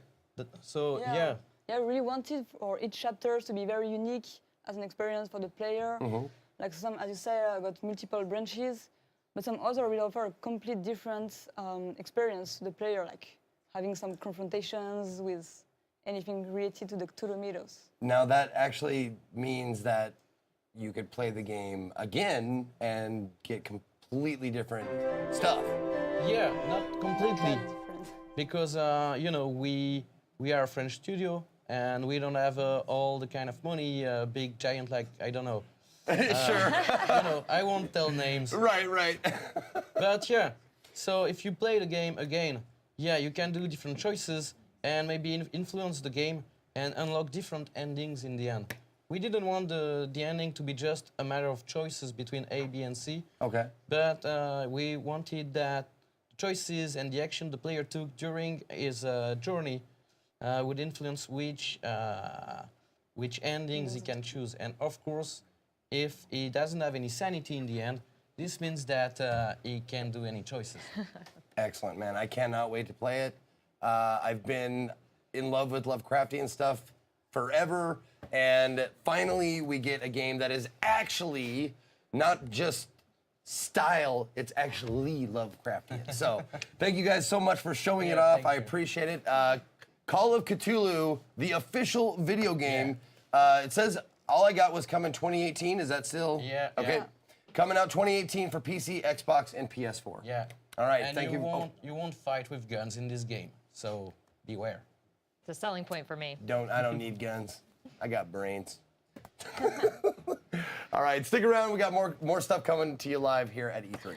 S2: So yeah.
S11: Yeah, I really wanted for each chapter to be very unique as an experience for the player. Like some, as you say, got multiple branches, but some other will offer a complete different experience to the player, like having some confrontations with anything related to the meadows.
S5: Now that actually means that you could play the game again and get completely different stuff.
S2: Yeah, not completely, because you know we are a French studio and we don't have all the kind of money, big giant like I don't know.
S5: Sure.
S2: You know, I won't tell names.
S5: Right.
S2: But yeah, so if you play the game again, yeah, you can do different choices and maybe influence the game and unlock different endings in the end. We didn't want the ending to be just a matter of choices between A, B, and C.
S5: Okay.
S2: But we wanted that the choices and the action the player took during his journey would influence which endings he can choose. And of course, if he doesn't have any sanity in the end, this means that he can't do any choices.
S5: Excellent, man. I cannot wait to play it. I've been in love with Lovecraftian stuff forever, and finally we get a game that is actually not just style, it's actually Lovecraftian. So thank you guys so much for showing it off. I appreciate it. Call of Cthulhu, the official video game. It says all I got was coming 2018. Is that still?
S2: Yeah.
S5: Okay.
S2: Yeah.
S5: Coming out 2018 for PC, Xbox, and PS4.
S2: Yeah.
S5: All right,
S2: and
S5: thank you.
S2: You won't fight with guns in this game, so beware.
S10: It's a selling point for me.
S5: I don't need guns. I got brains. All right, stick around. We got more stuff coming to you live here at E3.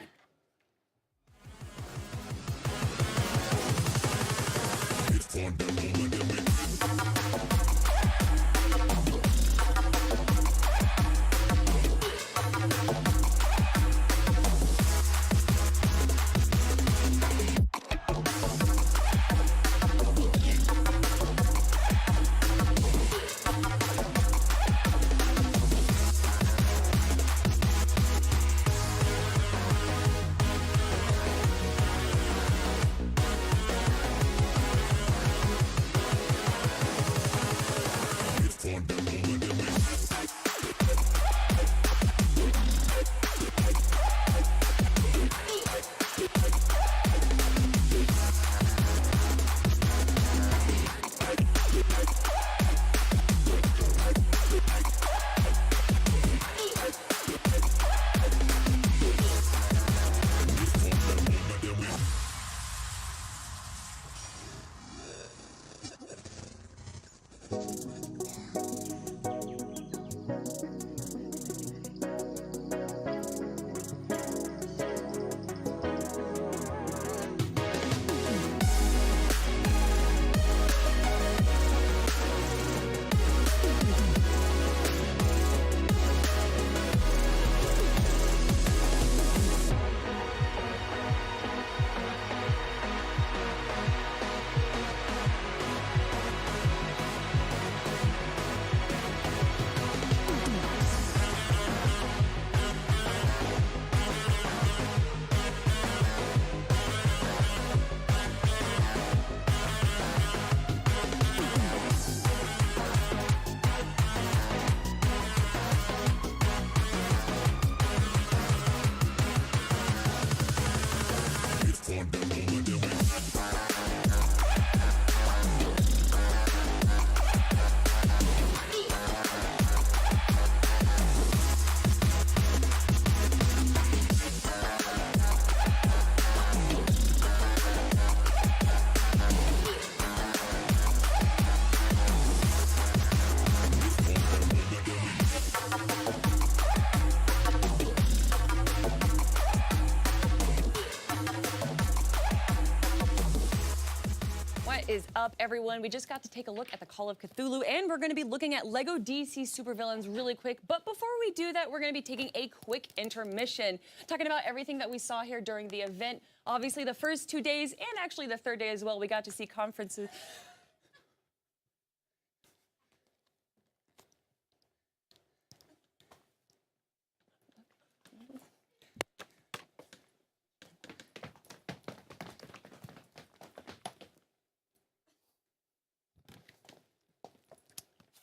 S8: What is up, everyone? We just got to take a look at the Call of Cthulhu, and we're going to be looking at LEGO DC Supervillains really quick. But before we do that, we're going to be taking a quick intermission, talking about everything that we saw here during the event. Obviously, the first 2 days, and actually the third day as well, we got to see conferences.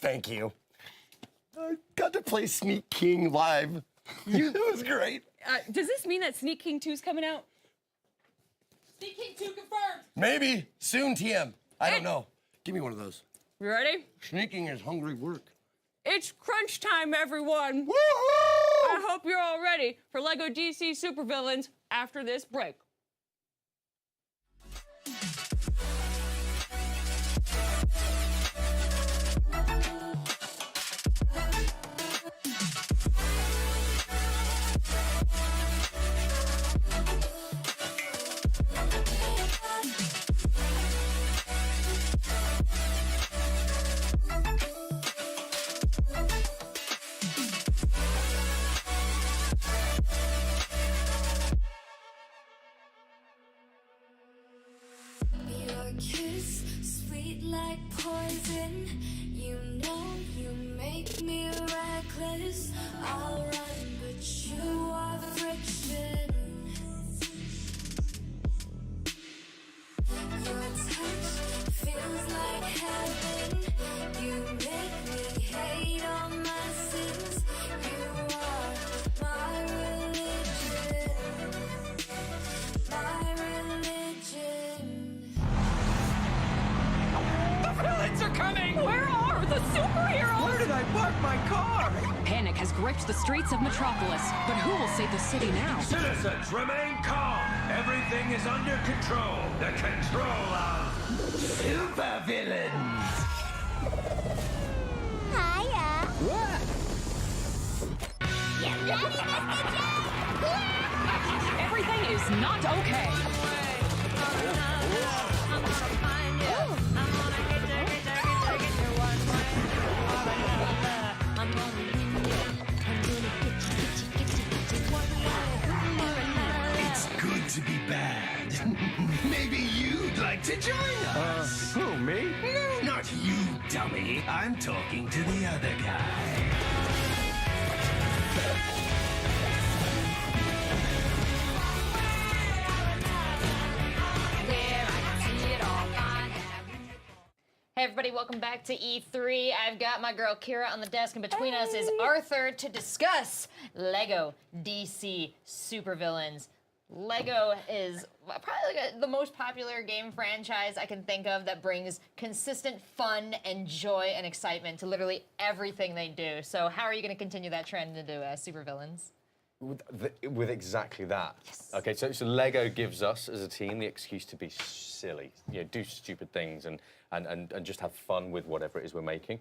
S5: Thank you. I got to play Sneak King live. It was great.
S8: Does this mean that Sneak King 2 is coming out? Sneak King 2 confirmed.
S5: Maybe soon, TM. I don't know. Give me one of those.
S8: You ready?
S5: Sneaking is hungry work.
S8: It's crunch time, everyone.
S5: Woohoo!
S8: I hope you're all ready for LEGO DC Supervillains after this break.
S6: Your kiss, sweet like poison. You know you make me reckless. I'll run, but you are friction. Your touch feels like heaven. You make me hate all my sins. You are my religion. My religion.
S8: The villains are coming! Where are the superheroes?
S14: Where did I park my car?
S17: Panic has gripped the streets of Metropolis, but who will save the city now?
S24: Citizens, remain calm. Everything is under control. The control of supervillains.
S6: Hiya. What? You ready, Mr. J?
S17: Everything is not okay.
S24: It's good to be bad. Maybe you'd like to join us. Who, me? No, not you, dummy. I'm talking to the other guy.
S10: Hey everybody, welcome back to E3. I've got my girl Kira on the desk, and between us is Arthur to discuss LEGO DC Supervillains. LEGO is probably like the most popular game franchise I can think of that brings consistent fun and joy and excitement to literally everything they do. So how are you going to continue that trend into Supervillains?
S18: With exactly that. Yes. Okay, so LEGO gives us as a team the excuse to be silly, do stupid things and just have fun with whatever it is we're making.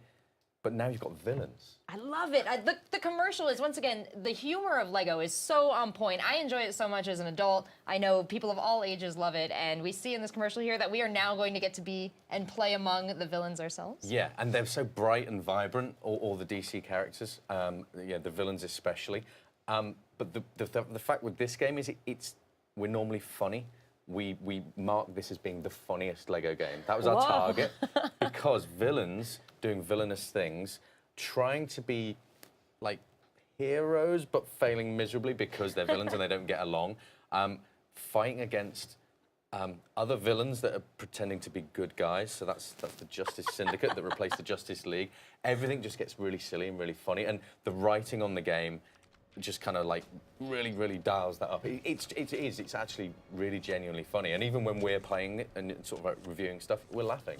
S18: But now you've got villains.
S10: I love it. The commercial is, once again, the humor of LEGO is so on point. I enjoy it so much as an adult. I know people of all ages love it, and we see in this commercial here that we are now going to get to be and play among the villains ourselves.
S18: Yeah, and they're so bright and vibrant, all the DC characters, the villains especially. But the fact with this game is we're normally funny. We mark this as being the funniest LEGO game. That was our target, because villains doing villainous things, trying to be like heroes but failing miserably because they're villains and they don't get along, fighting against other villains that are pretending to be good guys. So that's the Justice Syndicate that replaced the Justice League. Everything just gets really silly and really funny, and the writing on the game just kind of like really dials that up. It's actually really genuinely funny, and even when we're playing it and sort of like reviewing stuff, we're laughing.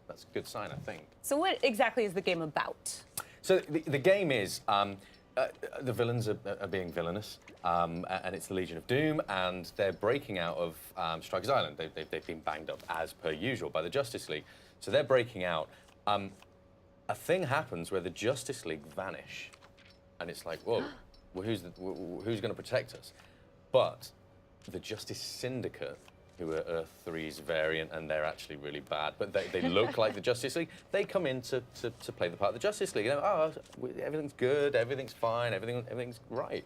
S18: That's a good sign, I think.
S8: So what exactly is the game about?
S18: So the game is the villains are being villainous, and it's the Legion of Doom, and they're breaking out of Strikers Island. They've been banged up as per usual by the Justice League, so they're breaking out. A thing happens where the Justice League vanish, and it's like, whoa. Well, who's going to protect us? But the Justice Syndicate who are Earth 3's variant, and they're actually really bad, but they look like the Justice League. They come in to play the part of the Justice League. You know, oh, everything's good, everything's fine, everything's right.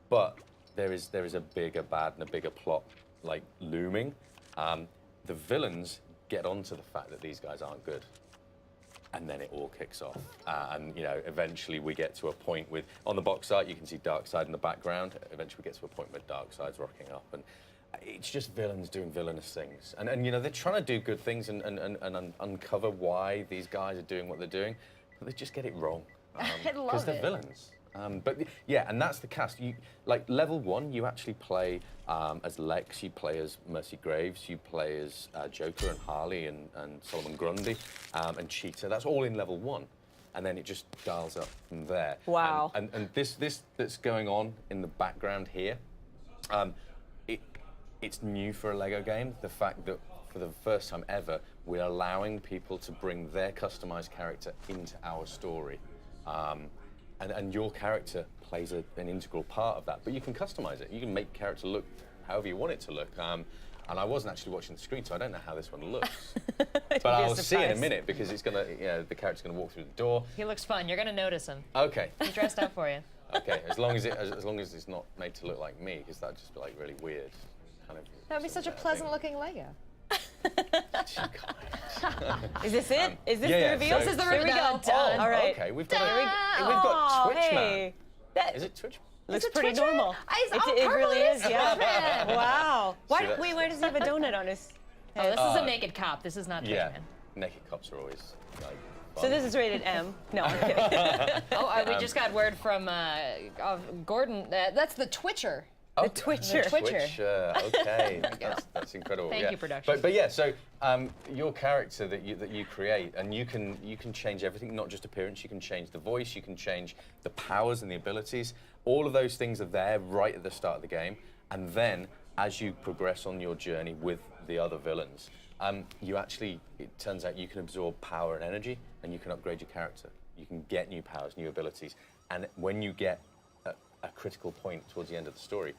S18: But there is a bigger bad and a bigger plot like looming. The villains get onto the fact that these guys aren't good. And then it all kicks off. And, you know, eventually we get to a point with, on the box art, you can see Darkseid in the background. Eventually we get to a point where Darkseid's rocking up. And it's just villains doing villainous things. And you know, they're trying to do good things and uncover why these guys are doing what they're doing, but they just get it wrong.
S10: I love
S18: Because they're
S10: it.
S18: villains. But yeah, and that's the cast. You, like level 1, you actually play as Lex, you play as Mercy Graves, you play as Joker and Harley and Solomon Grundy and Cheetah. That's all in level 1, and then it just dials up from there.
S16: Wow.
S18: And this that's going on in the background here, it's new for a Lego game. The fact that for the first time ever, we're allowing people to bring their customized character into our story. And your character plays an integral part of that, but you can customize it. You can make character look however you want it to look. And I wasn't actually watching the screen, so I don't know how this one looks. But I'll see in a minute because it's gonna, you know, the character's gonna walk through the door.
S10: He looks fun. You're gonna notice him.
S18: Okay.
S10: He dressed up for you.
S18: Okay, as long as it's not made to look like me, because that'd just be like really weird. Kind of.
S10: That would be such a pleasant-looking Lego.
S16: Is this it? Is this
S18: Yeah,
S16: the reveal?
S18: so-
S16: This is the reveal.
S10: Dun,
S18: Oh,
S16: All right.
S18: okay, we've got Twitch
S16: hey.
S18: Man. Is it Twitch?
S16: Looks
S10: it
S16: pretty
S10: Twitcher?
S16: normal. It really is, yeah. Wow.
S18: See, that's-
S16: Why does he have a donut on his
S10: Oh,
S16: head?
S10: this is a naked cop. This is not Twitch
S18: Yeah,
S10: Man.
S18: naked cops are always like.
S16: So
S18: fun.
S16: this is rated M. No, I'm kidding.
S10: We just got word from Gordon. That's the Twitcher.
S16: The Twitcher.
S10: The Twitcher.
S18: Okay, that's incredible.
S10: Thank
S18: yeah.
S10: you, production.
S18: But yeah, so your character that you create, and you can change everything, not just appearance. You can change the voice, you can change the powers and the abilities. All of those things are there right at the start of the game, and then as you progress on your journey with the other villains, it turns out you can absorb power and energy, and you can upgrade your character. You can get new powers, new abilities, and when you get a critical point towards the end of the story,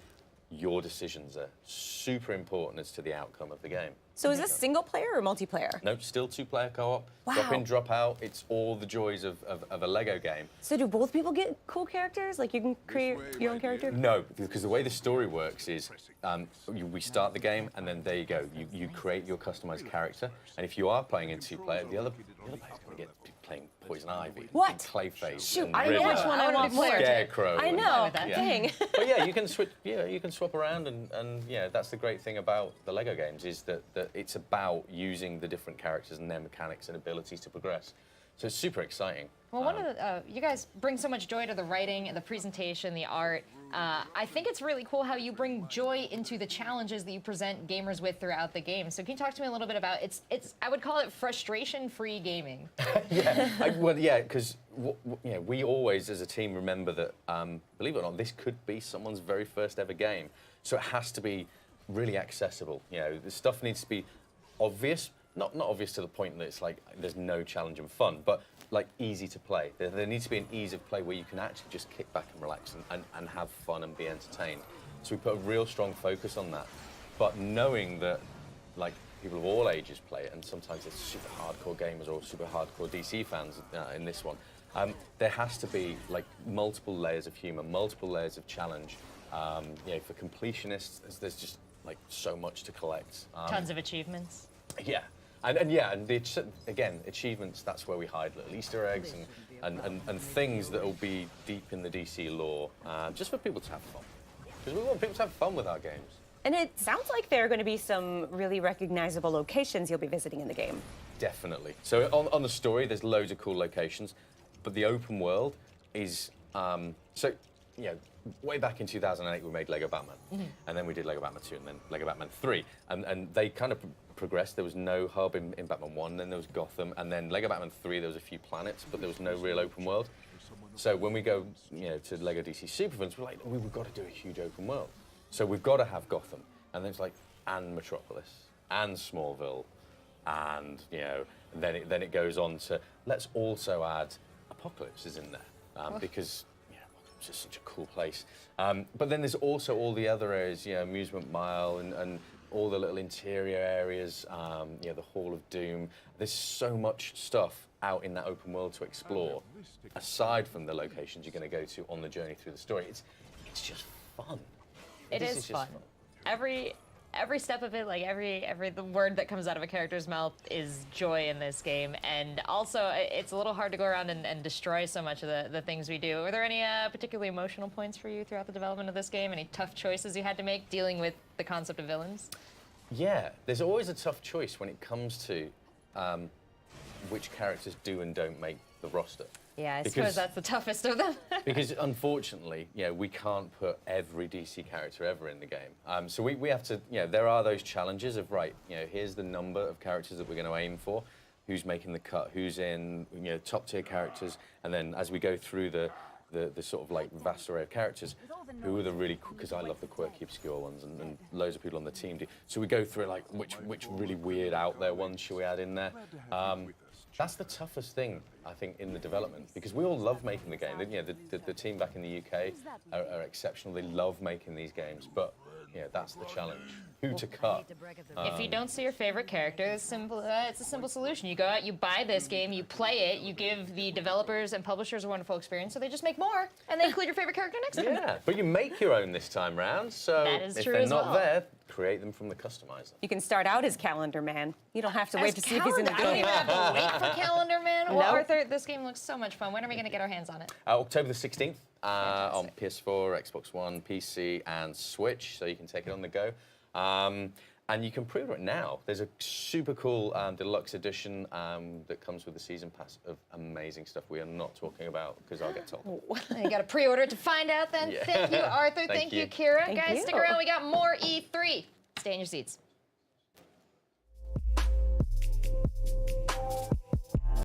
S18: your decisions are super important as to the outcome of the game.
S16: So is this single player or multiplayer?
S18: No, still 2-player co-op.
S16: Wow.
S18: Drop in, drop out. It's all the joys of a Lego game.
S16: So do both people get cool characters? Like you can create your own character?
S18: No, because the way the story works is we start the game and then there you go. You create your customized character, and if you are playing in 2-player, the other player's going to get playing Poison Ivy,
S16: What?
S18: and Clayface,
S16: Shoot,
S18: and
S16: I know
S18: Riddler,
S16: which one I want more.
S18: Scarecrow.
S16: I
S18: and-
S16: know.
S18: Yeah.
S16: Dang.
S18: But yeah, you can switch. Yeah, you can swap around, and yeah, that's the great thing about the Lego games is that it's about using the different characters and their mechanics and abilities to progress. So it's super exciting.
S10: Well, one of the you guys bring so much joy to the writing, the presentation, the art. I think it's really cool how you bring joy into the challenges that you present gamers with throughout the game. So can you talk to me a little bit about it's I would call it frustration-free gaming.
S18: Yeah, because we always, as a team, remember that, believe it or not, this could be someone's very first ever game. So it has to be really accessible. You know, the stuff needs to be obvious, not obvious to the point that it's like there's no challenge and fun, but like easy to play. There needs to be an ease of play where you can actually just kick back and relax and have fun and be entertained. So we put a real strong focus on that. But knowing that, like, people of all ages play it, and sometimes it's super hardcore gamers or super hardcore DC fans in this one, there has to be like multiple layers of humor, multiple layers of challenge. For completionists, there's just like so much to collect.
S10: Tons of achievements.
S18: Yeah, and again, achievements, that's where we hide little Easter eggs and things that will be deep in the DC lore, just for people to have fun. Because we want people to have fun with our games.
S16: And it sounds like there are going to be some really recognizable locations you'll be visiting in the game.
S18: Definitely. So on the story, there's loads of cool locations, but the open world is, way back in 2008, we made Lego Batman. And then we did Lego Batman 2 and then Lego Batman 3. And they kind of progressed. There was no hub in Batman 1, then there was Gotham, and then Lego Batman 3, there was a few planets, but there was no real open world. So when we go to Lego DC Supervillains, we're like, we've got to do a huge open world. So we've got to have Gotham. And then it's like, and Metropolis, and Smallville, and, then it goes on to, let's also add Apocalypse is in there, because it's just such a cool place. But then there's also all the other areas, Amusement Mile and all the little interior areas, you know, the Hall of Doom. There's so much stuff out in that open world to explore, aside from the locations you're going to go to on the journey through the story. It's just fun.
S10: It
S18: This
S10: is
S18: just
S10: fun. Every step of it, like every the word that comes out of a character's mouth is joy in this game. And also, it's a little hard to go around and destroy so much of the things we do. Were there any particularly emotional points for you throughout the development of this game? Any tough choices you had to make dealing with the concept of villains?
S18: Yeah, there's always a tough choice when it comes to which characters do and don't make the roster.
S10: Yeah, I suppose that's the toughest of them.
S18: Because unfortunately, you know, we can't put every DC character ever in the game. So we have to, you know, there are those challenges of, right, you know, here's the number of characters that we're going to aim for, who's making the cut, who's in, you know, top tier characters, and then as we go through the sort of like vast array of characters, who are the really, because I love the quirky, obscure ones, and loads of people on the team do. So we go through like which really weird out there ones should we add in there. That's the toughest thing, I think, in the development, because we all love making the game. You know, the team back in the UK are exceptional. They love making these games, but you know, that's the challenge. Who to cut?
S10: If you don't see your favorite character, it's a simple solution. You go out, you buy this game, you play it, you give the developers and publishers a wonderful experience, so they just make more, and they include your favorite character next time.
S18: Yeah, but you make your own this time round, so
S10: That is
S18: if
S10: true
S18: they're
S10: as
S18: not
S10: well.
S18: there, create them from the customizer.
S16: You can start out as Calendar Man. You don't have to wait to see if he's in the
S10: I don't
S16: game.
S10: even have to wait for Calendar Man. Well,
S16: No.
S10: Arthur, this game looks so much fun. When are we going to get our hands on it?
S18: October the 16th on PS4, Xbox One, PC, and Switch, so you can take it on the go. And you can pre-order it now. There's a super cool deluxe edition that comes with the season pass of amazing stuff we are not talking about because I'll get told.
S10: You got to pre-order it to find out then.
S18: Yeah.
S10: Thank you, Arthur.
S18: Thank
S10: Thank you,
S18: you.
S10: Kira.
S16: Thank
S10: Guys,
S16: you.
S10: stick around. We got more E3. Stay in your seats.